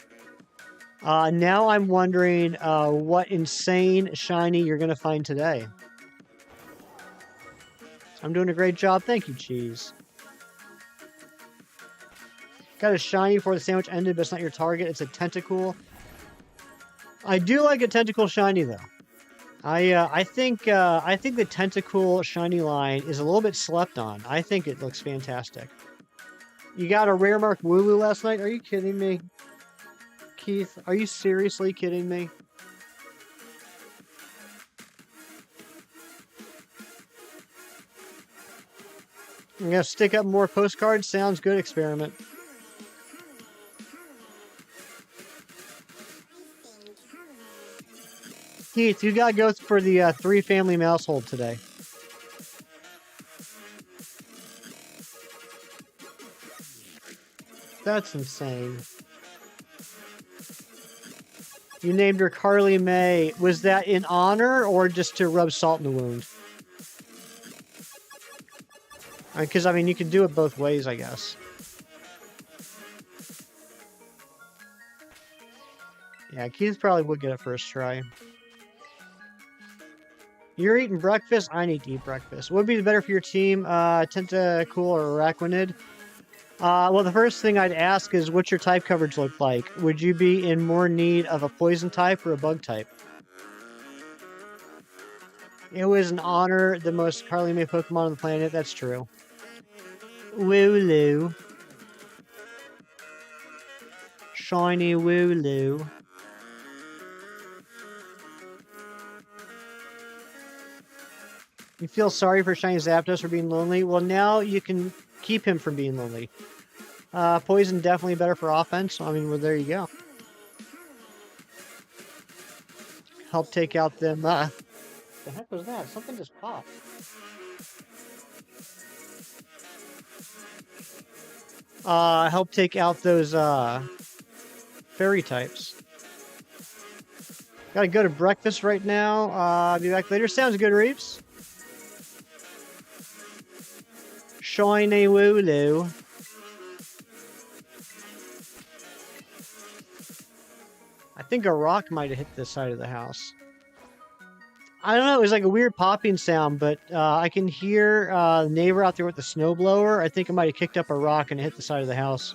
Now I'm wondering what insane shiny you're going to find today. I'm doing a great job. Thank you, Cheese. Got a shiny before the sandwich ended, but it's not your target. It's a Tentacool. I do like a Tentacool shiny, though. I think the Tentacool shiny line is a little bit slept on. I think it looks fantastic. You got a rare mark Wooloo last night? Are you kidding me? Keith, are you seriously kidding me? I'm gonna stick up more postcards. Sounds good, experiment. Keith, you gotta go for the 3-family household today. That's insane. You named her Carly May. Was that in honor or just to rub salt in the wound? Because, I mean, you could do it both ways, I guess. Yeah, Keith probably would get it first try. You're eating breakfast? I need to eat breakfast. What would be better for your team, Tentacool or Arachnid? Well, the first thing I'd ask is what's your type coverage look like? Would you be in more need of a poison type or a bug type? It was an honor, the most Carly May Pokemon on the planet. That's true. Wooloo. Shiny Wooloo. You feel sorry for Shiny Zapdos for being lonely? Well, now you can keep him from being lonely. Poison definitely better for offense. I mean, well, there you go. Help take out them. The heck was that? Something just popped. Help take out those fairy types. Gotta go to breakfast right now. Be back later. Sounds good, Reeves. Shiny Wooloo. I think a rock might have hit this side of the house. I don't know. It was like a weird popping sound, but I can hear the neighbor out there with the snowblower. I think it might have kicked up a rock and hit the side of the house.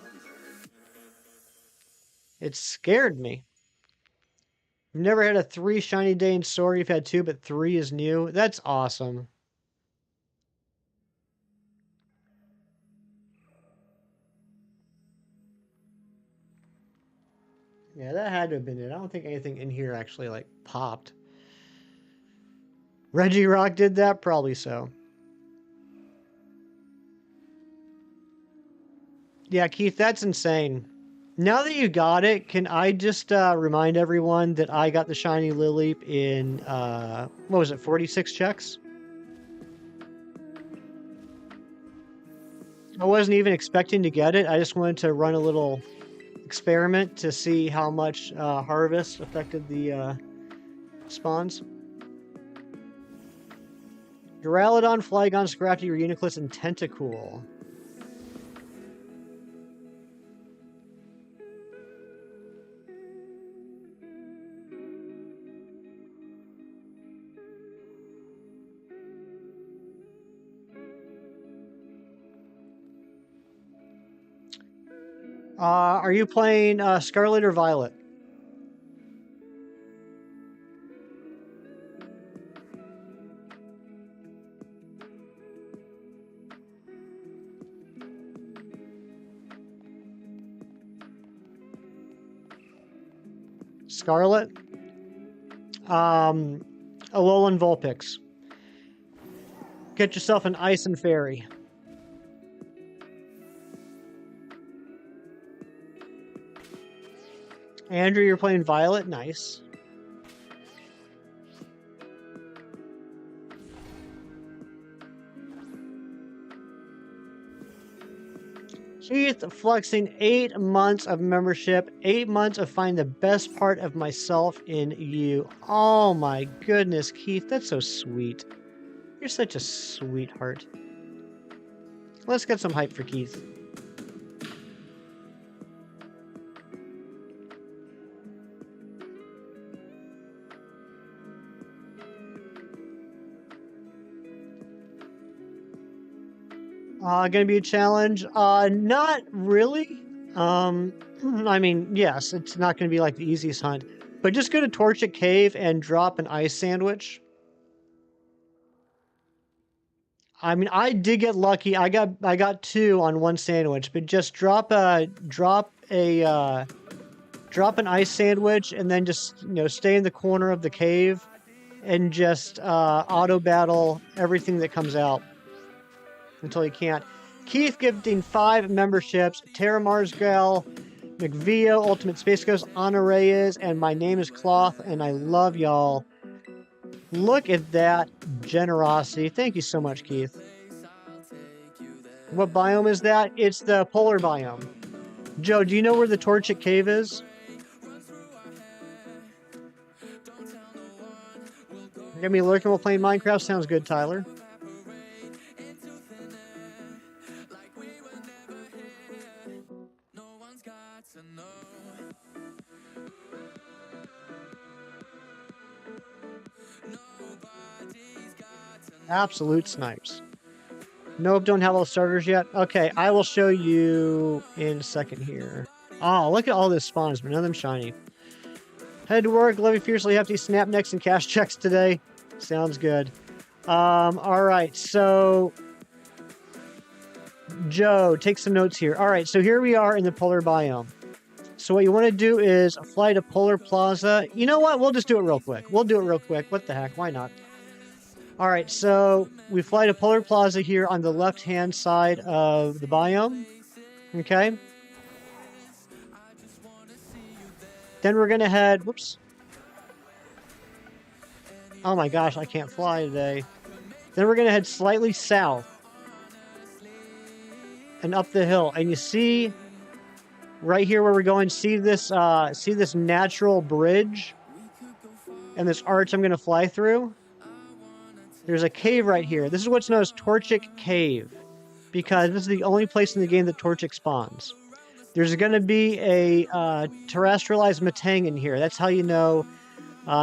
It scared me. I've never had a 3 shiny day in Sword. You've had 2, but 3 is new. That's awesome. Yeah, that had to have been it. I don't think anything in here actually, like, popped. Reggie Rock did that? Probably so. Yeah, Keith, that's insane. Now that you got it, can I just remind everyone that I got the shiny Lileep in, what was it, 46 checks? I wasn't even expecting to get it. I just wanted to run a little experiment to see how much harvest affected the spawns. Duraludon, Flygon, Scrafty, Reuniclus, and Tentacool. Are you playing Scarlet or Violet? Scarlet? Alolan Vulpix. Get yourself an Ice and Fairy. Andrew, you're playing Violet? Nice. Keith flexing 8 months of membership, 8 months of finding the best part of myself in you. Oh my goodness, Keith, that's so sweet. You're such a sweetheart. Let's get some hype for Keith. Gonna be a challenge? Not really. I mean, yes, it's not gonna be like the easiest hunt, but just go to Torchic Cave and drop an ice sandwich. I mean, I did get lucky. I got 2 on 1 sandwich, but just drop an ice sandwich and then just, stay in the corner of the cave and just auto battle everything that comes out until you can't. Keith gifting 5 memberships. Tara Marsgal, McVio, Ultimate Space Ghost, Ana Reyes, and my name is Cloth, and I love y'all. Look at that generosity. Thank you so much, Keith. What biome is that? It's the polar biome. Joe, do you know where the Torchic Cave is? You're gonna be lurking while playing Minecraft? Sounds good, Tyler. Absolute snipes. Nope, don't have all the starters yet. Okay, I will show you in a second here. Oh, look at all this spawns, but none of them shiny. Head to work, living fiercely hefty snap necks and cash checks today. Sounds good. Alright, so Joe, take some notes here. Alright, so here we are in the polar biome. So what you want to do is fly to Polar Plaza. You know what? We'll just do it real quick. What the heck? Why not? Alright, so we fly to Polar Plaza here on the left-hand side of the biome. Okay? Then we're going to head... Whoops. Oh my gosh, I can't fly today. Then we're going to head slightly south. And up the hill. And you see... Right here where we're going, see this natural bridge? And this arch I'm going to fly through? There's a cave right here. This is what's known as Torchic Cave, because this is the only place in the game that Torchic spawns. There's going to be a terrestrialized Matang in here. That's how you know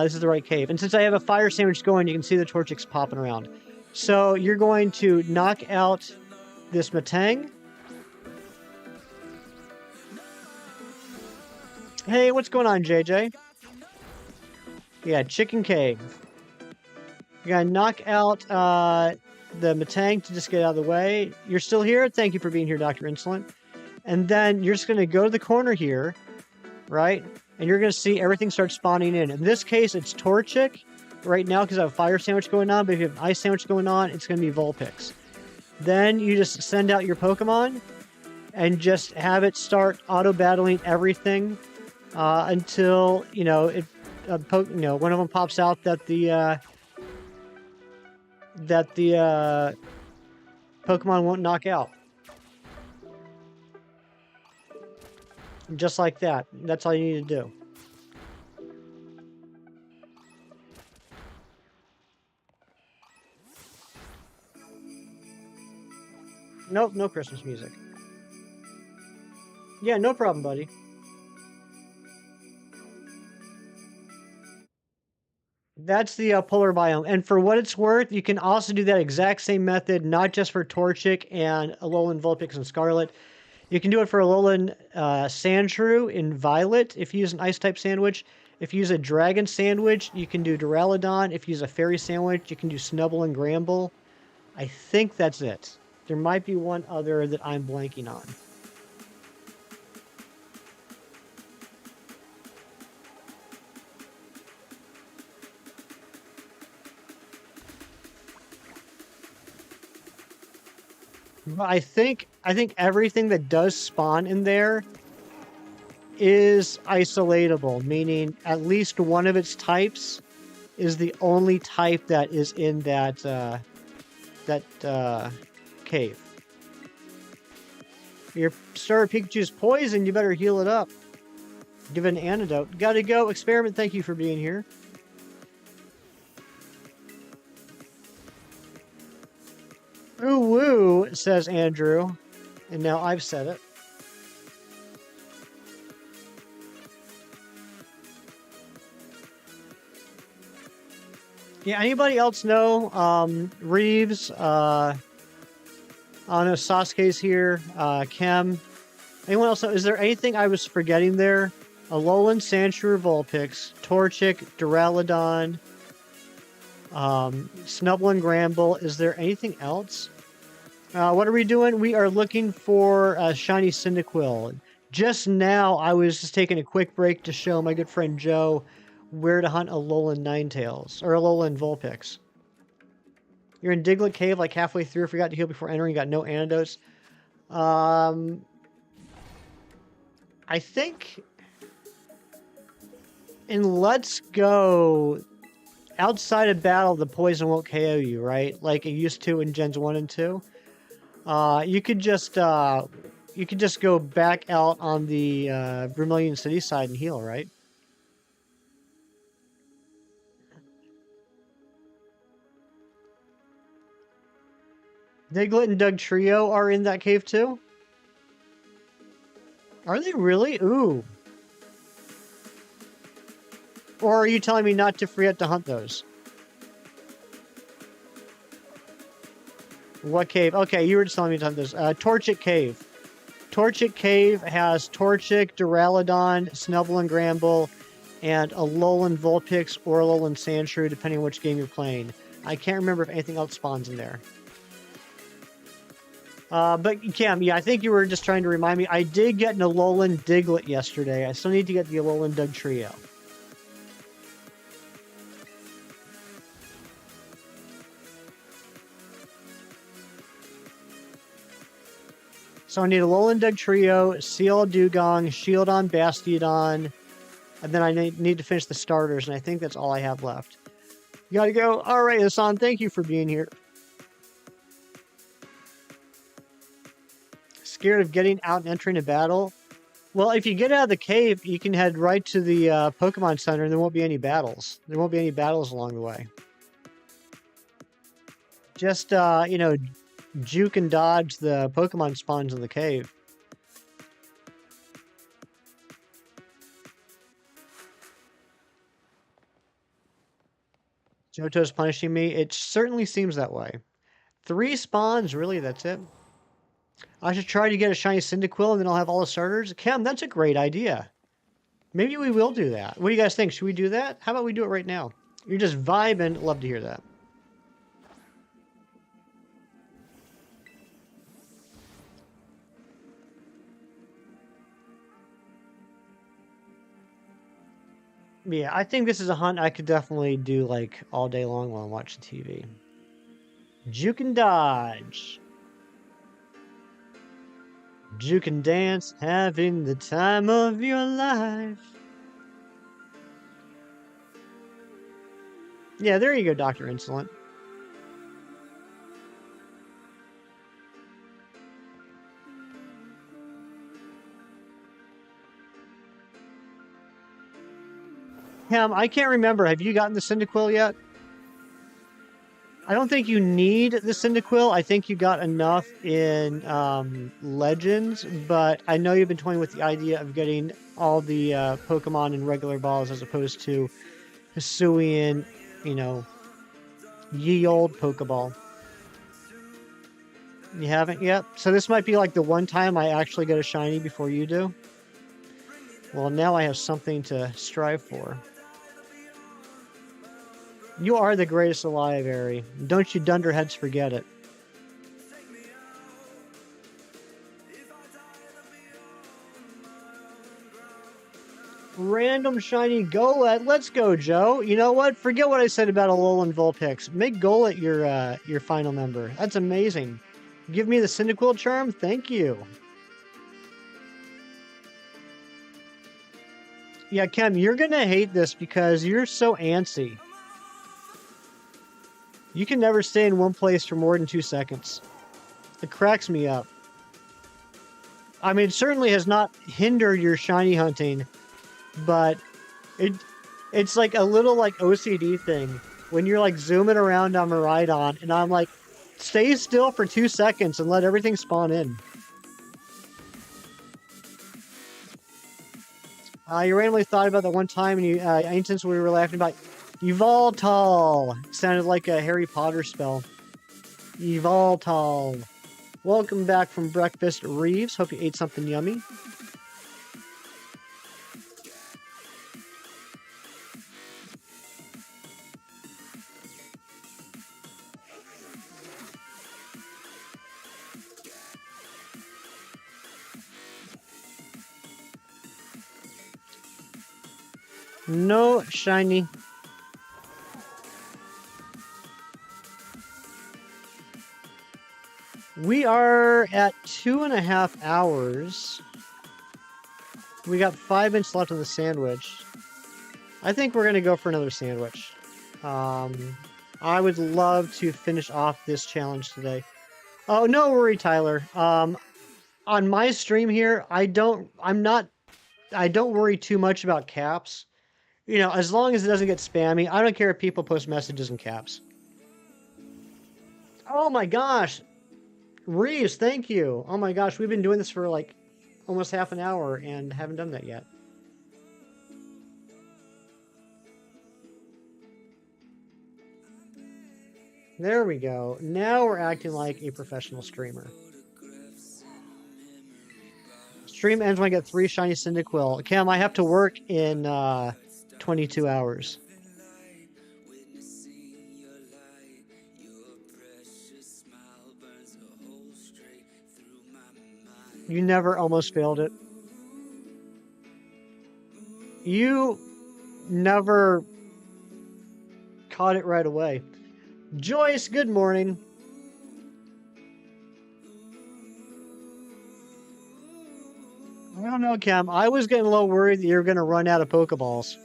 this is the right cave. And since I have a fire sandwich going, you can see the Torchics popping around. So you're going to knock out this Matang. Hey, what's going on, JJ? Yeah, Chicken Cave. You gotta knock out the Matang to just get out of the way. You're still here? Thank you for being here, Dr. Insolent. And then you're just gonna go to the corner here, right? And you're gonna see everything start spawning in. In this case, it's Torchic right now because I have a fire sandwich going on, but if you have an ice sandwich going on, it's gonna be Vulpix. Then you just send out your Pokemon and just have it start auto-battling everything until, one of them pops out that the Pokemon won't knock out. Just like that. That's all you need to do. Nope, no Christmas music. Yeah, no problem, buddy. That's the polar biome. And for what it's worth, you can also do that exact same method, not just for Torchic and Alolan Vulpix and Scarlet. You can do it for Alolan Sandshrew in Violet if you use an Ice-type sandwich. If you use a Dragon sandwich, you can do Duraludon. If you use a Fairy sandwich, you can do Snubble and Gramble. I think that's it. There might be one other that I'm blanking on. I think everything that does spawn in there is isolatable, meaning at least one of its types is the only type that is in that cave. Your starter Pikachu's poisoned. You better heal it up. Give it an antidote. Gotta go. Experiment, thank you for being here. Ooh woo, says Andrew. And now I've said it. Yeah, anybody else know? Reeves, I don't know, Sasuke's here, Kem. Anyone else know? Is there anything I was forgetting there? Alolan, Sandshrew, Vulpix, Torchic, Duraludon, Snubbull and Gramble. Is there anything else? What are we doing? We are looking for Shiny Cyndaquil. Just now, I was just taking a quick break to show my good friend Joe where to hunt Alolan Ninetales, or Alolan Vulpix. You're in Diglett Cave like halfway through, forgot to heal before entering, got no antidotes. I think in Let's Go, outside of battle, the poison won't KO you, right? Like it used to in Gens 1 and 2. You could just go back out on the Vermilion City side and heal, right? Diglett and Dugtrio are in that cave too? Are they really? Ooh. Or are you telling me not to forget to hunt those? What cave? Okay, you were just telling me to hunt those. Torchic Cave. Torchic Cave has Torchic, Duraludon, Snubbull and Gramble, and Alolan Vulpix or Alolan Sandshrew, depending on which game you're playing. I can't remember if anything else spawns in there. But Cam, yeah, I think you were just trying to remind me. I did get an Alolan Diglett yesterday. I still need to get the Alolan Dugtrio. So I need Alolan Dugtrio, Seal Dugong, Shieldon, Bastiodon, and then I need to finish the starters, and I think that's all I have left. You gotta go. All right, Hassan, thank you for being here. Scared of getting out and entering a battle? Well, if you get out of the cave, you can head right to the Pokemon Center, and there won't be any battles. There won't be any battles along the way. Just, you know, juke and dodge the Pokemon spawns in the cave. Johto's punishing me. It certainly seems that way. 3 spawns, really, that's it. I should try to get a shiny Cyndaquil and then I'll have all the starters. Cam, that's a great idea. Maybe we will do that. What do you guys think? Should we do that? How about we do it right now? You're just vibing. Love to hear that. Yeah, I think this is a hunt I could definitely do like all day long while I'm watching TV. Juke and dodge. Juke and dance, having the time of your life. Yeah, there you go, Dr. Insolent. Cam, I can't remember. Have you gotten the Cyndaquil yet? I don't think you need the Cyndaquil. I think you got enough in Legends, but I know you've been toying with the idea of getting all the Pokemon in regular balls as opposed to Hisuian, you know, ye old Pokeball. You haven't yet? So this might be like the one time I actually get a shiny before you do. Well, now I have something to strive for. You are the greatest alive, Ari. Don't you dunderheads forget it. Random shiny Golett. Let's go, Joe. You know what? Forget what I said about Alolan Vulpix. Make Golett your final member. That's amazing. Give me the Cyndaquil charm? Thank you. Yeah, Kem, you're gonna hate this because you're so antsy. You can never stay in one place for more than 2 seconds. It cracks me up. I mean, it certainly has not hindered your shiny hunting, but it it's like a little like OCD thing when you're like zooming around on Miraidon, and I'm like, stay still for 2 seconds and let everything spawn in. You randomly thought about that one time, and you instance we were laughing about Yveltal. Sounded like a Harry Potter spell. Yveltal. Welcome back from breakfast, Reeves. Hope you ate something yummy. No shiny. We are at 2.5 hours. We got 5 minutes left on the sandwich. I think we're going to go for another sandwich. I would love to finish off this challenge today. Oh, no worry, Tyler. On my stream here, I don't worry too much about caps. You know, as long as it doesn't get spammy, I don't care if people post messages in caps. Oh my gosh. Reeves, thank you. Oh my gosh, we've been doing this for like almost half an hour and haven't done that yet. There we go. Now we're acting like a professional streamer. Stream ends when I get 3 shiny Cyndaquil. Cam, I have to work in 22 hours. You never almost failed it. You never caught it right away. Joyce, good morning. I don't know, Cam. I was getting a little worried that you were going to run out of Pokeballs.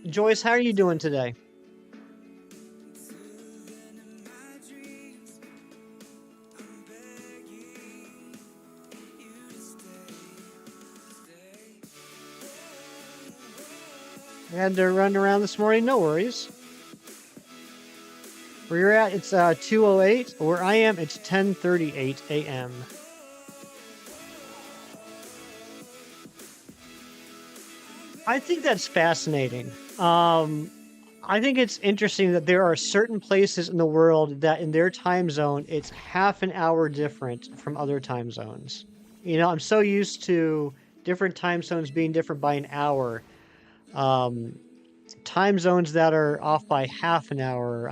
Joyce, how are you doing today? I had to run around this morning. No worries. Where you're at, it's 2:08. Where I am, it's 10:38 a.m. I think that's fascinating. I think it's interesting that there are certain places in the world that in their time zone, it's half an hour different from other time zones. You know, I'm so used to different time zones being different by an hour. Time zones that are off by half an hour,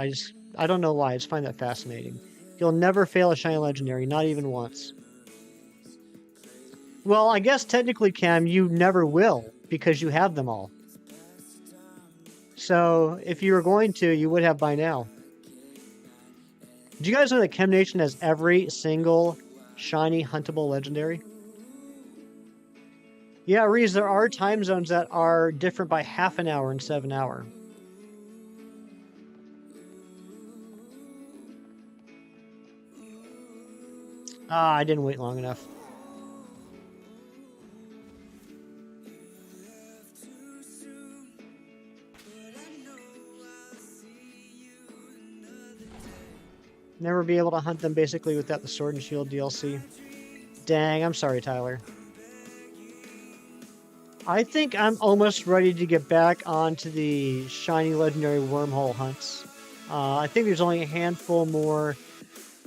I don't know why. I just find that fascinating. You'll never fail a shiny legendary, not even once. Well, I guess technically, Cam, you never will because you have them all. So if you were going to, you would have by now. Do you guys know that Chem Nation has every single shiny huntable legendary? Yeah, Reese, there are time zones that are different by half an hour instead of an hour. Ah, I didn't wait long enough. Never be able to hunt them basically without the Sword and Shield DLC. Dang, I'm sorry, Tyler. I think I'm almost ready to get back onto the shiny legendary wormhole hunts. I think there's only a handful more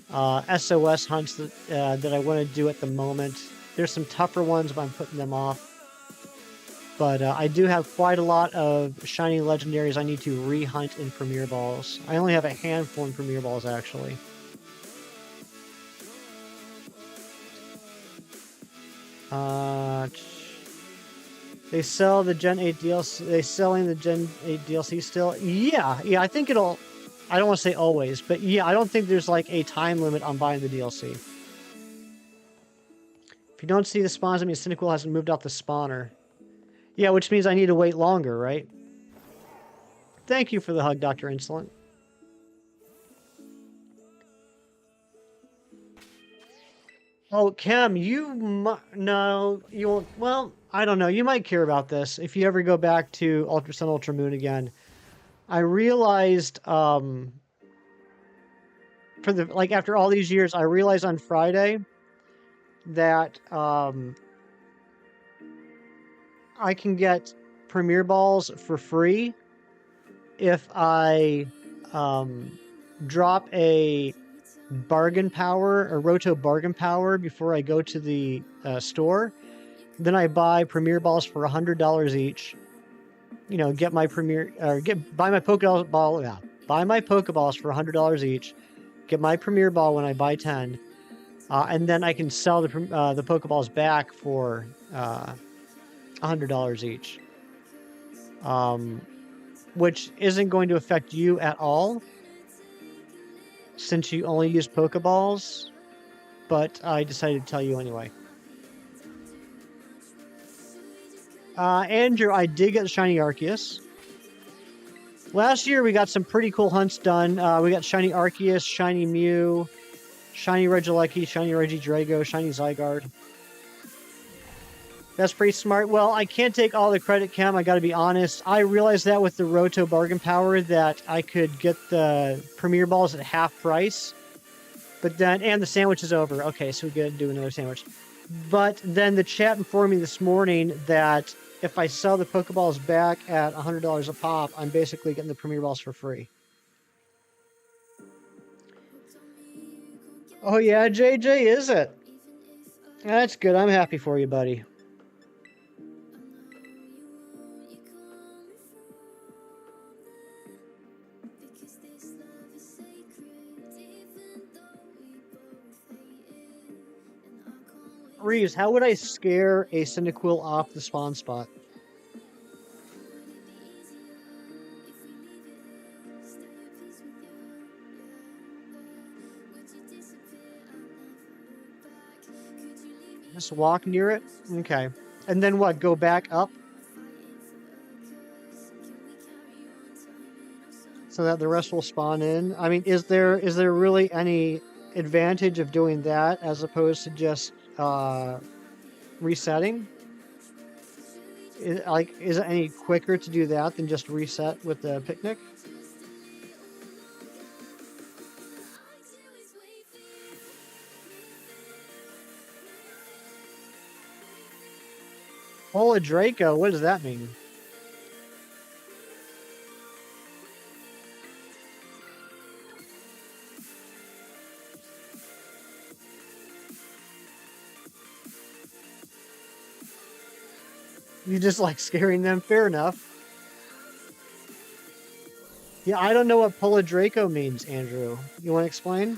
SOS hunts that I want to do at the moment. There's some tougher ones, but I'm putting them off. But I do have quite a lot of shiny legendaries I need to re-hunt in Premier Balls. I only have a handful in Premier Balls, actually. They sell the Gen 8 DLC. They selling the Gen 8 DLC still? Yeah. I think it'll... I don't want to say always, but yeah, I don't think there's like a time limit on buying the DLC. If you don't see the spawns, that means Cyndaquil hasn't moved off the spawner. Yeah, which means I need to wait longer, right? Thank you for the hug, Dr. Insolent. Oh, Kim, no, you won't. Well, I don't know. You might care about this if you ever go back to Ultra Sun, Ultra Moon again. I realized, after all these years, I realized on Friday that I can get Premier Balls for free if I drop a bargain power, a Roto bargain power, before I go to the store. Then I buy Premier Balls for $100 each. You know, get my buy my Pokeball, yeah, buy my Pokeballs for $100 each. Get my Premier Ball when I buy 10, and then I can sell the Pokeballs back for $100 each. Which isn't going to affect you at all, since you only use Pokeballs, but I decided to tell you anyway. Andrew, I did get Shiny Arceus. Last year, we got some pretty cool hunts done. We got Shiny Arceus, Shiny Mew, Shiny Regieleki, Shiny Regidrago, Shiny Zygarde. That's pretty smart. Well, I can't take all the credit, Cam. I gotta be honest. I realized that with the Roto bargain power that I could get the Premier Balls at half price. But then, and the sandwich is over. Okay, so we gotta do another sandwich. But then the chat informed me this morning that if I sell the Pokeballs back at $100 a pop, I'm basically getting the Premier Balls for free. Oh yeah, JJ, is it? That's good. I'm happy for you, buddy. Reeves, how would I scare a Cyndaquil off the spawn spot? Just walk near it? Okay. And then what, go back up? So that the rest will spawn in? I mean, is there really any advantage of doing that as opposed to just resetting? Is it any quicker to do that than just reset with the picnic? Hola Draco, what does that mean? You just like scaring them? Fair enough. Yeah, I don't know what Draco means, Andrew. You want to explain?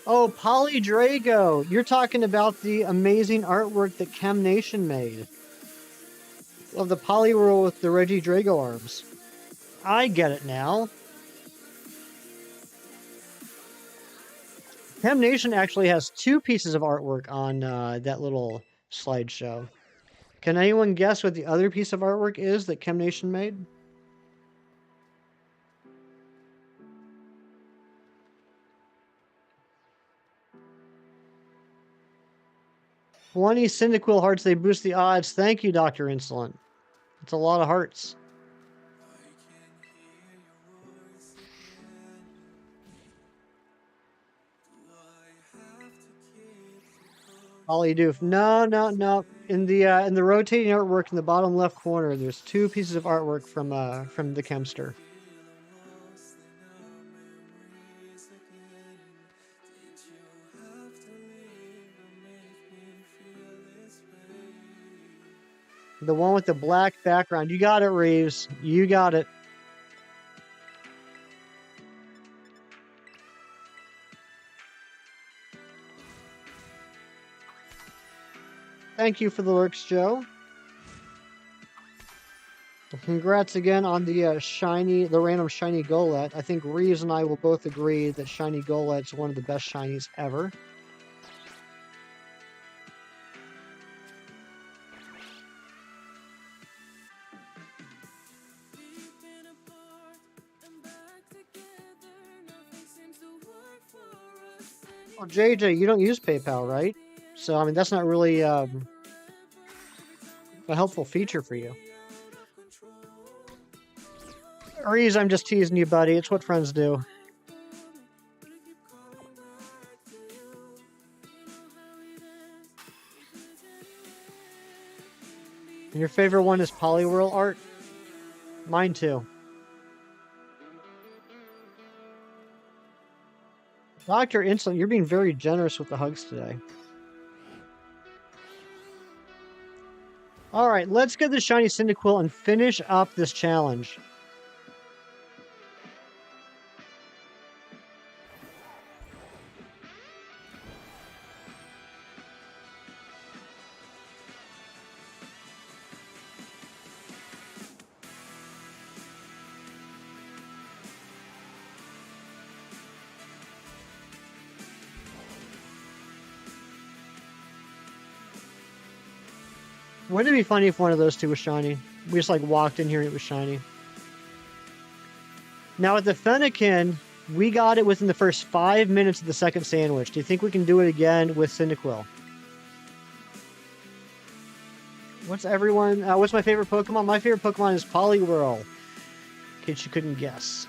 Oh, Polydrago! You're talking about the amazing artwork that Chem Nation made of the Poliwhirl with the Regidrago arms. I get it now. Chem Nation actually has 2 pieces of artwork on that little slideshow. Can anyone guess what the other piece of artwork is that Chem Nation made? Twenty Cyndaquil hearts, they boost the odds. Thank you, Dr. Insolent. It's a lot of hearts. Polydoof. No. In the rotating artwork in the bottom left corner, there's 2 pieces of artwork from the Chemster. The one with the black background. You got it, Reeves. You got it. Thank you for the lurks, Joe. Congrats again on the random shiny Golett. I think Reeves and I will both agree that shiny Golett's one of the best shinies ever. Well, JJ, you don't use PayPal, right? So, I mean, that's not really a helpful feature for you. Reese, I'm just teasing you, buddy. It's what friends do. And your favorite one is Poliwhirl art? Mine too. Dr. Insolent, you're being very generous with the hugs today. Alright, let's get the shiny Cyndaquil and finish up this challenge. Wouldn't it be funny if one of those two was shiny? We just like walked in here and it was shiny. Now with the Fennekin, we got it within the first 5 minutes of the second sandwich. Do you think we can do it again with Cyndaquil? What's my favorite Pokemon? My favorite Pokemon is Poliwhirl. In case you couldn't guess.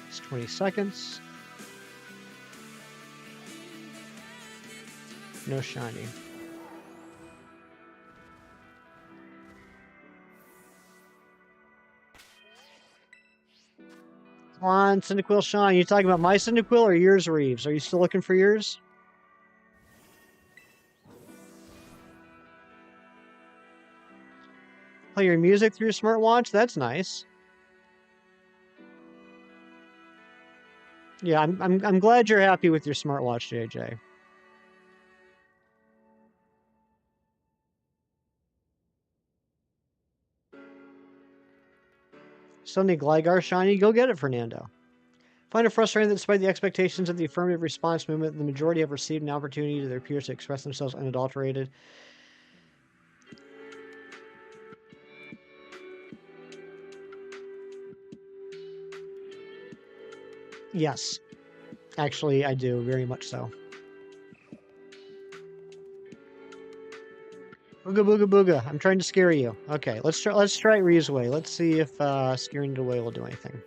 It's 20 seconds. No shiny. Come on, Cyndaquil shine. You talking about my Cyndaquil or yours, Reeves? Are you still looking for yours? Play your music through your smartwatch? That's nice. Yeah, I'm glad you're happy with your smartwatch, JJ. Suddenly Gligar shiny, go get it, Fernando. Find it frustrating that despite the expectations of the affirmative response movement, the majority have received an opportunity to their peers to express themselves unadulterated. Yes. Actually, I do, very much so. Booga booga booga. I'm trying to scare you. Okay, let's try Reeves Way. Let's see if scaring it away will do anything.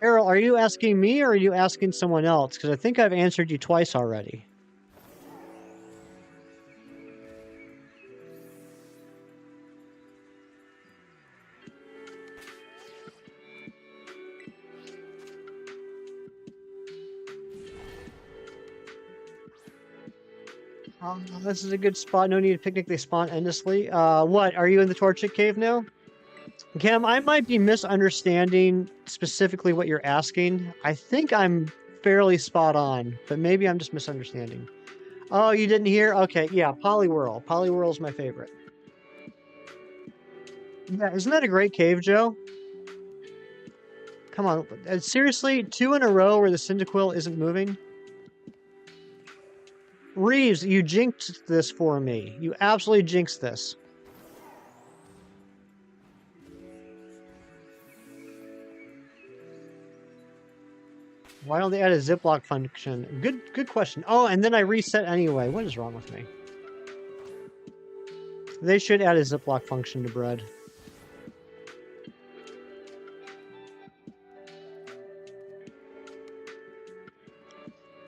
Errol, are you asking me or are you asking someone else? Because I think I've answered you twice already. This is a good spot. No need to picnic. They spawn endlessly. What? Are you in the Torchic Cave now? Cam, I might be misunderstanding specifically what you're asking. I think I'm fairly spot on, but maybe I'm just misunderstanding. Oh, you didn't hear? Okay, yeah, Poliwhirl. Poliwhirl's my favorite. Yeah, isn't that a great cave, Joe? Come on, seriously? 2 in a row where the Cyndaquil isn't moving? Reeves, you jinxed this for me. You absolutely jinxed this. Why don't they add a Ziploc function? Good question. Oh, and then I reset anyway. What is wrong with me? They should add a Ziploc function to bread.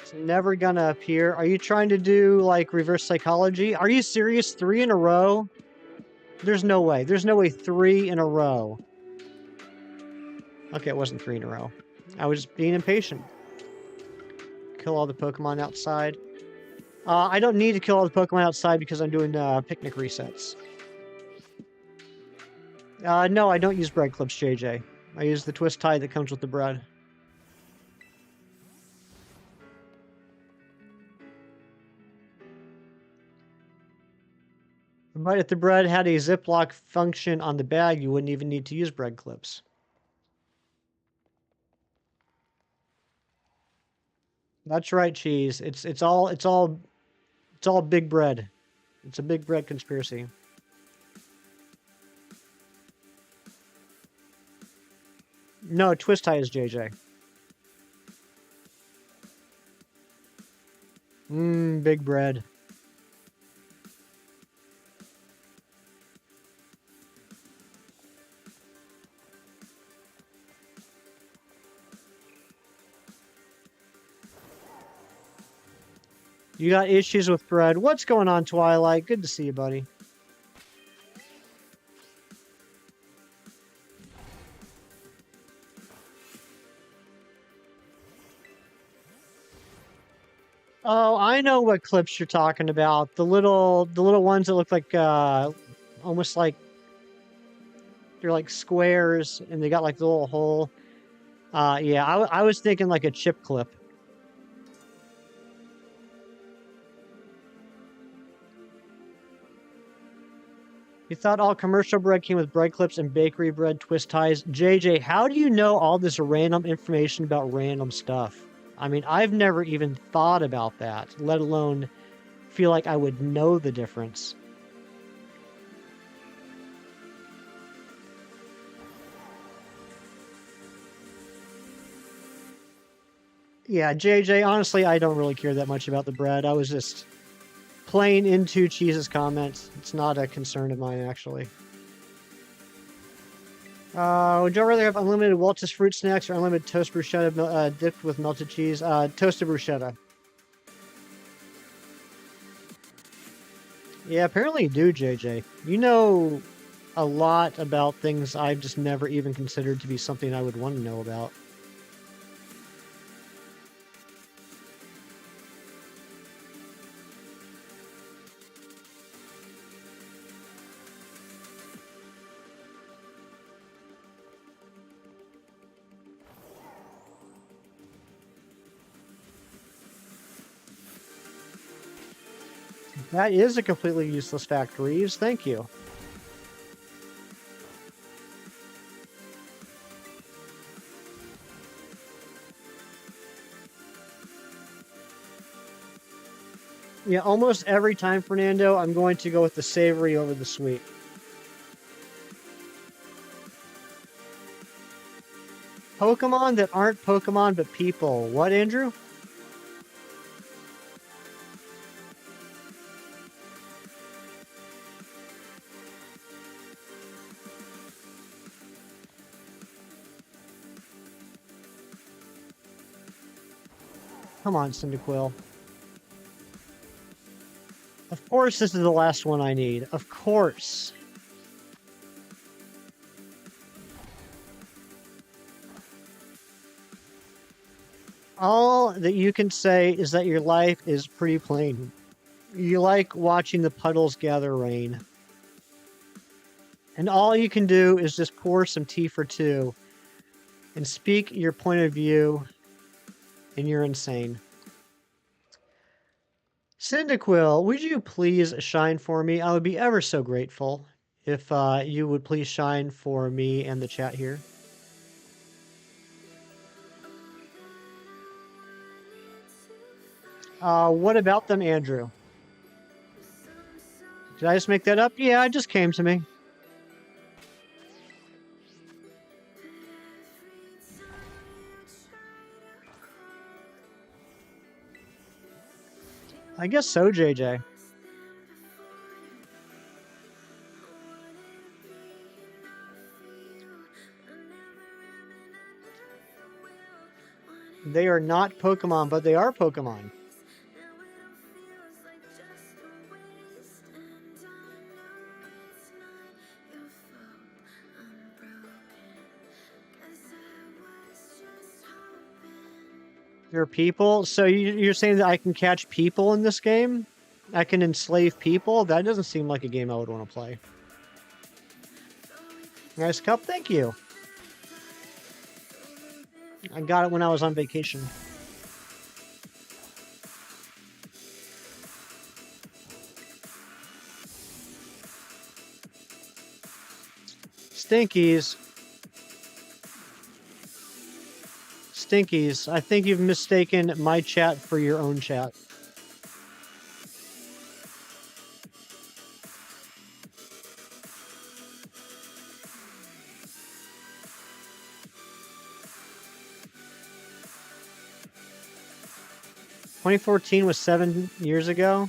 It's never gonna appear. Are you trying to do, like, reverse psychology? Are you serious? 3 in a row? There's no way. There's no way 3 in a row. Okay, it wasn't 3 in a row. I was just being impatient. Kill all the Pokemon outside. I don't need to kill all the Pokemon outside because I'm doing picnic resets. No, I don't use bread clips, JJ. I use the twist tie that comes with the bread. But if the bread had a Ziploc function on the bag, you wouldn't even need to use bread clips. That's right, cheese. It's all big bread. It's a big bread conspiracy. No, twist tie is JJ. Big bread. You got issues with bread. What's going on, Twilight? Good to see you, buddy. Oh, I know what clips you're talking about. The little ones that look like almost like they're like squares and they got like the little hole. Yeah, I was thinking like a chip clip. You thought all commercial bread came with bread clips and bakery bread twist ties. JJ, how do you know all this random information about random stuff? I mean, I've never even thought about that, let alone feel like I would know the difference. Yeah, JJ, honestly, I don't really care that much about the bread. I was just playing into Cheese's comments. It's not a concern of mine, actually. Would you rather have unlimited Welch's fruit snacks or unlimited toast bruschetta dipped with melted cheese? Toasted bruschetta. Yeah, apparently you do, JJ. You know a lot about things I've just never even considered to be something I would want to know about. That is a completely useless fact, Reeves. Thank you. Yeah, almost every time, Fernando, I'm going to go with the savory over the sweet. Pokemon that aren't Pokemon but people. What, Andrew? Come on, Cyndaquil. Of course this is the last one I need. Of course. All that you can say is that your life is pretty plain. You like watching the puddles gather rain. And all you can do is just pour some tea for two and speak your point of view, and you're insane. Cyndaquil, would you please shine for me? I would be ever so grateful if you would please shine for me and the chat here. What about them, Andrew? Did I just make that up? Yeah, it just came to me. I guess so, JJ. They are not Pokemon, but they are Pokemon. They're people? So you're saying that I can catch people in this game? I can enslave people? That doesn't seem like a game I would want to play. Nice cup, thank you. I got it when I was on vacation. Stinkies. Stinkies, I think you've mistaken my chat for your own chat. "2014 was 7 years ago."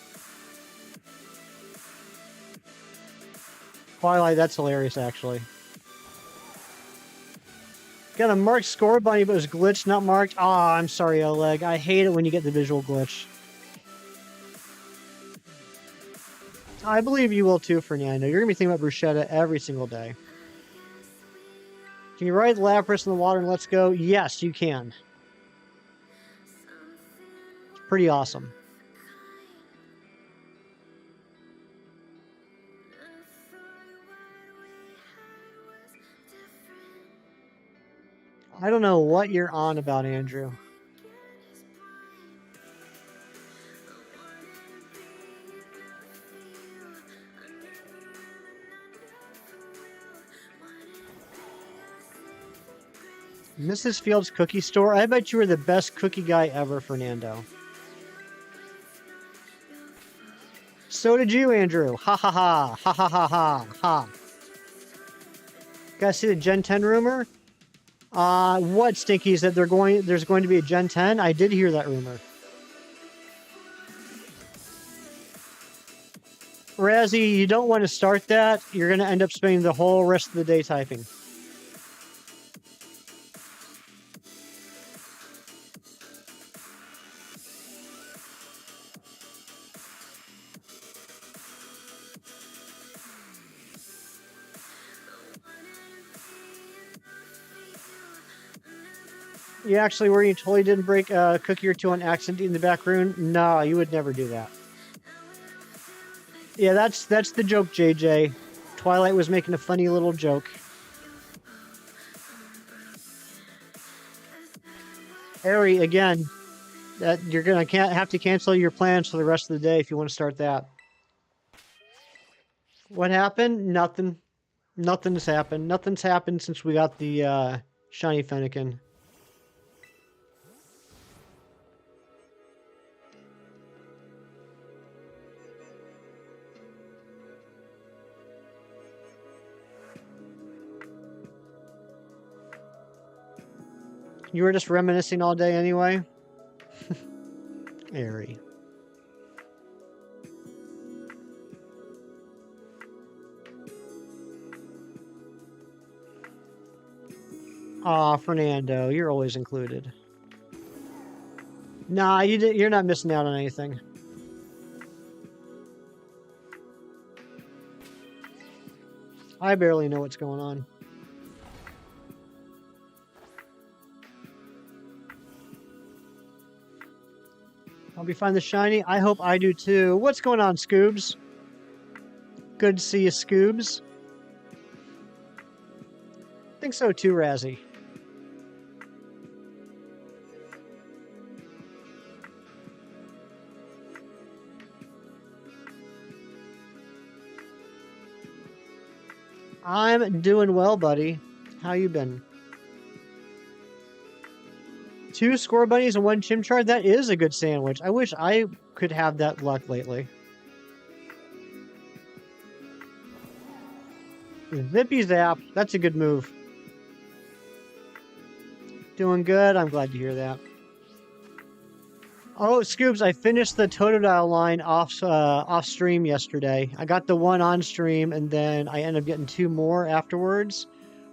Twilight, that's hilarious, actually. Got a marked score bunny, but it was glitched, not marked. Aw, I'm sorry, Oleg. I hate it when you get the visual glitch. I believe you will too, Fernando. You're gonna be thinking about bruschetta every single day. Can you ride Lapras in the water and let's go? Yes, you can. It's pretty awesome. I don't know what you're on about, Andrew. Mrs. Fields Cookie Store? I bet you were the best cookie guy ever, Fernando. So did you, Andrew. Ha ha ha. Ha ha ha ha. Ha. Guys see the Gen 10 rumor? What, Stinky? Is that there's going to be a Gen 10? I did hear that rumor. Razzie, you don't want to start that. You're going to end up spending the whole rest of the day typing. You actually were, you totally didn't break a cookie or two on accident in the back room? No, you would never do that. Yeah, that's the joke, JJ. Twilight was making a funny little joke. Harry, again, that you're gonna have to cancel your plans for the rest of the day if you want to start that. What happened? Nothing. Nothing's happened. Nothing's happened since we got the shiny Fennekin. You were just reminiscing all day anyway? Airy. Aw, Fernando, you're always included. Nah, you're not missing out on anything. I barely know what's going on. I'll be finding the shiny. I hope I do too. What's going on, Scoobs? Good to see you, Scoobs. Think so too, Razzie. I'm doing well, buddy. How you been? 2 score bunnies and 1 chimchar? That is a good sandwich. I wish I could have that luck lately. Zippy Zap. That's a good move. Doing good. I'm glad to hear that. Oh, Scoops, I finished the Totodile line off stream yesterday. I got the 1 on stream, and then I ended up getting 2 more afterwards.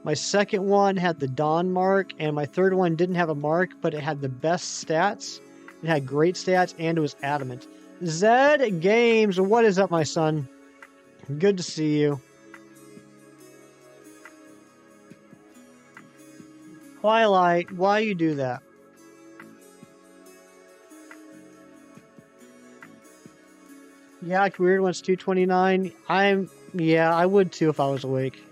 My second one had the Dawn mark, and my third one didn't have a mark, but it had the best stats. It had great stats, and it was adamant. Zed Games, what is up, my son? Good to see you. Twilight, why you do that? Yeah, it's weird when it's 2:29. Yeah, I would too if I was awake.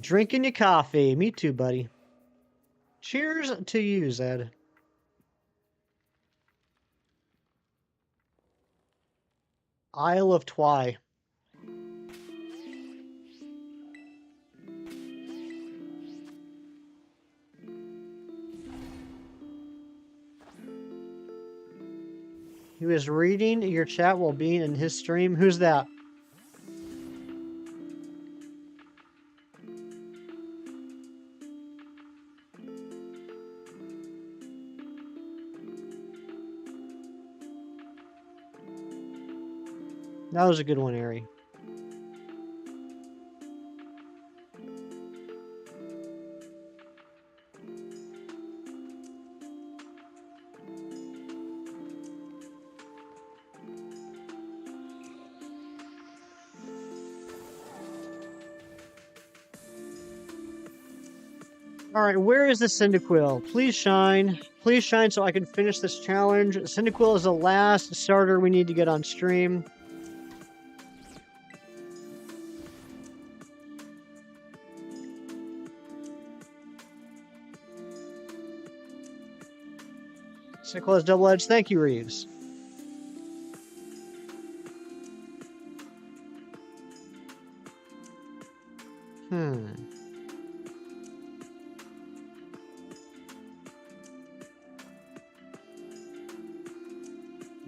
Drinking your coffee. Me too, buddy. Cheers to you, Zed. Isle of Twy. He was reading your chat while being in his stream. Who's that? That was a good one, Ari. Alright, where is the Cyndaquil? Please shine. Please shine so I can finish this challenge. Cyndaquil is the last starter we need to get on stream. Cyndaquil is double-edged. Thank you, Reeves.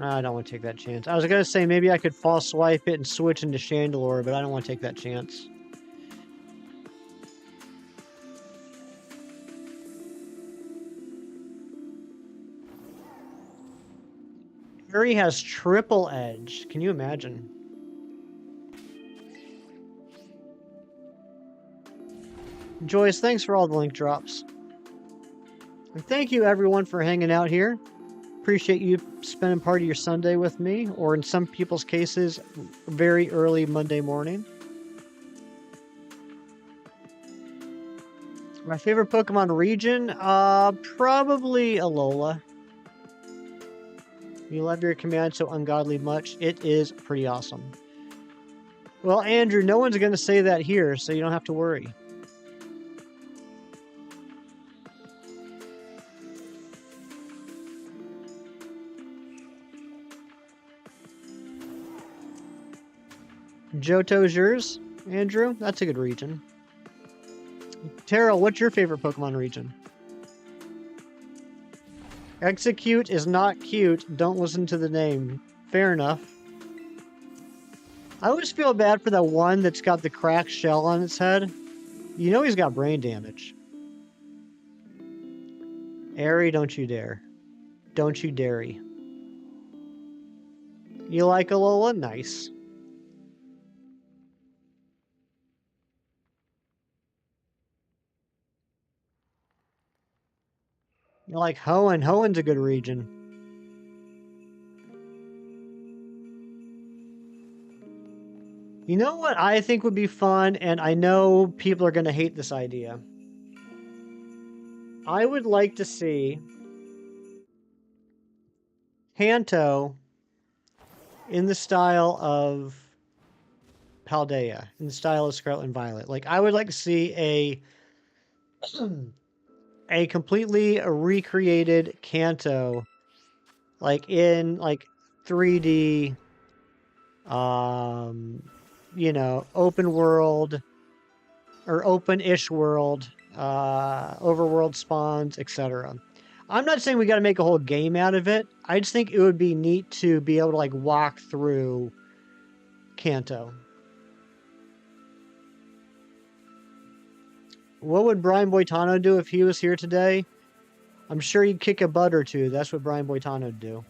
I don't want to take that chance. I was going to say maybe I could false swipe it and switch into Chandelure, but I don't want to take that chance. Harry has triple edge. Can you imagine? Joyce, thanks for all the link drops. And thank you everyone for hanging out here. Appreciate you spending part of your Sunday with me, or in some people's cases, very early Monday morning. My favorite Pokemon region? Probably Alola. You love your command so ungodly much. It is pretty awesome. Well, Andrew, no one's going to say that here, so you don't have to worry. Johto's yours, Andrew? That's a good region. Terrell, what's your favorite Pokemon region? Execute is not cute. Don't listen to the name. Fair enough. I always feel bad for the one that's got the cracked shell on its head. You know he's got brain damage. Ari, don't you dare. Don't you dare. You like Alola? Nice. You like Hoenn? Hoenn's a good region. You know what I think would be fun, and I know people are going to hate this idea. I would like to see Kanto in the style of Paldea, in the style of Scarlet and Violet. Like, I would like to see a completely recreated Kanto, like in like 3D, you know, open world or open-ish world, overworld spawns, etc. I'm not saying we got to make a whole game out of it. I just think it would be neat to be able to like walk through Kanto. What would Brian Boitano do if he was here today? I'm sure he'd kick a butt or two. That's what Brian Boitano would do.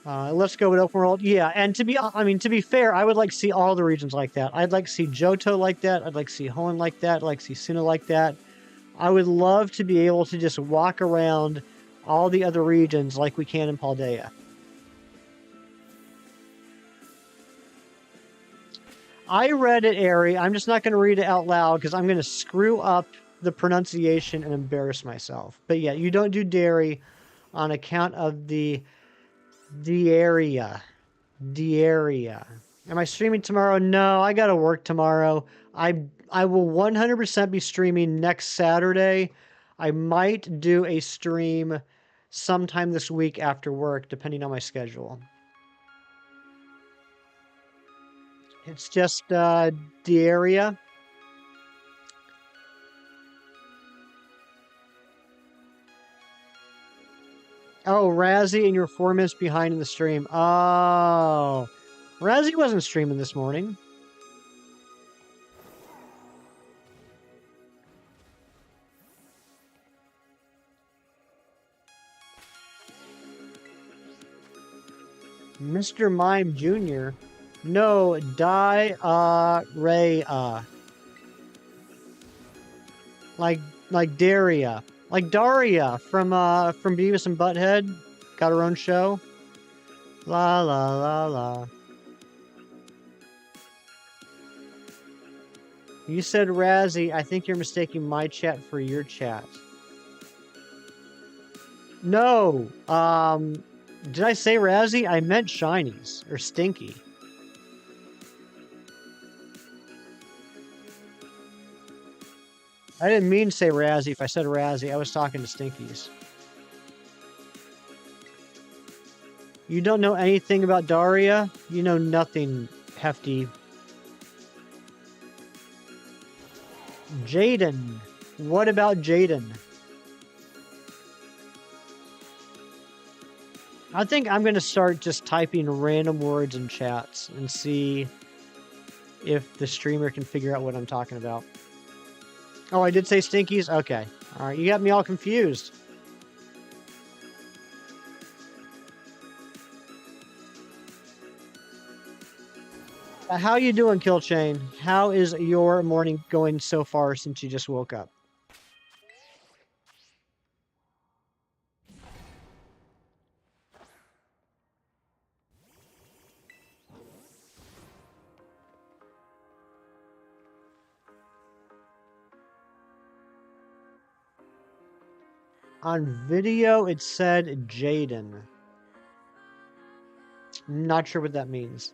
Let's go with open world. Yeah, and to be fair, I would like to see all the regions like that. I'd like to see Johto like that. I'd like to see Hoenn like that. I'd like to see Sinnoh like that. I would love to be able to just walk around all the other regions like we can in Paldea. I read it, Ari. I'm just not going to read it out loud because I'm going to screw up the pronunciation and embarrass myself. But yeah, you don't do dairy on account of the area. Am I streaming tomorrow? No, I gotta work tomorrow. I will 100% be streaming next Saturday. I might do a stream sometime this week after work, depending on my schedule. It's just the area. Oh, Razzie, and you're 4 minutes behind in the stream. Oh, Razzie wasn't streaming this morning. Mr. Mime Jr. No, Ray, like Daria. Like Daria from Beavis and Butthead. Got her own show. La la la la. You said Razzie. I think you're mistaking my chat for your chat. No. Did I say Razzie? I meant Shinies or Stinky. I didn't mean to say Razzie. If I said Razzie, I was talking to Stinkies. You don't know anything about Daria? You know nothing, Hefty. Jaden. What about Jaden? I think I'm going to start just typing random words in chats and see if the streamer can figure out what I'm talking about. Oh, I did say Stinkies? Okay. All right, you got me all confused. How you doing, Killchain? How is your morning going so far since you just woke up? On video, it said Jaden. Not sure what that means.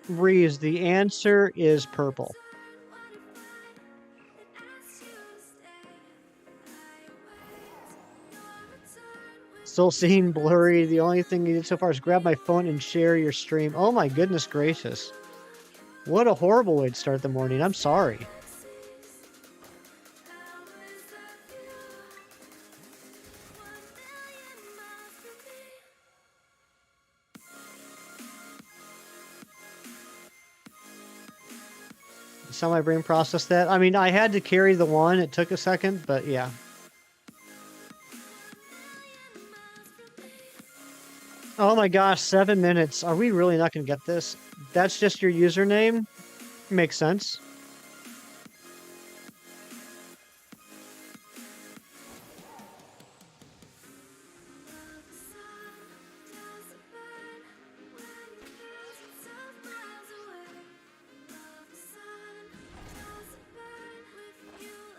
Reese, the answer is purple. Still seeing blurry. The only thing you did so far is grab my phone and share your stream. Oh my goodness gracious. What a horrible way to start the morning. I'm sorry. That's how my brain processed that. I mean, I had to carry the one. It took a second, but yeah. Oh my gosh, 7 minutes. Are we really not going to get this? That's just your username? Makes sense.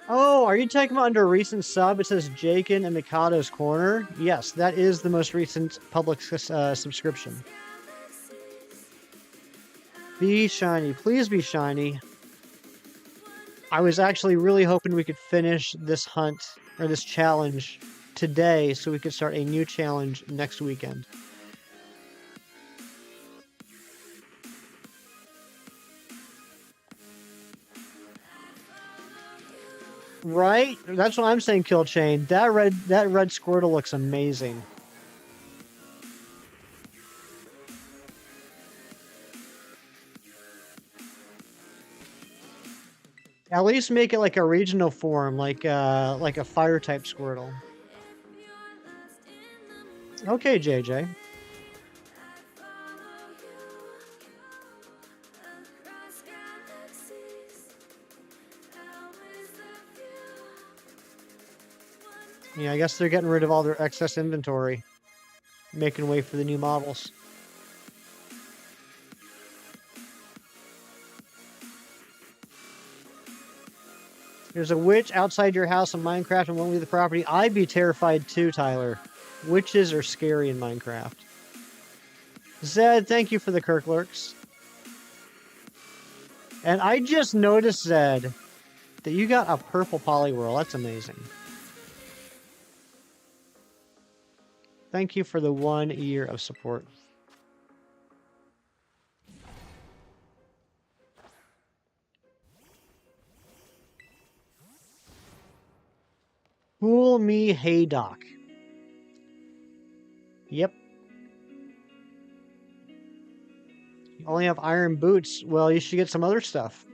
Oh, are you talking about under a recent sub? It says Jakin and Mikado's Corner. Yes, that is the most recent public subscription. Be shiny. Please be shiny. I was actually really hoping we could finish this hunt, or this challenge, today, so we could start a new challenge next weekend. Right? That's what I'm saying, Killchain. That red Squirtle looks amazing. At least make it like a regional form, like a fire type Squirtle. Okay, JJ. Yeah, I guess they're getting rid of all their excess inventory, making way for the new models. There's a witch outside your house in Minecraft and won't leave the property. I'd be terrified too, Tyler. Witches are scary in Minecraft. Zed, thank you for the Kirklurks. And I just noticed, Zed, that you got a purple Poliwhirl. That's amazing. Thank you for the 1 year of support. Fool me, Haydock. Yep. You only have iron boots. Well, you should get some other stuff.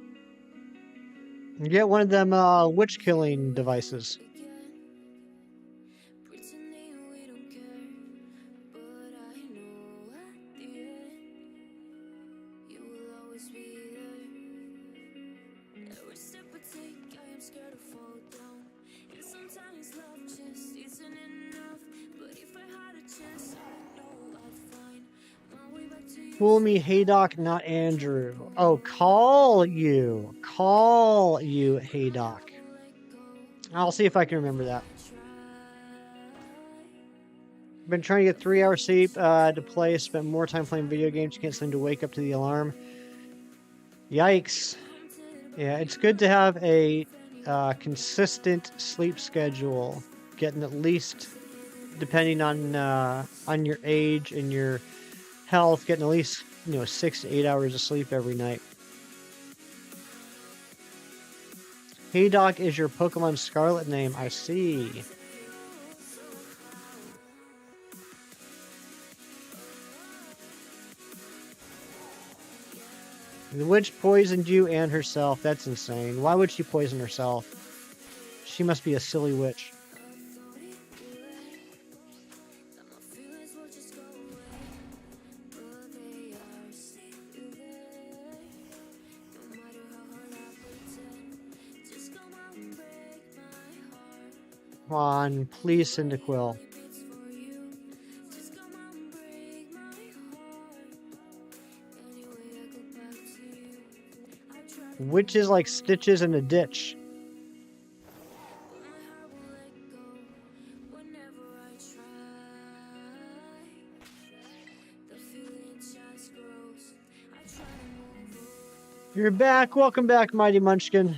Get one of them witch killing devices. Fool me, Haydock, not Andrew. Oh, call you, Haydock. I'll see if I can remember that. Been trying to get 3 hours sleep to play. Spent more time playing video games. Can't seem to wake up to the alarm. Yikes. Yeah, it's good to have a consistent sleep schedule. Getting at least, depending on your age and your health, getting at least 6 to 8 hours of sleep every night. Haydock is your Pokemon Scarlet name. I see. The witch poisoned you and herself. That's insane. Why would she poison herself? She must be a silly witch. Come on, please, Cyndaquil. Witches like stitches in a ditch. You're back. Welcome back, Mighty Munchkin.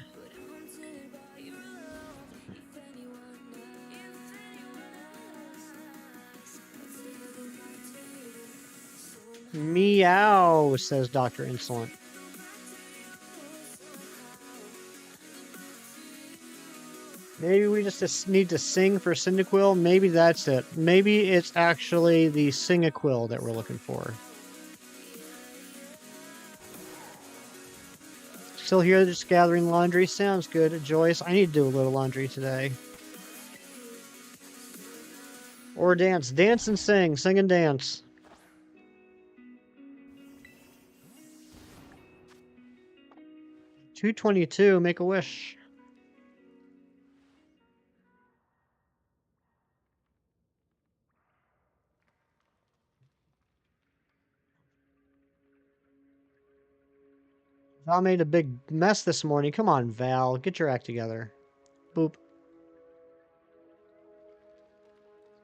Meow, says Dr. Insolent. Maybe we just need to sing for Cyndaquil. Maybe that's it. Maybe it's actually the Singaquil that we're looking for. Still here, just gathering laundry. Sounds good, Joyce. I need to do a little laundry today. Or dance. Dance and sing. Sing and dance. $2.22. Make a wish. Val made a big mess this morning. Come on, Val. Get your act together. Boop.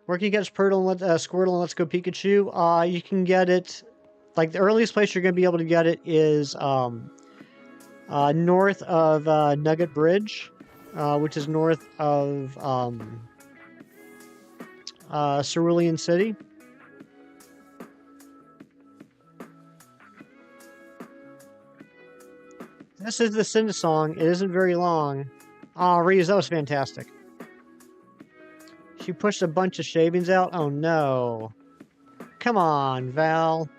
Where can you get Squirtle and Let's Go Pikachu? You can get it... Like, the earliest place you're going to be able to get it is north of Nugget Bridge, which is north of Cerulean City. This is the Cinda song. It isn't very long. Oh, Reeves, that was fantastic. She pushed a bunch of shavings out? Oh, no. Come on, Val.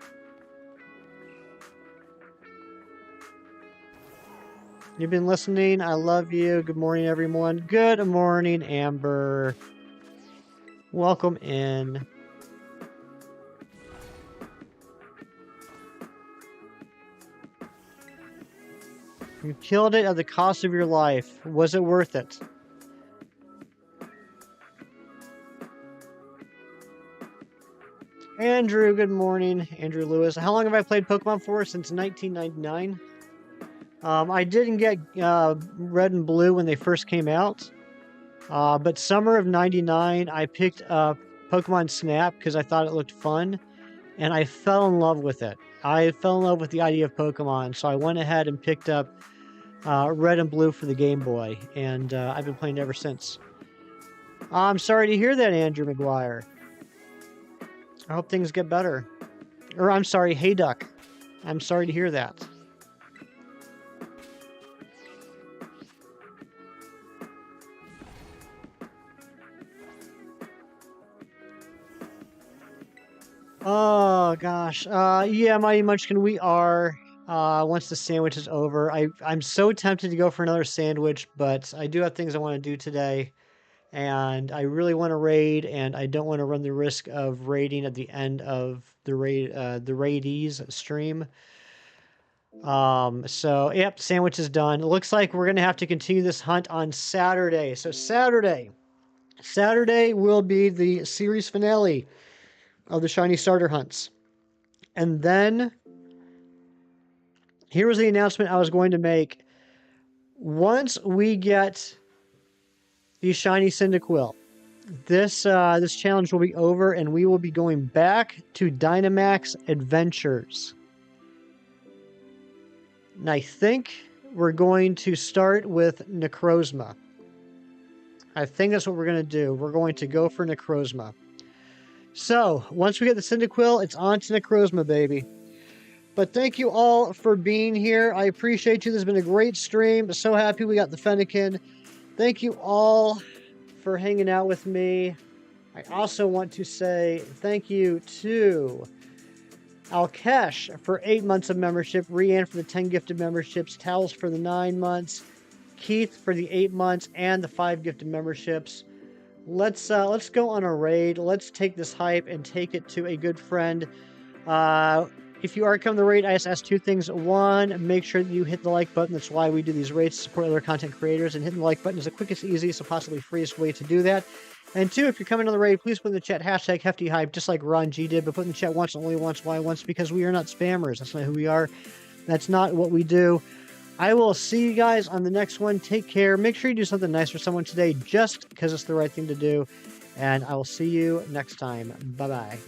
You've been listening. I love you. Good morning, everyone. Good morning, Amber. Welcome in. You killed it at the cost of your life. Was it worth it? Andrew, good morning. Andrew Lewis. How long have I played Pokemon for? Since 1999. I didn't get Red and Blue when they first came out. But summer of 99, I picked up Pokemon Snap because I thought it looked fun, and I fell in love with it. I fell in love with the idea of Pokemon, so I went ahead and picked up Red and Blue for the Game Boy, and I've been playing it ever since. I'm sorry to hear that, Andrew McGuire. I hope things get better. Or I'm sorry, Hey Duck. I'm sorry to hear that. Oh gosh. Yeah, Mighty Munchkin, we are. Once the sandwich is over. I'm so tempted to go for another sandwich, but I do have things I want to do today. And I really want to raid, and I don't want to run the risk of raiding at the end of the raidees stream. So yep, sandwich is done. It looks like we're gonna have to continue this hunt on Saturday. So Saturday will be the series finale of the shiny starter hunts. And then here was the announcement I was going to make. Once we get the shiny Cyndaquil, this challenge will be over, and we will be going back to Dynamax Adventures. And I think we're going to start with Necrozma. I think that's what we're going to do. We're going to go for Necrozma. So, once we get the Cyndaquil, it's on to Necrozma, baby. But thank you all for being here. I appreciate you. This has been a great stream. So happy we got the Fennekin. Thank you all for hanging out with me. I also want to say thank you to Alkesh for 8 months of membership, Rianne for the 10 gifted memberships, Towels for the 9 months, Keith for the 8 months, and the 5 gifted memberships. Let's go on a raid. Let's take this hype and take it to a good friend. If you are coming to the raid, I just ask 2 things. 1, make sure that you hit the like button. That's why we do these raids, to support other content creators. And hitting the like button is the quickest, easiest, and possibly freest way to do that. And 2, if you're coming to the raid, please put in the chat hashtag HeftyHype, just like Ron G did, but put in the chat once and only once. Why once? Because we are not spammers. That's not who we are. That's not what we do. I will see you guys on the next one. Take care. Make sure you do something nice for someone today, just because it's the right thing to do. And I will see you next time. Bye-bye.